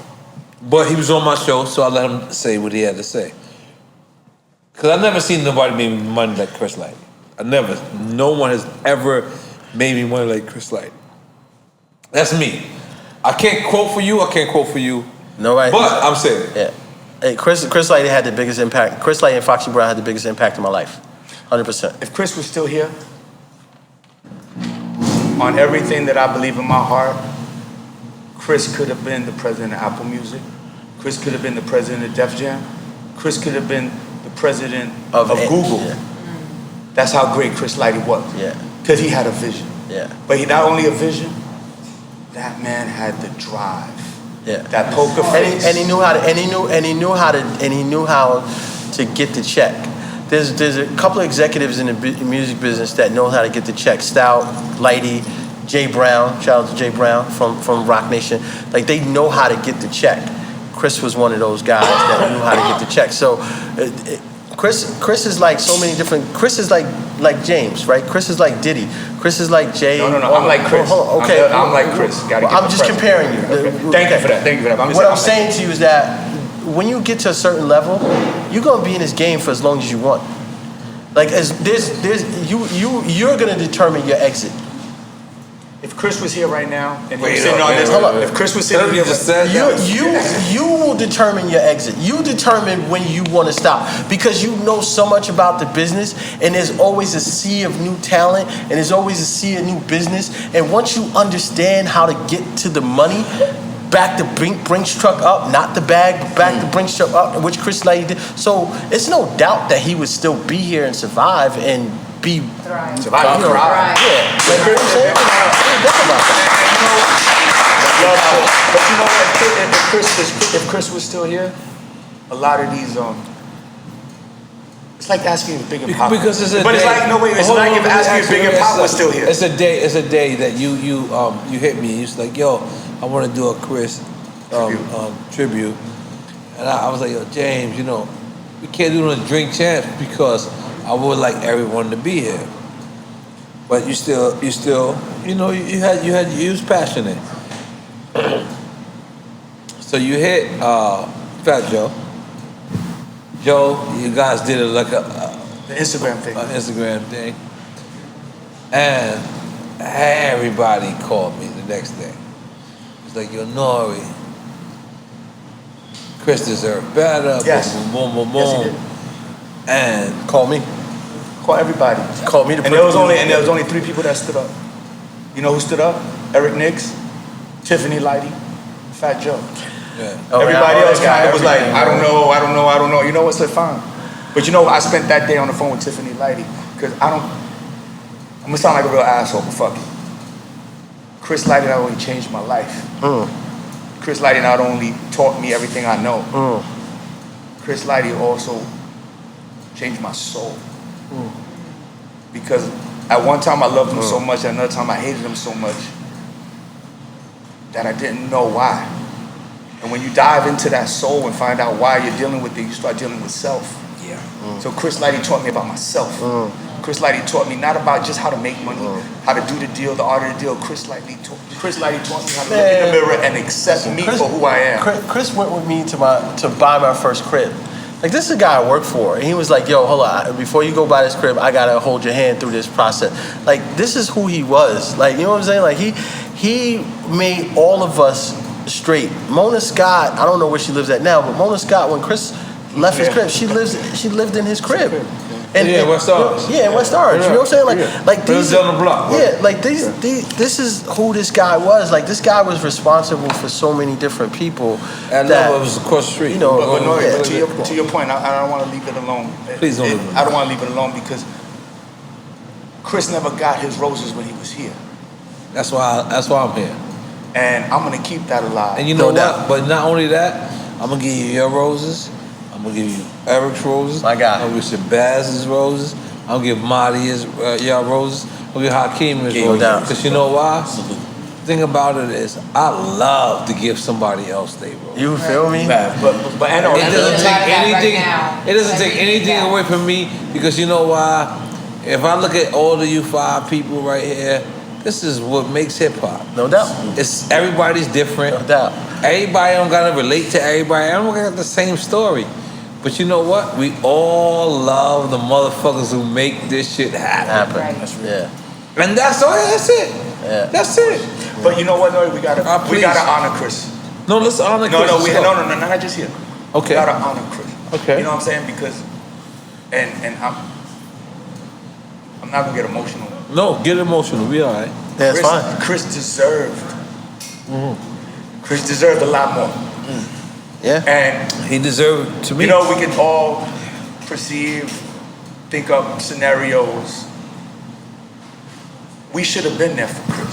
but he was on my show, so I let him say what he had to say. Because I've never seen nobody make me money like Chris Lighty. No one has ever made me money like Chris Lighty. That's me. I can't quote for you.
Nobody.
But I'm saying it.
Yeah. Hey, Chris Lighty had the biggest impact. Chris Lighty and Foxy Brown had the biggest impact in my life. 100%.
If Chris was still here, on everything that I believe in my heart, Chris could have been the president of Apple Music. Chris could have been the president of Def Jam. Chris could have been the president of Google. Yeah. That's how great Chris Lighty was.
Yeah.
Because he had a vision.
Yeah.
But he not only a vision, that man had the drive.
Yeah.
That poker face.
And he knew how to get the check. There's a couple of executives in the music business that know how to get the check. Stout, Lighty, Jay Brown, shout out to Jay Brown from Rock Nation. They know how to get the check. Chris was one of those guys that knew how to get the check. So Chris is like so many different. Chris is like James, right? Chris is like Diddy. Chris is like Jay.
No. I'm like Chris.
Okay.
I'm like Chris.
I'm just comparing you.
Okay. Thank you for that.
What I'm saying to you is that when you get to a certain level, you're gonna be in this game for as long as you want. You're gonna determine your exit.
If Chris was here right now and he was sitting on this, if Chris was sitting here,
you will determine your exit. You determine when you want to stop, because you know so much about the business, and there's always a sea of new talent, and there's always a sea of new business. And once you understand how to get to the money, back the Brinks truck up, not the bag, but back the Brinks truck up, which Chris Lighty did. So it's no doubt that he would still be here and survive and be
survive.
Yeah. Like, you know what I'm saying? Think about that.
But you know what? If Chris was still here, a lot of these it's like asking if Big and Pop.
Because it's a
but
day.
it's like no wait, it's
Hold
like
on,
if
let me
asking
ask
if Big
you,
and Pop was still here.
It's a day that you hit me. It's like, yo, I want to do a Chris tribute, and I was like, yo, James, you know, we can't do it on Drink Champs because I would like everyone to be here. But you still, you know, you was passionate. So you hit Fat Joe. Joe, you guys did it like
the Instagram thing.
An Instagram thing. And everybody called me the next day. It's like, yo, N.O.R.E, Chris deserved better.
Yes.
Boom, boom, boom,
Yes, he
boom.
did.
And
Call me.
Call everybody.
Call me to
And there was only 3 people that stood up. You know who stood up? Eric Nix, Tiffany Lighty, Fat Joe.
yeah.
Everybody else kind of was like, I don't know. You know what? So fine. But you know, I spent that day on the phone with Tiffany Lighty because I'm gonna sound like a real asshole, but fuck it. Chris Lighty not only changed my life. Chris Lighty not only taught me everything I know. Chris Lighty also changed my soul. Because at one time I loved him so much, at another time I hated him so much that I didn't know why. And when you dive into that soul and find out why you're dealing with it, you start dealing with self.
Yeah.
So Chris Lighty taught me about myself. Chris Lighty taught me not about just how to make money, how to do the deal, the art of the deal. Chris Lighty taught me how to look in the mirror and accept me for who I am.
Chris went with me to buy my first crib. Like, this is a guy I work for, and he was like, yo, hold on, before you go buy this crib, I gotta hold your hand through this process. Like, this is who he was. Like, you know what I'm saying? Like, he made all of us straight. Mona Scott, I don't know where she lives at now, but Mona Scott, when Chris left his crib, she lived in his crib. And
West Orange.
Yeah, in West Orange. You know what I'm saying? Like these
on the block.
Yeah, like this is who this guy was. Like, this guy was responsible for so many different people.
And that was across the street.
You know,
But no, to your point, I don't want to leave it alone.
Please don't leave it alone.
I don't want to leave it alone because Chris never got his roses when he was here.
That's why I'm here.
And I'm going to keep that alive.
And you know what? But not only that, I'm gonna give you your roses. I'm gonna give you Eric's roses.
My guy.
I'm gonna give Shabazz's roses. I'm gonna give Marty's your roses. I'm gonna give Hakim his
No
roses.
doubt.
Because you know why? The thing about it is, I love to give somebody else their roses.
You feel me?
But N.O.R.E.
It doesn't take anything.
now.
It doesn't take anything away from me because you know why? If I look at all of you 5 people right here, this is what makes hip hop.
No doubt.
It's everybody's different.
No doubt.
Everybody don't gotta relate to everybody. Everyone got the same story. But you know what? We all love the motherfuckers who make this shit happen.
Right.
Yeah.
And that's all. That's it.
Yeah.
That's it.
But you know what, N.O.R.E., we gotta
Please.
honor Chris.
No, let's honor Chris.
No, not just here.
Okay.
We gotta honor Chris.
Okay.
You know what I'm saying? Because, and I'm not gonna get emotional.
No, get emotional. We all right.
Yeah, it's fine.
Chris deserved. Chris deserved a lot more.
Yeah.
And
He deserved to me.
you know, we can all perceive, think up scenarios. We should have been there for Chris.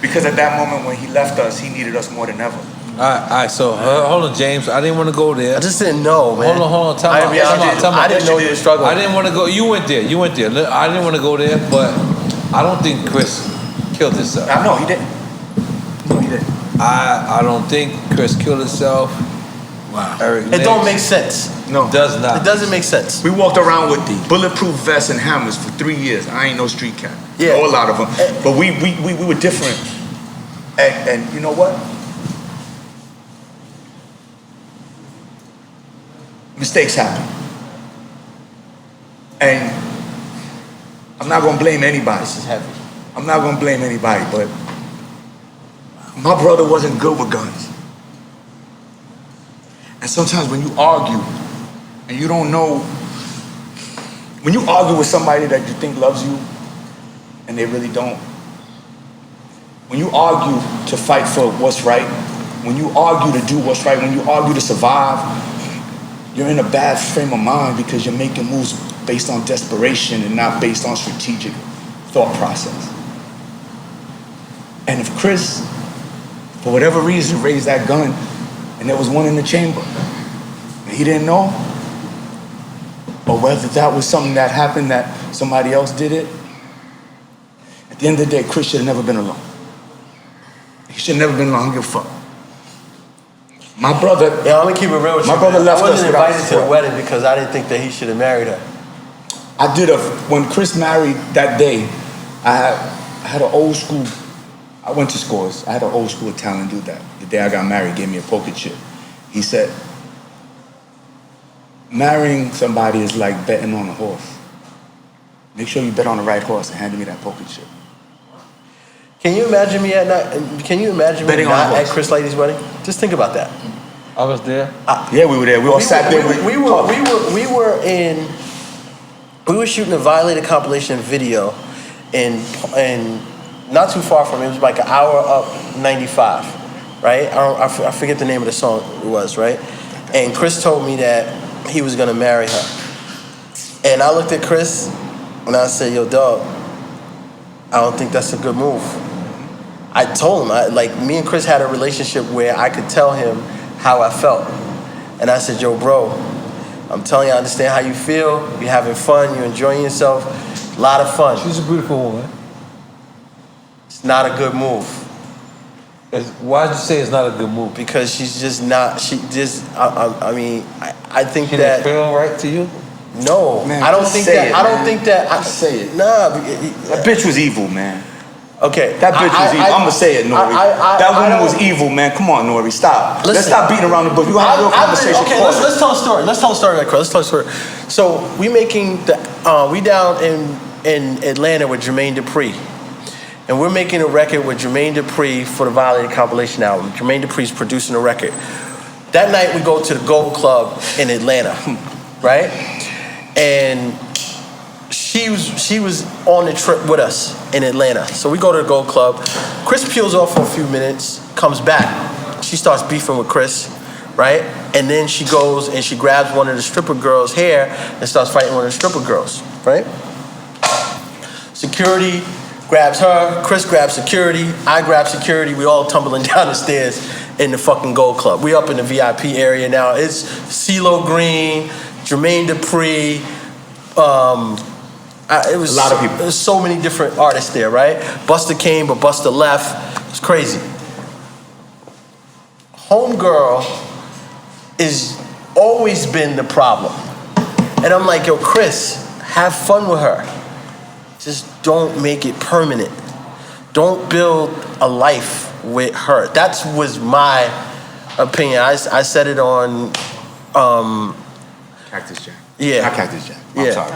Because at that moment when he left us, he needed us more than ever.
All right. So hold on, James. I didn't want to go there.
I just didn't know, man.
Hold on. Time out.
I didn't know you were struggling.
I didn't want to go. You went there. I didn't want to go there, but I don't think Chris killed himself.
No, he didn't. No, he didn't.
I don't think Chris killed himself. Wow. Eric
It don't make sense.
No.
Does not.
It doesn't make sense.
We walked around with bulletproof vests and hammers for 3 years. I ain't no street cat.
Yeah.
Or a lot of them. But we were different. And you know what? Mistakes happen. And I'm not gonna blame anybody.
This is heavy.
I'm not gonna blame anybody, but my brother wasn't good with guns. And sometimes when you argue and you don't know, when you argue with somebody that you think loves you and they really don't, when you argue to fight for what's right, when you argue to do what's right, when you argue to survive, you're in a bad frame of mind because you're making moves based on desperation and not based on strategic thought process. And if Chris, for whatever reason, raised that gun, and there was one in the chamber, and he didn't know, or whether that was something that happened that somebody else did it, at the end of the day, Chris should have never been alone. He should have never been alone. I don't give a fuck. My brother.
Yeah, I'm gonna keep it real with you.
My brother left us.
I wasn't
without
invited to the
support.
wedding because I didn't think that he should have married her.
I did when Chris married that day, I had an old school, I went to Scores. I had an old school Italian dude that the day I got married gave me a poker chip. He said, marrying somebody is like betting on a horse. Make sure you bet on the right horse and hand me that poker chip.
Can you imagine me at night? Can you imagine me not at Chris Lighty's wedding? Just think about that.
I was there.
Yeah, we were there. We all sat there.
We were shooting a violated compilation video, and not too far from it. It was like an hour up 95, right? I forget the name of the song it was, right? And Chris told me that he was gonna marry her, and I looked at Chris and I said, "Yo, dog, I don't think that's a good move." I told him, me and Chris had a relationship where I could tell him how I felt. And I said, yo, bro, I'm telling you, I understand how you feel. You're having fun. You're enjoying yourself. A lot of fun.
She's a beautiful woman.
It's not a good move.
Why'd you say it's not a good move?
Because she's just not, I think
She
that.
didn't feel right to you?
No, man,
I don't think that. I don't think that.
Just say it.
Nah.
That bitch was evil, man.
Okay.
That bitch was evil. I'm gonna say it, N.O.R.E. That woman was evil, man. Come on, N.O.R.E. Stop. Let's stop beating around the bush. We gonna have a real conversation.
Okay, let's tell a story. Let's tell a story, right, Chris? Let's tell a story. So we down in Atlanta with Jermaine Dupri. And we're making a record with Jermaine Dupri for the Violated compilation album. Jermaine Dupri's producing a record. That night we go to the Gold Club in Atlanta, right? And she was on the trip with us in Atlanta. So we go to the Gold Club. Chris peels off for a few minutes, comes back. She starts beefing with Chris, right? And then she goes and she grabs one of the stripper girls' hair and starts fighting one of the stripper girls, right? Security grabs her, Chris grabs security, I grab security, we all tumbling down the stairs in the fucking Gold Club. We up in the VIP area now. It's CeeLo Green, Jermaine Dupri, it was
a lot of people.
There's so many different artists there, right? Busta came, but Busta left. It's crazy. Homegirl is always been the problem. And I'm like, yo, Chris, have fun with her. Just don't make it permanent. Don't build a life with her. That was my opinion. I said it on
Cactus Jack.
Yeah.
Not Cactus Jack. I'm
Yeah.
sorry.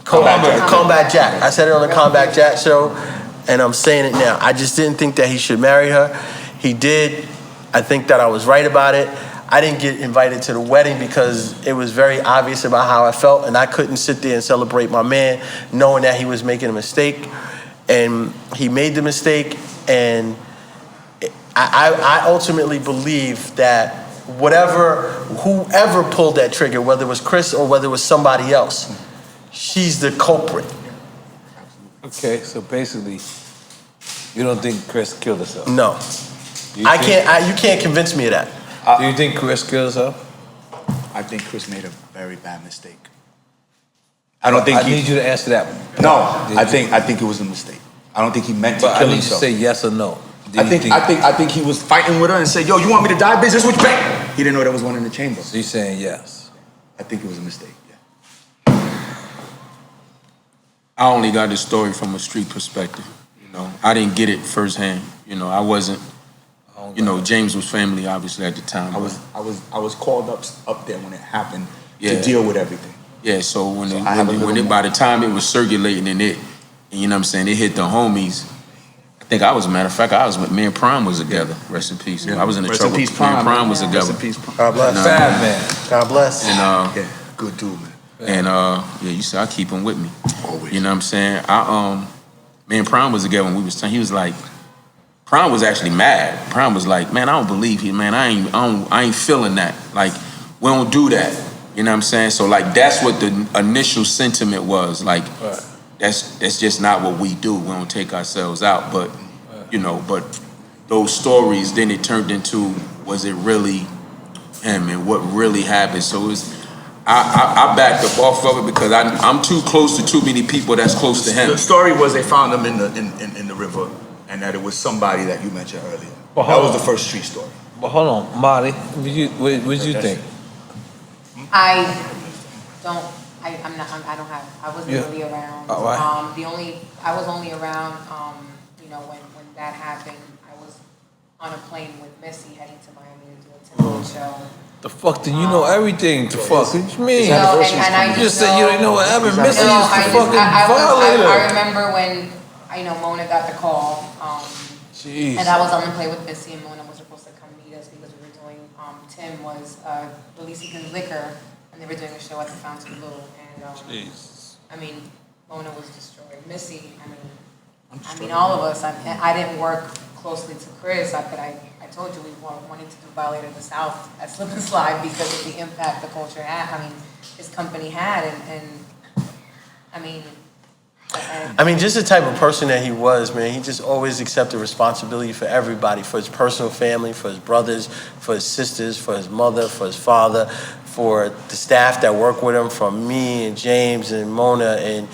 Combat Jack. I said it on the Combat Jack show, and I'm saying it now. I just didn't think that he should marry her. He did. I think that I was right about it. I didn't get invited to the wedding because it was very obvious about how I felt, and I couldn't sit there and celebrate my man knowing that he was making a mistake. And he made the mistake, and I ultimately believe that whoever pulled that trigger, whether it was Chris or whether it was somebody else, she's the culprit.
Okay, so basically, you don't think Chris killed herself?
No. You can't convince me of that.
Do you think Chris killed herself?
I think Chris made a very bad mistake. I need
you to answer that one.
No, I think it was a mistake. I don't think he meant to
But
kill
I need
himself.
you to say yes or no.
I think he was fighting with her and said, yo, you want me to die, bitch? This is what you pay. He didn't know there was one in the chamber.
So you're saying yes?
I think it was a mistake, yeah.
I only got this story from a street perspective. You know, I didn't get it firsthand. You know, I wasn't. You know, James was family obviously at the time.
I was called up there when it happened
Yeah.
to deal with everything.
Yeah, so by the time it was circulating and you know what I'm saying, it hit the homies. I think I was, matter of fact, I was with me and Prime was together. Rest in peace.
Yeah.
I was in the
Rest
trouble.
in peace,
Me
Prime.
and Prime was together.
Rest in peace, Prime.
God bless.
Bad man.
God bless.
And
yeah, good dude, man.
And yeah, you see, I keep him with me.
Always.
You know what I'm saying? Me and Prime was together when we was he was like, Prime was actually mad. Prime was like, man, I don't believe you, man. I ain't feeling that. Like, we don't do that. You know what I'm saying? So like that's what the initial sentiment was. Like, that's just not what we do. We don't take ourselves out. But you know, but those stories, then it turned into, was it really him and what really happened? So I backed up off of it because I'm too close to too many people that's close to him.
The story was they found him in the river, and that it was somebody that you mentioned earlier.
But
That
hold
was
on.
the first street story.
But hold on, Marty, what did you think?
I wasn't
Yeah.
really around.
Oh, right.
I was only around, when that happened. I was on a plane with Missy heading to Miami to do a Timberland show.
The fuck, then you know everything. The fuck, what you mean?
No, and I
You
just
just said you didn't know what happened. Missy is
No,
the
I
fucking violator.
I remember when, Mona got the call.
Jeez.
And I was on the plane with Missy, and Mona was supposed to come meet us because we were doing, Tim was releasing his liquor, and they were doing a show at the Fountain Blue. And,
Jesus.
Mona was destroyed. Missy, all of us. I didn't work closely to Chris, but I told you we wanted to do Violator of the South at Slip and Slide because of the impact the culture had, his company had,
just the type of person that he was, man. He just always accepted responsibility for everybody, for his personal family, for his brothers, for his sisters, for his mother, for his father, for the staff that work with him, from me and James and Mona and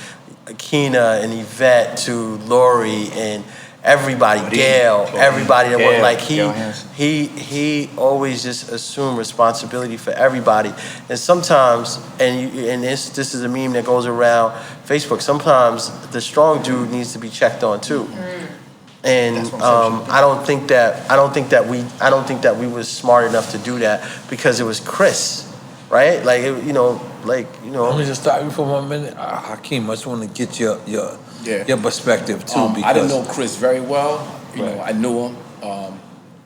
Akina and Yvette to N.O.R.E. and everybody, Gail, everybody that worked. Like he always just assumed responsibility for everybody. And sometimes, and this is a meme that goes around Facebook. Sometimes the strong dude needs to be checked on too. And I don't think that we was smart enough to do that because it was Chris, right?
Let me just stop you for 1 minute. Hakim, I just want to get your perspective too. Because
I didn't know Chris very well. I knew him.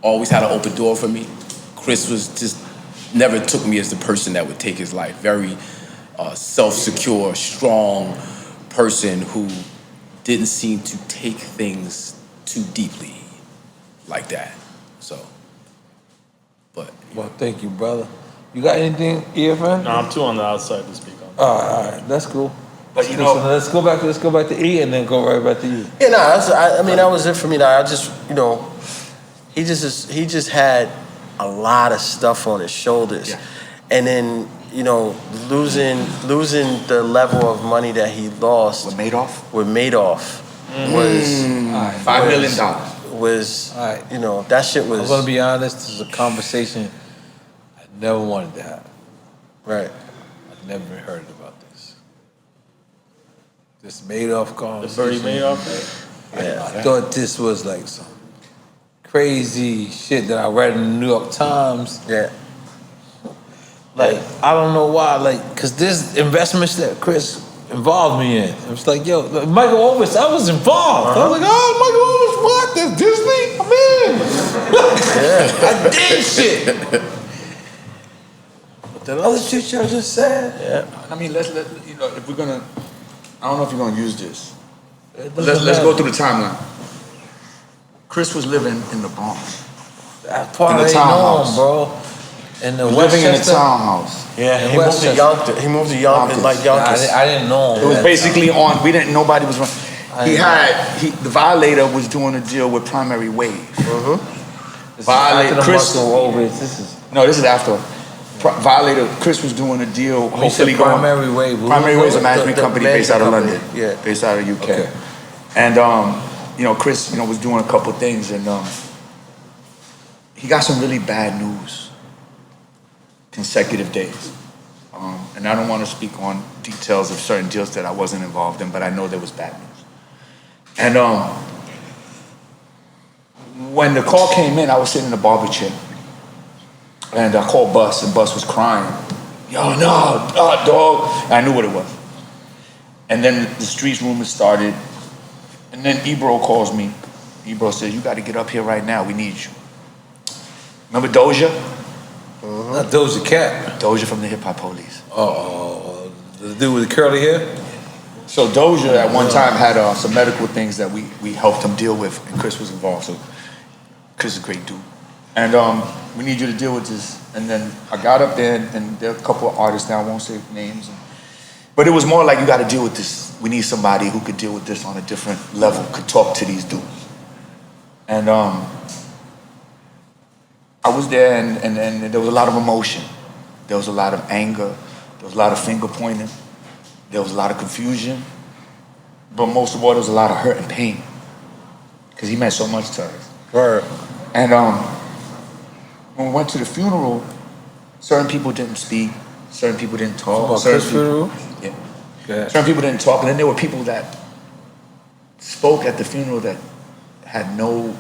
Always had an open door for me. Chris was just never took me as the person that would take his life. Very self-secure, strong person who didn't seem to take things too deeply like that.
Well, thank you, brother. You got anything, EFN?
No, I'm too on the outside to speak on.
All right, that's cool.
But
So let's go back to E and then go right back to you.
Yeah, that was it for me. I just, he just had a lot of stuff on his shoulders, and then losing the level of money that he lost
With Madoff
was
$5 million.
That shit was.
I'm gonna be honest. This is a conversation I never wanted to have.
Right.
I never heard about this. This Madoff conversation.
The Bernie Madoff?
Yeah. I thought this was like some crazy shit that I read in the New York Times.
Yeah.
I don't know why. Cause there's investments that Chris involved me in. It was like, Michael Ovitz, I was involved. I was like, Michael Ovitz, what? There's Disney? I'm in. I did shit. But that other shit y'all just said.
Let's if we're gonna, I don't know if you're gonna use this. Let's go through the timeline. Chris was living in the Bronx.
That part
in the
ain't
townhouse,
known, bro. In the
living in a
Westchester?
townhouse.
Yeah, he moved to Yonkers. He moved to Yonkers, like Yonkers.
I didn't know him.
It was basically nobody was running. The Violator was doing a deal with Primary Wave. Violator, Chris. This is after. Violator, Chris was doing a deal. Hopefully,
Primary Wave.
Primary Wave is a management company based out of London.
Yeah,
based out of UK. Okay. And Chris, was doing a couple things, and he got some really bad news. Consecutive days. And I don't want to speak on details of certain deals that I wasn't involved in, but I know there was bad news. And when the call came in, I was sitting in the barber chair. And I called Bus, and Bus was crying. Dog. And I knew what it was. And then the streets rumors started. And then Ebro calls me. Ebro says, you got to get up here right now. We need you. Remember Doja?
Not Doja Cat.
Doja from the Hip Hop Police.
Oh, the dude with the curly hair?
So Doja at one time had some medical things that we helped him deal with, and Chris was involved. So Chris is a great dude. And we need you to deal with this. And then I got up there, and there are a couple of artists now, I won't say names. But it was more like, you got to deal with this. We need somebody who could deal with this on a different level, could talk to these dudes. And I was there, and there was a lot of emotion. There was a lot of anger. There was a lot of finger pointing. There was a lot of confusion. But most of all, there was a lot of hurt and pain. Because he meant so much to us.
Right.
And when we went to the funeral, certain people didn't speak. Certain people didn't talk. Certain people, yeah. Certain people didn't talk. And then there were people that spoke at the funeral that had no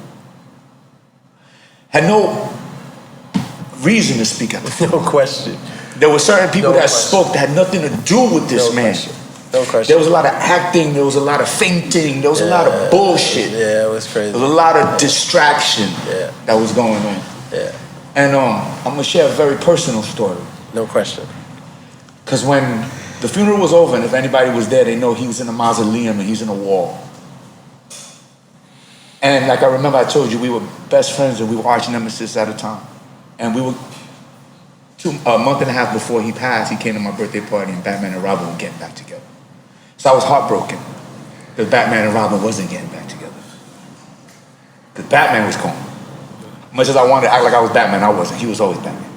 reason to speak at the funeral.
No question.
There were certain people
No
that
question.
spoke that had nothing to do with this
No
man.
question. No question.
There was a lot of acting, there was a lot of fainting, there was a lot of bullshit.
Yeah, it was crazy.
There was a lot of distraction that was going on.
Yeah.
And I'm gonna share a very personal story.
No question.
Because when the funeral was over, and if anybody was there, they know he was in a mausoleum and he's in a wall. And like I remember I told you, we were best friends and we were arch nemesis at a time. And we were, a month and a half before he passed, he came to my birthday party and Batman and Robin were getting back together. So I was heartbroken because Batman and Robin wasn't getting back together. Because Batman was gone. Much as I wanted to act like I was Batman, I wasn't. He was always Batman.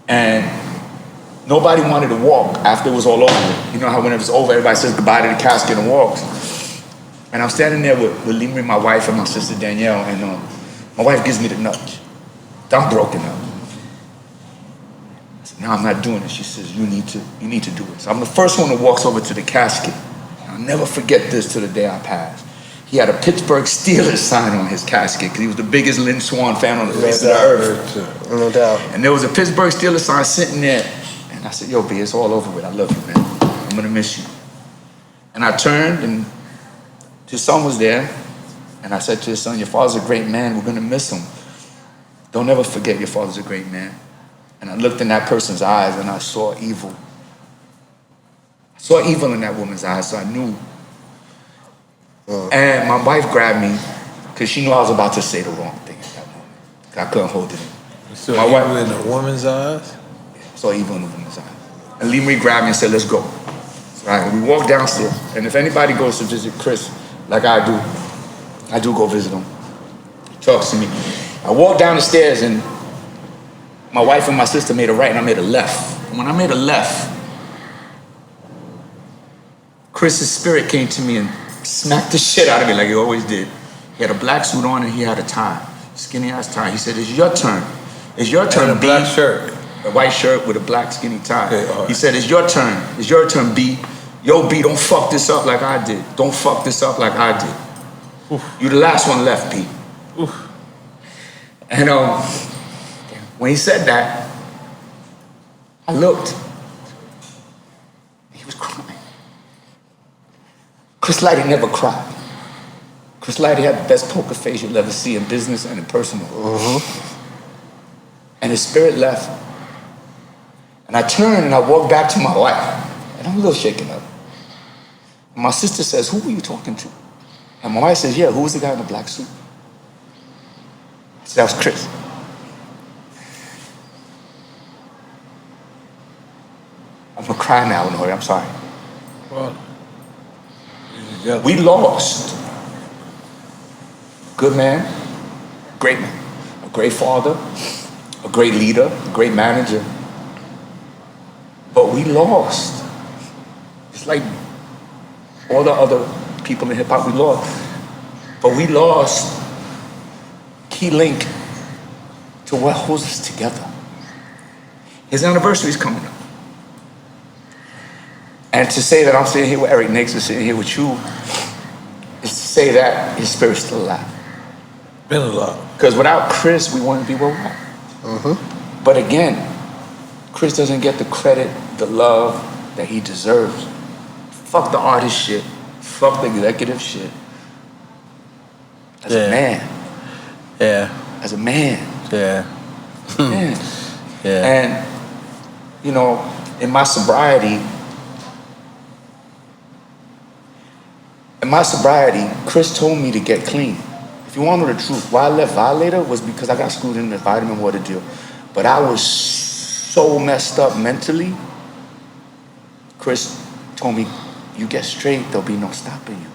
And nobody wanted to walk after it was all over. You know how whenever it's over, everybody says goodbye to the casket and walks. And I'm standing there with Limri, my wife, and my sister Danielle, and my wife gives me the nudge. I'm broken up. I said, no, I'm not doing it. She says, you need to do it. So I'm the first one that walks over to the casket. And I'll never forget this till the day I pass. He had a Pittsburgh Steelers sign on his casket because he was the biggest Lynn Swann fan on the face of the earth.
No doubt.
And there was a Pittsburgh Steelers sign sitting there. And I said, yo, B, it's all over with. I love you, man. I'm gonna miss you. And I turned and his son was there. And I said to his son, your father's a great man. We're gonna miss him. Don't ever forget your father's a great man. And I looked in that person's eyes and I saw evil. I saw evil in that woman's eyes, so I knew. And my wife grabbed me because she knew I was about to say the wrong thing at that moment. I couldn't hold it in.
So my evil in the woman's eyes?
I saw evil in the woman's eyes. And Lee Marie grabbed me and said, let's go. Right, we walked downstairs. And if anybody goes to visit Chris, like I do go visit him. He talks to me. I walked down the stairs and my wife and my sister made a right and I made a left. And when I made a left, Chris's spirit came to me and smacked the shit out of me like he always did. He had a black suit on and he had a tie, skinny ass tie. He said, it's your turn. It's your turn,
and a black shirt.
A white shirt with a black skinny tie.
Okay, all right.
He said, it's your turn. It's your turn, B. Yo, B, don't fuck this up like I did. Don't fuck this up like I did. Oof. You the last one left, B. Oof. And when he said that, I looked. He was crying. Chris Lighty never cried. Chris Lighty had the best poker face you'll ever see in business and in personal. And his spirit left. And I turned and I walked back to my wife. And I'm a little shaken up. And my sister says, who were you talking to? And my wife says, yeah, who was the guy in the black suit? I said, that was Chris. I'm gonna cry now, N.O.R.E, I'm sorry.
Well,
we lost. Good man, great man, a great father, a great leader, a great manager. But we lost. It's like all the other people in hip hop, we lost. But we lost key link to what holds us together. His anniversary is coming up. And to say that I'm sitting here with Eric Nix and sitting here with you is to say that his spirit's still alive.
Been alive.
Because without Chris, we wouldn't be where we're at. But again, Chris doesn't get the credit, the love that he deserves. Fuck the artist shit. Fuck the executive shit. As a man.
Yeah.
As a man.
Yeah.
Man.
Yeah.
And, you know, in my sobriety, Chris told me to get clean. If you want to know the truth, why I left Violator was because I got screwed in the vitamin water deal. But I was so messed up mentally. Chris told me, you get straight, there'll be no stopping you.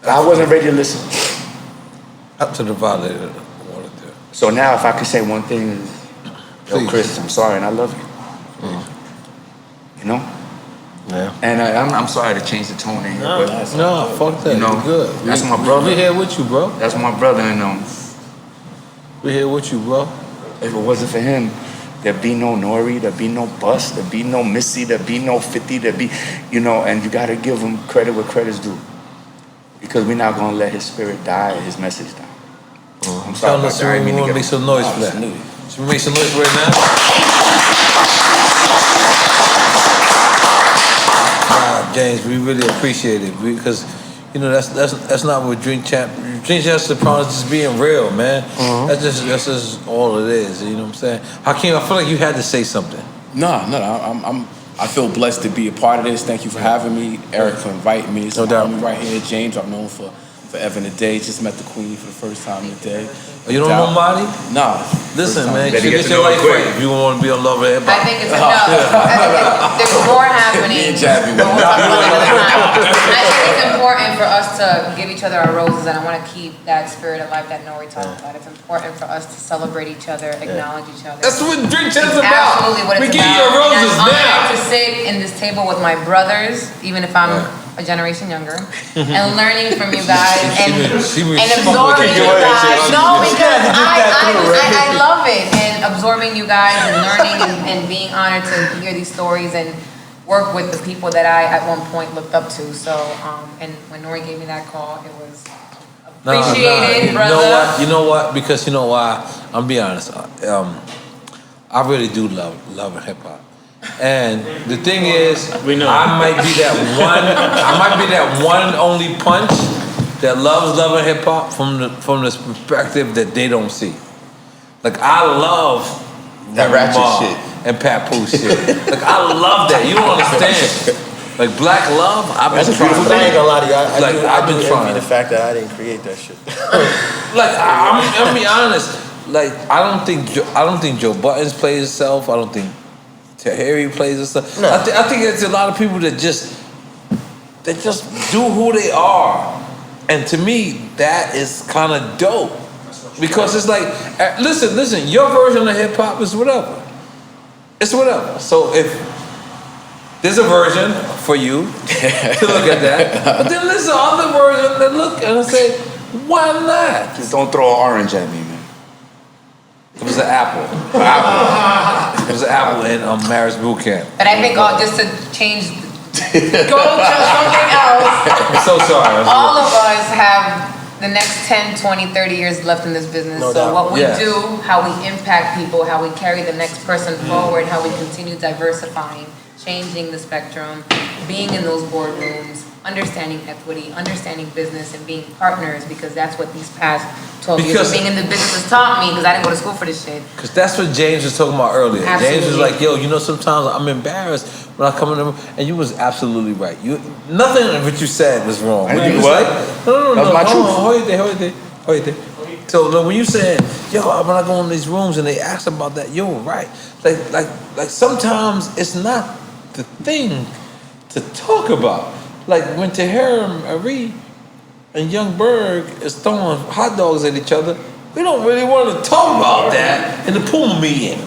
I wasn't ready to listen.
Up to the violator.
So now, if I could say one thing, is, yo, Chris, I'm sorry and I love you. You know?
Yeah.
And I'm sorry to change the tone in here.
No, fuck that.
You know,
You're good.
That's my brother.
We here with you, bro.
That's my brother, and
we here with you, bro.
If it wasn't for him, there'd be no N.O.R.E, there'd be no Bus, there'd be no Missy, there'd be no 50, there'd be, you know, and you gotta give him credit where credit's due. Because we're not gonna let his spirit die or his message die. I'm sorry about that. I didn't mean to
want to make some noise for that. Should we make some noise right now? James, we really appreciate it because, you know, that's not what Drink Champs is about. Just being real, man. That's just all it is. You know what I'm saying? Hakim, I feel like you had to say something.
No. I feel blessed to be a part of this. Thank you for having me, Eric, for inviting me.
No doubt.
I'm right here, James. I've known for forever and a day. Just met the Queen for the first time today.
You don't know Marty?
Nah.
Listen, man, you get your life right if you want to be on Love and Hip Hop.
I think it's enough. There's more happening. But we'll talk about it another time. I think it's important for us to give each other our roses, and I want to keep that spirit alive that N.O.R.E talked about. It's important for us to celebrate each other, acknowledge each other.
That's what Drink Champs is about.
Absolutely what it's
we give you your
about.
roses
And I'm
now.
honored to sit in this table with my brothers, even if I'm a generation younger, and learning from you guys and absorbing you guys. No, because I love it, and absorbing you guys and learning and being honored to hear these stories and work with the people that I at one point looked up to. So, and when N.O.R.E gave me that call, it was appreciated, brother.
You know what? Because you know why? I'm be honest. I really do love hip hop. And the thing is, I might be that one only punch that loves love and hip hop from this perspective that they don't see. Like I love
that ratchet shit
and Papoose shit. Like I love that. You don't understand. Like Black Love, I've been trying.
I ain't gonna lie to you.
I've been trying.
The fact that I didn't create that shit.
Like I'm gonna be honest. Like I don't think Joe Buttons plays himself. I don't think Tahiri plays himself. No. I think it's a lot of people that just do who they are, and to me that is kind of dope because it's like, listen, your version of hip hop is whatever. It's whatever. So if there's a version for you to look at that, but then there's the other version that look and I say, why not?
Just don't throw an orange at me, man.
It was an apple. It was an apple in Marriage Boot Camp.
But I think just to change, go to something else.
I'm so sorry.
All of us have the next 10, 20, 30 years left in this business.
No
so
doubt.
what we do, how we impact people, how we carry the next person forward, how we continue diversifying, changing the spectrum, being in those boardrooms, understanding equity, understanding business, and being partners, because that's what these past 12 years of being in the business has taught me, because I didn't go to school for this shit.
Because that's what James was talking about earlier.
Absolutely.
James was like, yo, you know, sometimes I'm embarrassed when I come in the room, and you was absolutely right. Nothing of what you said was wrong.
I didn't do what?
No.
That's my truth.
Hold it. So when you said, yo, when I go in these rooms and they ask about that, you're right. Like sometimes it's not the thing to talk about. Like when N.O.R.E and Young Berg is throwing hot dogs at each other, we don't really want to talk about that in the Puma meeting.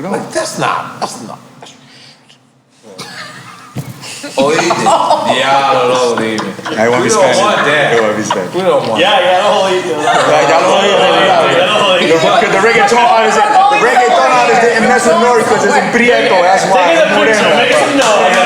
Like that's not. Oh, he did. Yeah, I don't know, David. We don't want that. We don't want that.
Because the reggaeton artists didn't mess with N.O.R.E because it's in Prieto. That's why.
Make some noise.